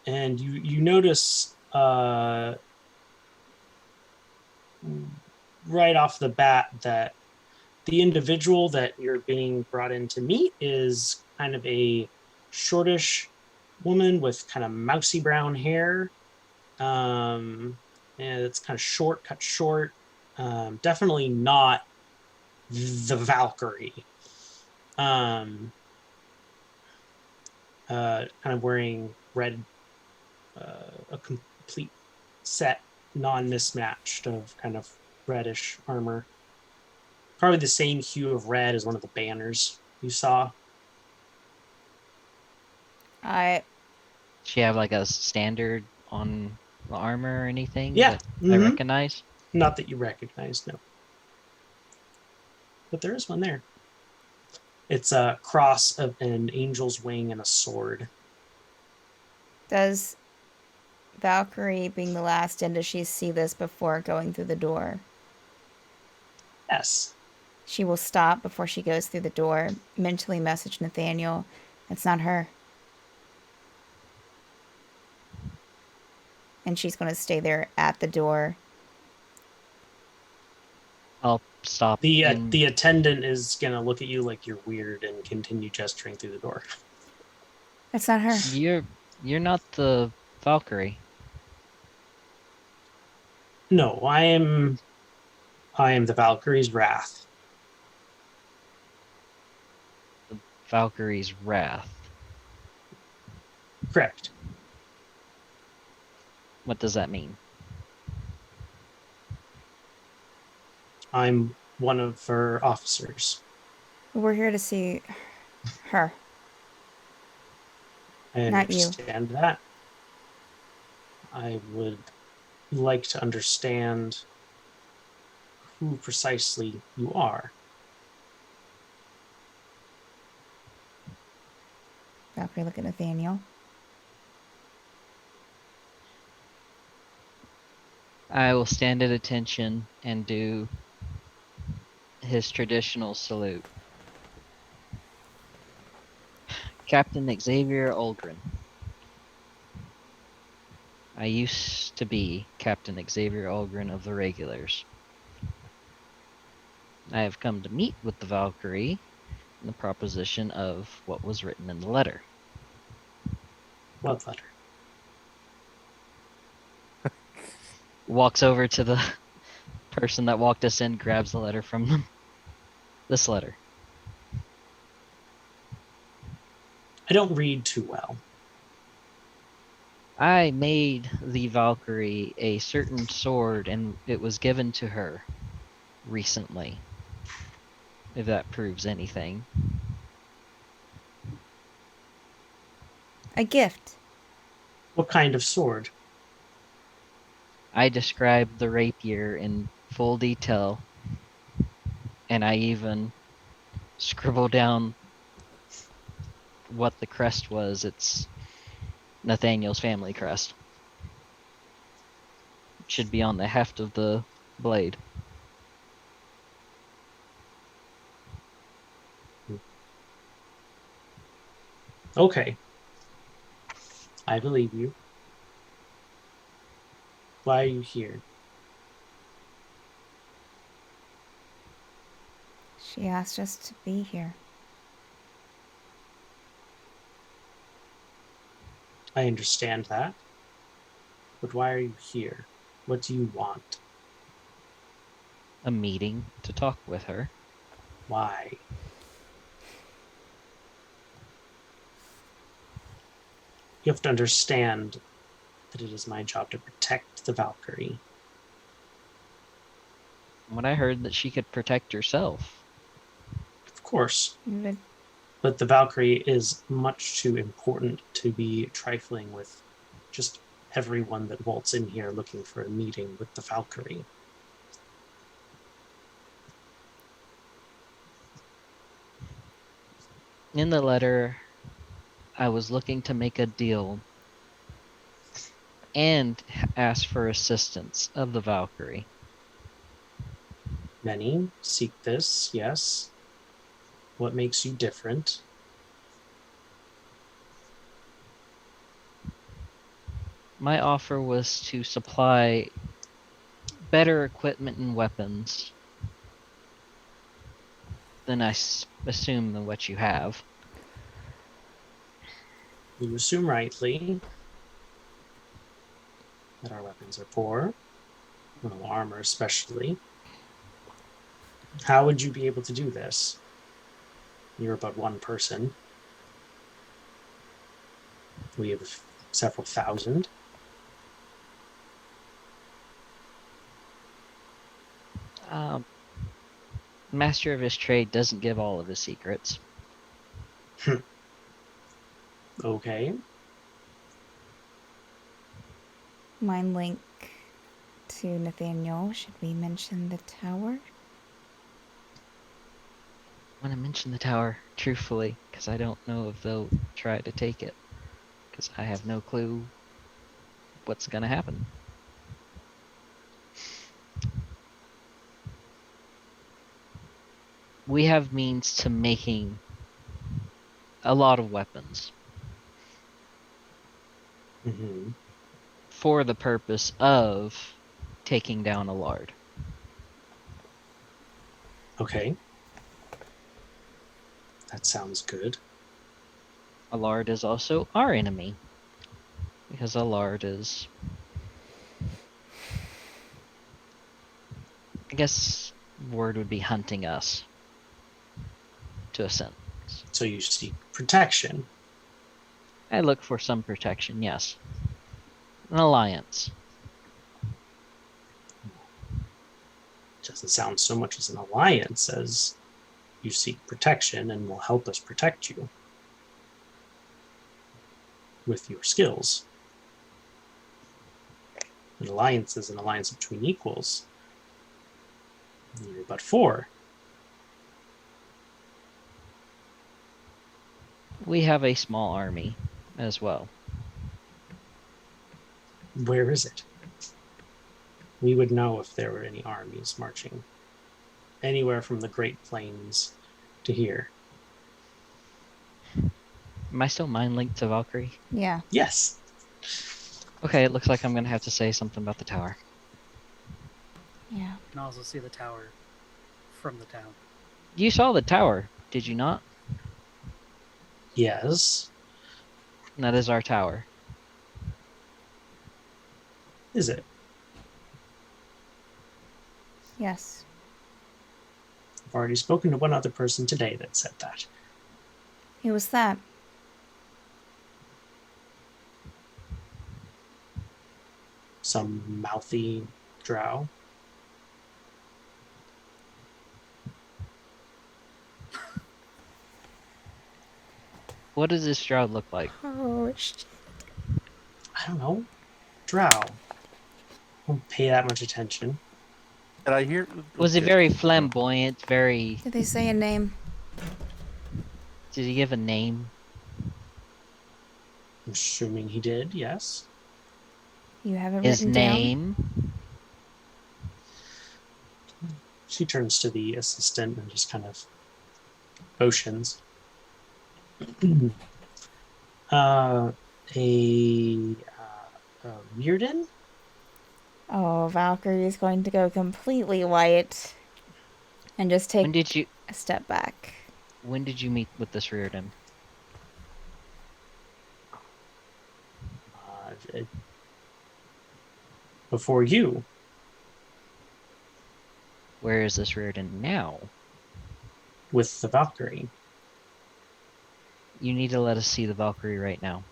you notice right off the bat that the individual that you're being brought in to meet is kind of a shortish woman with kind of mousy brown hair. And it's kind of short, cut short. Definitely not the Valkyrie. Kind of wearing red, a complete set, non-mismatched of kind of reddish armor. Probably the same hue of red as one of the banners you saw. I She have like a standard on the armor or anything Yeah. that I recognize? Not that you recognize, no. But there is one there. It's a cross of an angel's wing and a sword. Does Valkyrie being the last in, does she see this before going through the door? Yes. She will stop before she goes through the door, mentally message Nathaniel. It's not her. And she's going to stay there at the door. I'll stop. The and- the attendant is gonna look at you like you're weird and continue gesturing through the door. It's not her. You're not the Valkyrie. No, I am the Valkyrie's wrath. Valkyrie's wrath. Correct. What does that mean? I'm one of her officers. We're here to see her. I Not you. understand that. I would like to understand who precisely you are. Valkyrie, look at Nathaniel. I will stand at attention and do his traditional salute. Captain Xavier Olgren. I used to be Captain Xavier Olgren of the Regulars. I have come to meet with the Valkyrie in the proposition of what was written in the letter. What letter? Walks over to the person that walked us in, grabs the letter from them. This letter. I don't read too well. I made the Valkyrie a certain sword, and it was given to her recently. If that proves anything. A gift. What kind of sword? I described the rapier in full detail, and I even scribbled down what the crest was. It's Nathaniel's family crest. It should be on the heft of the blade. Okay. I believe you. Why are you here? She asked us to be here. I understand that. But why are you here? What do you want? A meeting to talk with her. Why? You have to understand that it is my job to protect the Valkyrie. When I heard that she could protect herself. Of course. But But the Valkyrie is much too important to be trifling with just everyone that waltz in here looking for a meeting with the Valkyrie. In the letter, I was looking to make a deal, and ask for assistance of the Valkyrie. Many seek this, yes. What makes you different? My offer was to supply better equipment and weapons than assume than what you have. You assume rightly that our weapons are poor, well, armor especially. How would you be able to do this? You're but one person. We have several thousand. Master of his trade doesn't give all of his secrets. Okay. Mind link to Nathaniel. Should we mention the tower? I want to mention the tower, truthfully, because I don't know if they'll try to take it. Because I have no clue what's going to happen. We have means to making a lot of weapons Mm-hmm. for the purpose of taking down a lord. Okay. That sounds good. A lord is also our enemy, because a lord is, I guess, word would be hunting us, to a sense. So you seek protection. I look for some protection, yes. An alliance. Doesn't sound so much as an alliance as you seek protection and will help us protect you with your skills. An alliance is an alliance between equals. You're but four. We have a small army as well. Where is it? We would know if there were any armies marching anywhere from the Great Plains to here. Am I still mind linked to Valkyrie? Yeah. Yes. Okay, it looks like I'm gonna have to say something about the tower. Yeah. You can also see the tower from the town. You saw the tower, did you not? Yes. That is our tower. Is it? Yes. I've already spoken to one other person today that said that. Who was that? Some mouthy drow. What does this shroud look like? Oh, shit. I don't know. Drow. Don't pay that much attention. Did I hear? Was it very flamboyant, very... Did they say a name? Did he give a name? I'm assuming he did, yes. You have it His written down? name? She turns to the assistant and just kind of motions. A Meadeston? Oh, Valkyrie is going to go completely white and just take a step back. When did you meet with this Reardon? Before you. Where is this Reardon now? With the Valkyrie. You need to let us see the Valkyrie right now.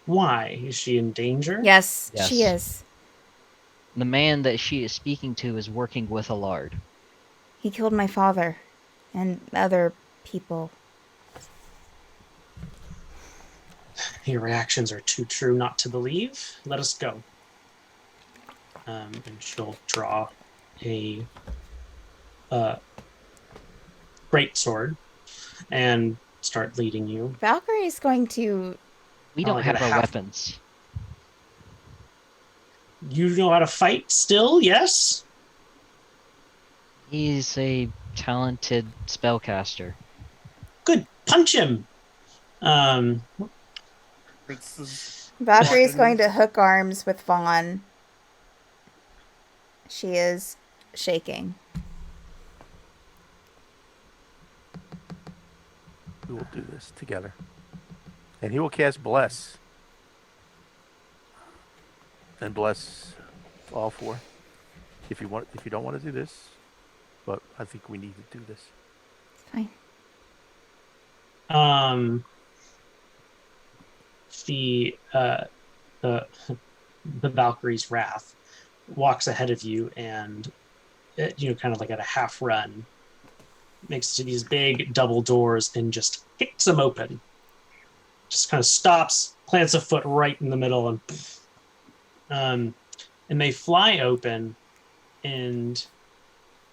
Why? Is she in danger? Yes, Yes. she is. The man that she is speaking to is working with a lord. He killed my father and other people. Your reactions are too true not to believe. Let us go. And she'll draw a great sword and start leading you. Valkyrie is going to... We Oh, don't I have gotta our have- weapons. You know how to fight still? Yes. He's a talented spellcaster. Good. Punch him. Um, Prince's Valkyrie's weapon. going to hook arms with Vaughn. She is shaking. We will do this together. And he will cast Bless. And bless all four. If you don't want to do this. But I think we need to do this. Fine. The Valkyrie's Wrath walks ahead of you and kind of like at a half run, makes it to these big double doors and just kicks them open. Just kind of stops, plants a foot right in the middle, and they fly open. And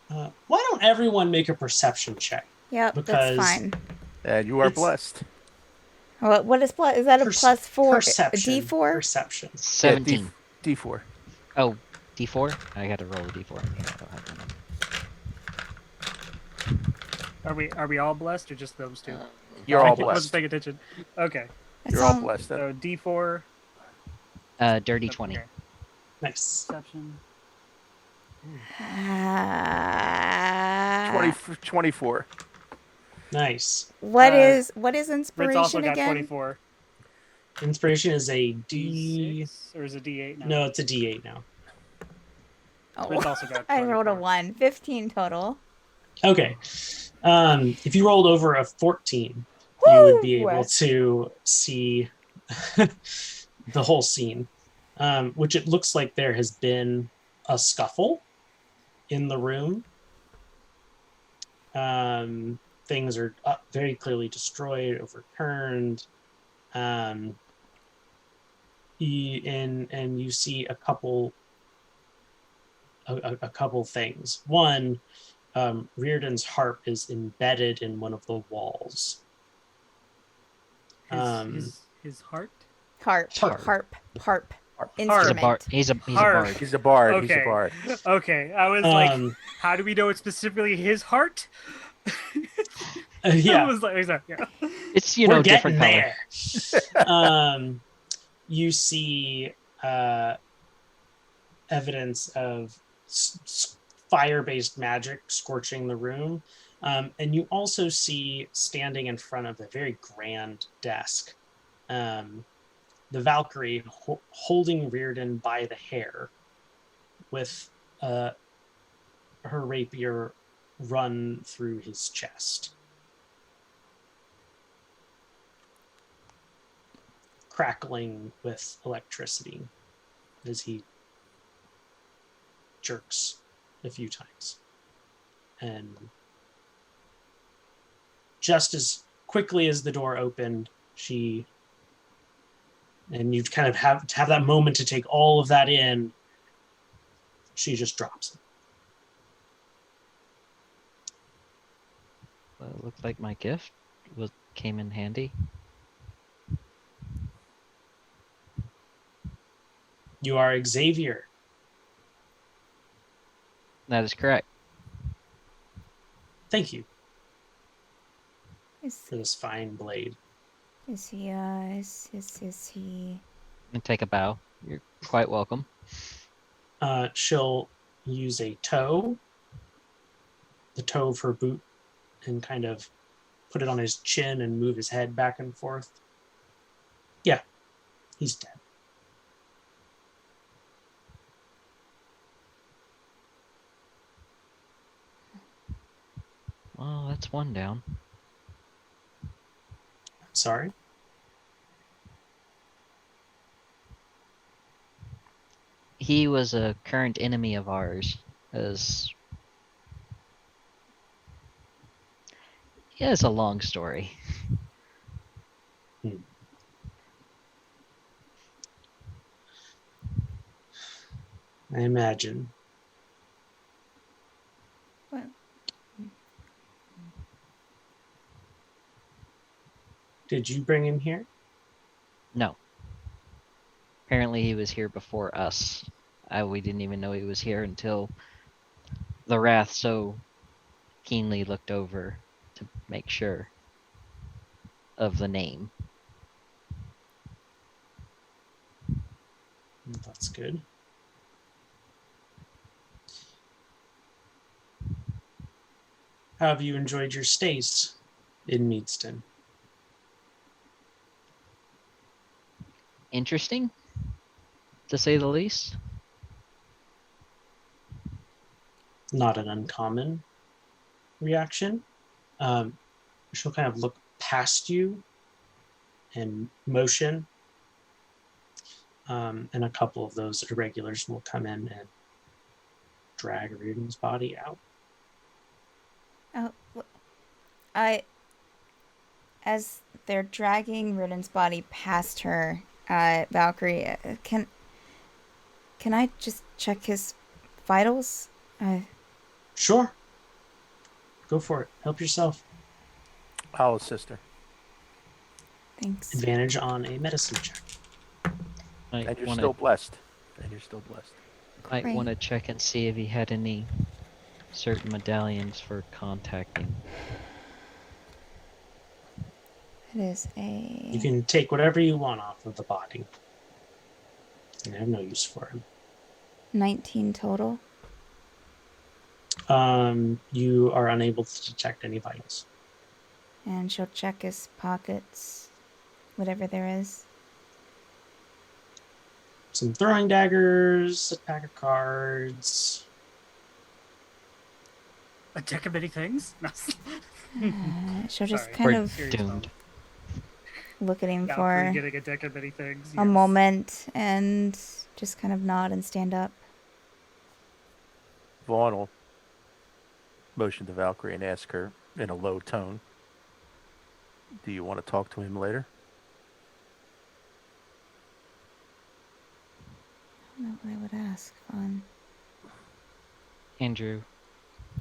why don't everyone make a perception check? Yep, Because that's fine. And you are It's- blessed. What is plus? Is that a plus 4? Perception. A D4? Perception. 17. Yeah, D4. Oh, D4? I gotta roll a D4. I don't have that one. Are we all blessed or just those two? You're I all wasn't blessed. paying attention. Okay, You're all blessed. so D4. Dirty 20. Okay. Nice. Perception. 24. Nice. What Uh, is Ritz also inspiration got again? 24. Inspiration is a D. D6 or is it D8 now? No, it's a D8 now. Ritz Oh, also got I rolled a 24. 1. 15 total. Okay. If you rolled over a 14, you would be Woo! able to see the whole scene, which it looks like there has been a scuffle in the room. Things are very clearly destroyed, overturned. And you see a couple things. One, Reardon's harp is embedded in one of the walls. His heart? Harp. He's Instrument. a bard. He's a Harp. bard. He's a bard. Okay. He's a bard. Okay, I was like, Um, how do we know it's specifically his heart? I yeah, was like, exactly. Yeah. It's we're different getting color. there. You see evidence of fire-based magic scorching the room, and you also see standing in front of a very grand desk, the Valkyrie holding Reardon by the hair, with her rapier run through his chest, crackling with electricity as he jerks a few times. And just as quickly as the door opened, and you kind of have to have that moment to take all of that in, she just drops it. Well, it looked like my gift came in handy. You are Xavier. That is correct. Thank you Is for this fine blade. he? Is he? And take a bow. You're quite welcome. She'll use the toe of her boot, and kind of put it on his chin and move his head back and forth. Yeah, he's dead. Well, that's one down. Sorry. He was a current enemy of ours. It's a long story. I imagine. What? Did you bring him here? No. Apparently he was here before us. We didn't even know he was here until the Wrath so keenly looked over to make sure of the name. That's good. How have you enjoyed your stays in Meadeston? Interesting, to say the least. Not an uncommon reaction. She'll kind of look past you and motion. And a couple of those irregulars will come in and drag Ruden's body out. Oh, as they're dragging Ruden's body past her, Valkyrie, can I just check his vitals? Sure. Go for it. Help yourself. I'll assist her. Thanks. Advantage on a medicine check. And you're still blessed. Might Great. want to check and see if he had any certain medallions for contacting. It is a You can take whatever you want off of the body. I have no use for him. 19 total. You are unable to detect any vitals. And she'll check his pockets, whatever there is. Some throwing daggers, a pack of cards. A deck of many things. She'll just Sorry. kind We're of Serious doomed. look at him Valkyrie for getting a deck of many things. a yes. moment and just kind of nod and stand up. Vaughn will motion to Valkyrie and ask her in a low tone, do you want to talk to him later? I don't know what I would ask. Fun. Andrew,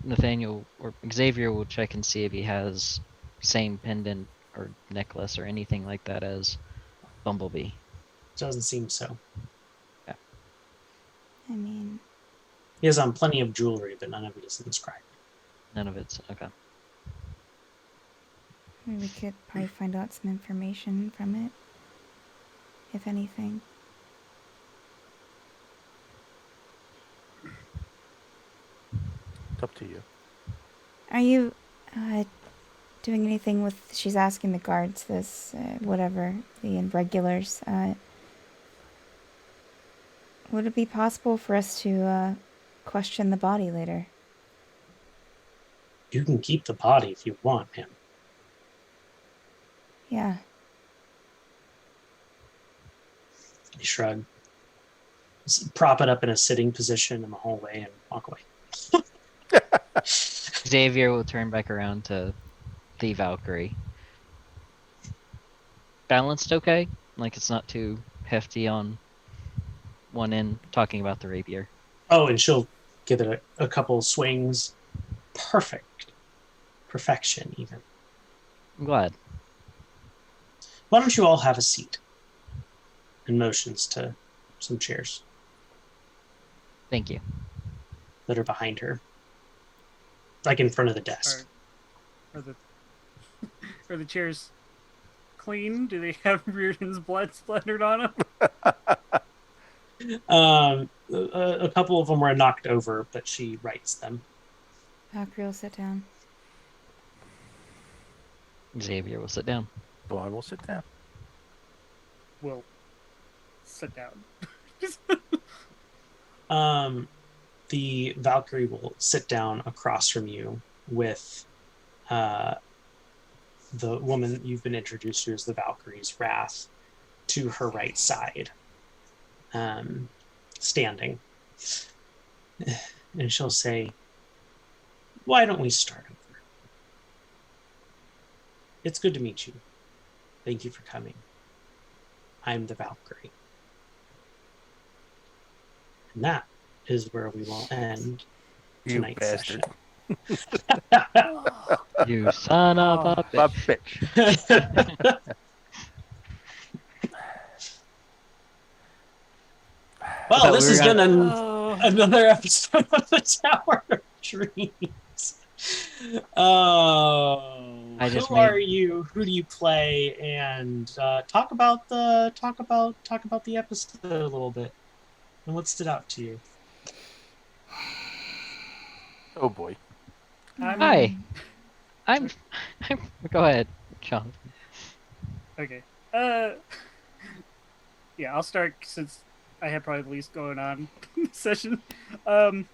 Nathaniel, or Xavier will check and see if he has same pendant or necklace or anything like that as Bumblebee. Doesn't seem so. I mean, He has on plenty of jewelry, but none of it is inscribed. None of it's okay. maybe we could probably find out some information from it, if anything. It's up to you. Are you doing anything with? She's asking the guards this, whatever, the irregulars. Would it be possible for us to question the body later? You can keep the body if you want, ma'am. Yeah. He shrugged. Prop it up in a sitting position in the hallway and walk away. Xavier will turn back around to the Valkyrie. Balanced okay? Like it's not too hefty on one end, talking about the rapier. Oh, and she'll give it a couple swings. Perfect. Perfection, even. I'm glad. Why don't you all have a seat? And motions to some chairs Thank you. that are behind her. Like in front of the desk. Are the chairs clean? Do they have Reardon's blood splattered on them? A couple of them were knocked over, but she writes them. Valkyrie will sit down. Xavier will sit down. Vaughn will sit down. We'll sit down. The Valkyrie will sit down across from you with the woman you've been introduced to as the Valkyrie's Wrath to her right side, standing. And she'll say, "Why don't we start over? It's good to meet you. Thank you for coming. I'm the Valkyrie." And that is where we will end You tonight's bastard. session. You son of a A bitch. bitch. Well, thought this we were has been Oh, another episode of the Tower of Dreams. Oh, I just who are made- you? Who do you play? And talk about the episode a little bit and what stood out to you. Oh boy. Hi. I'm. Go ahead, Sean. okay. Yeah, I'll start since I have probably the least going on this session. I'm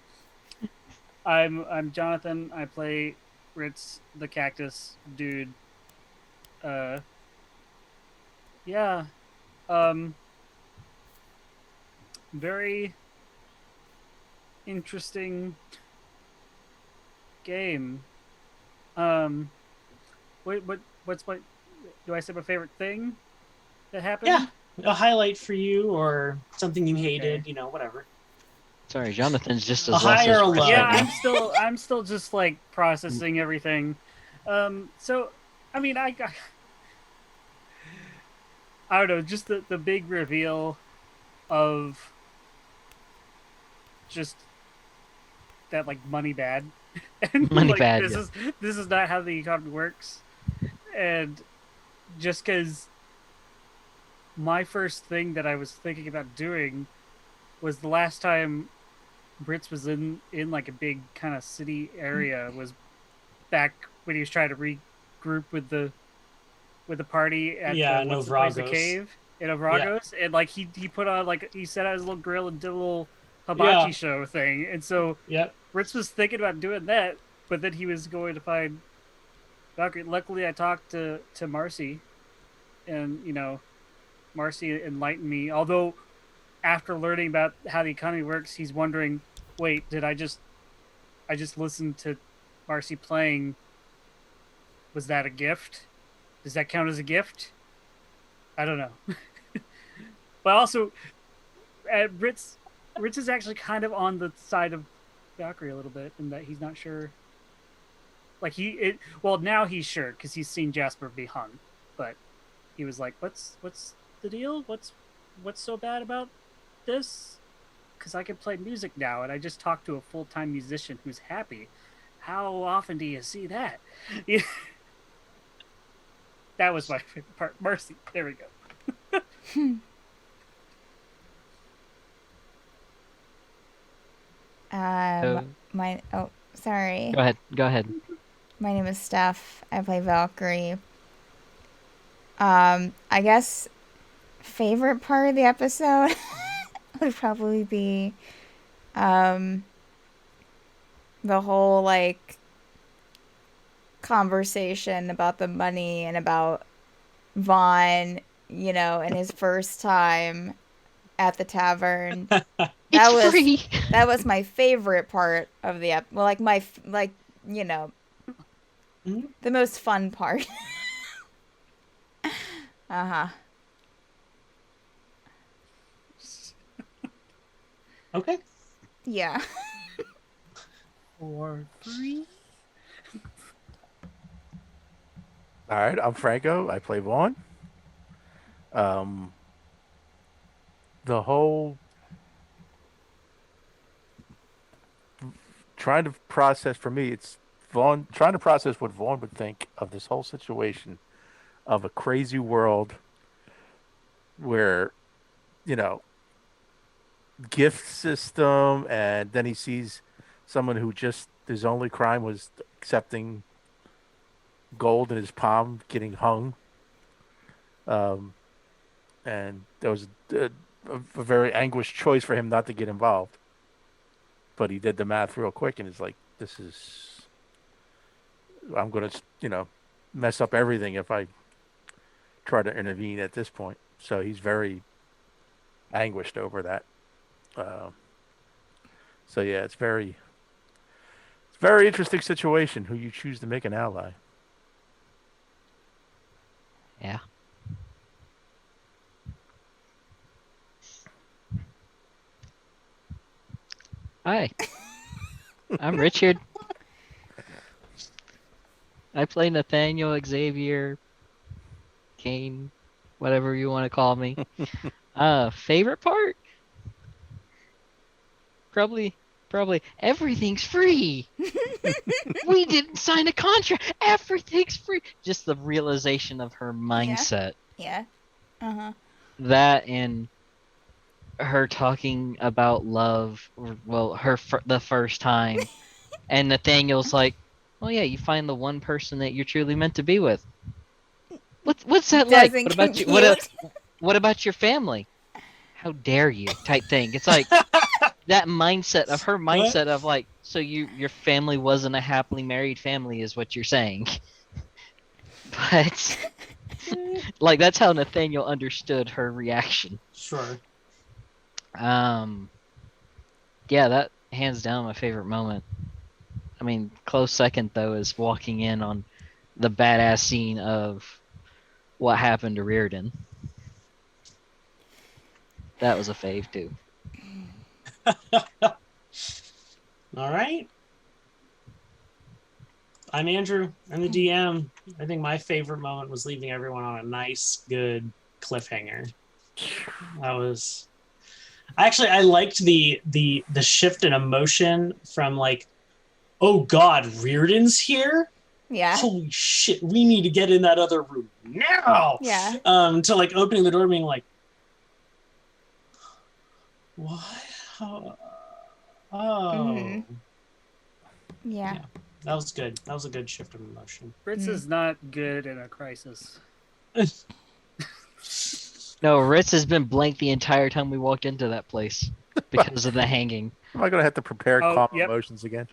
Jonathan. I play Ritz, the cactus dude. Yeah. Um, very interesting game. What's my? Do I say my favorite thing that happened? Yeah, a highlight for you or something you hated, Okay. Whatever. Sorry, Jonathan's just A as high lost or as a Chris low? Yeah, right now. I'm still just like processing everything. So I mean, I don't know, just the big reveal of just that like money bad, and Money like bad, this yeah. is not how the economy works, and just because my first thing that I was thinking about doing was the last time Brits was in like a big kind of city area was back when he was trying to regroup with the party at Yeah, what's the place, the Novragos. cave in Ovragos, and like he put on like he set out his little grill and did a little hibachi Yeah. show thing, and so Yep. Ritz was thinking about doing that, but then he was going to find Valkyrie. Luckily, I talked to Marcy, and Marcy enlightened me. Although after learning about how the economy works, he's wondering, wait, did I just listen to Marcy playing? Was that a gift? Does that count as a gift? I don't know. But also, Ritz is actually kind of on the side of Valkyrie a little bit, in that he's not sure. Like now he's sure because he's seen Jasper be hung, but he was like, "What's the deal? What's so bad about this? Because I can play music now, and I just talked to a full-time musician who's happy. How often do you see that?" Yeah. That was my favorite part. Mercy. There we go. So, Sorry. Go ahead. My name is Steph. I play Valkyrie. I guess favorite part of the episode would probably be the whole like conversation about the money and about Vaughn, and his first time at the tavern. It's free. That was my favorite part of the well, like Mhm. the most fun part. Uh-huh. Okay. Yeah. For free. All right, I'm Franco. I play Vaughn. The whole trying to process for me, it's Vaughn trying to process what Vaughn would think of this whole situation of a crazy world where, gift system, and then he sees someone who just his only crime was accepting gold in his palm getting hung. And there was a very anguished choice for him not to get involved. But he did the math real quick, and it's like, I'm going to, mess up everything if I try to intervene at this point. So he's very anguished over that. So yeah, it's very interesting situation who you choose to make an ally. Yeah. Hi. I'm Richard. I play Nathaniel, Xavier, Kane, whatever you want to call me. Favorite part? Probably everything's free. We didn't sign a contract. Everything's free. Just the realization of her mindset. Yeah. Uh-huh. That and her talking about love, well, the first time, and Nathaniel's like, "Oh yeah, you find the one person that you're truly meant to be with." What's that like? Doesn't What about you? compute. What about your family? How dare you? Type thing. It's like that mindset of her mindset of like, so your family wasn't a happily married family, is what you're saying. But like that's how Nathaniel understood her reaction. Sure. Yeah, that hands down my favorite moment. I mean, close second though is walking in on the badass scene of what happened to Reardon. That was a fave too. All right. I'm Andrew. I'm the DM. I think my favorite moment was leaving everyone on a nice, good cliffhanger. That was. I liked the shift in emotion from like, oh God, Reardon's here. Yeah. Holy shit, we need to get in that other room now. Yeah. To like opening the door, being like, what? Oh. Mm-hmm. Yeah. That was good. That was a good shift of emotion. Fritz is not good in a crisis. No, Ritz has been blank the entire time we walked into that place because of the hanging. Am I going to have to prepare calm yep. emotions again?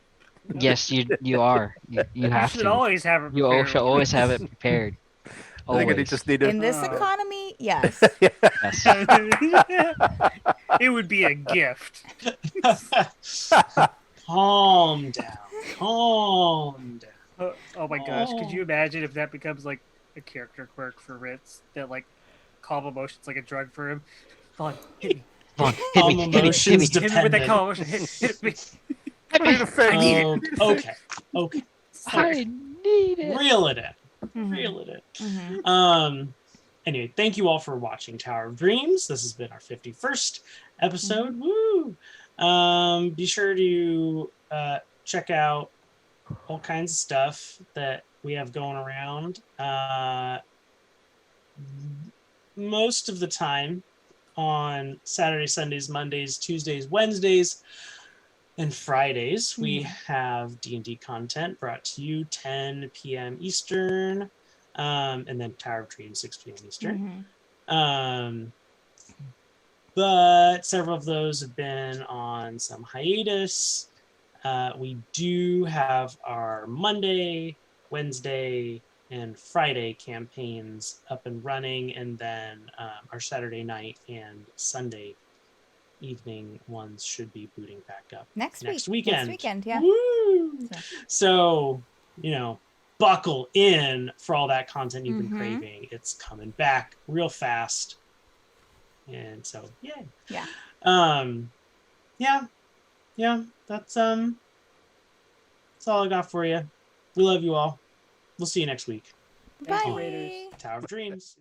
Yes, you are. You have should to. always have it You prepared. should always have it prepared. I think I Always. just need to. In this economy, yes. Yes. It would be a gift. Calm down. Calm down. Oh my gosh, could you imagine if that becomes like a character quirk for Ritz? That like calm emotions like a drug for him? Come on, hit me. Come on, hit me, hit me, hit me. Emotions Hit me with that dependent. calm emotion. Hit me. I need a face. I need it. Okay. I need it. Reel it in. Mhm. Reel it in. Mhm. Anyway, thank you all for watching Tower of Dreams. This has been our 51st episode. Woo! Be sure to check out all kinds of stuff that we have going around. Most of the time on Saturdays, Sundays, Mondays, Tuesdays, Wednesdays, and Fridays, we have D&D content brought to you 10 p.m. Eastern, and then Tower of Dreams 6 p.m. Eastern. But several of those have been on some hiatus. We do have our Monday, Wednesday, and Friday campaigns up and running, and then our Saturday night and Sunday evening ones should be booting back up Next weekend. Next weekend, yeah. Woo! So, buckle in for all that content you've been craving. It's coming back real fast. And so, yay. Yeah. That's all I got for you. We love you all. We'll see you next week. Bye. on Tower of Dreams.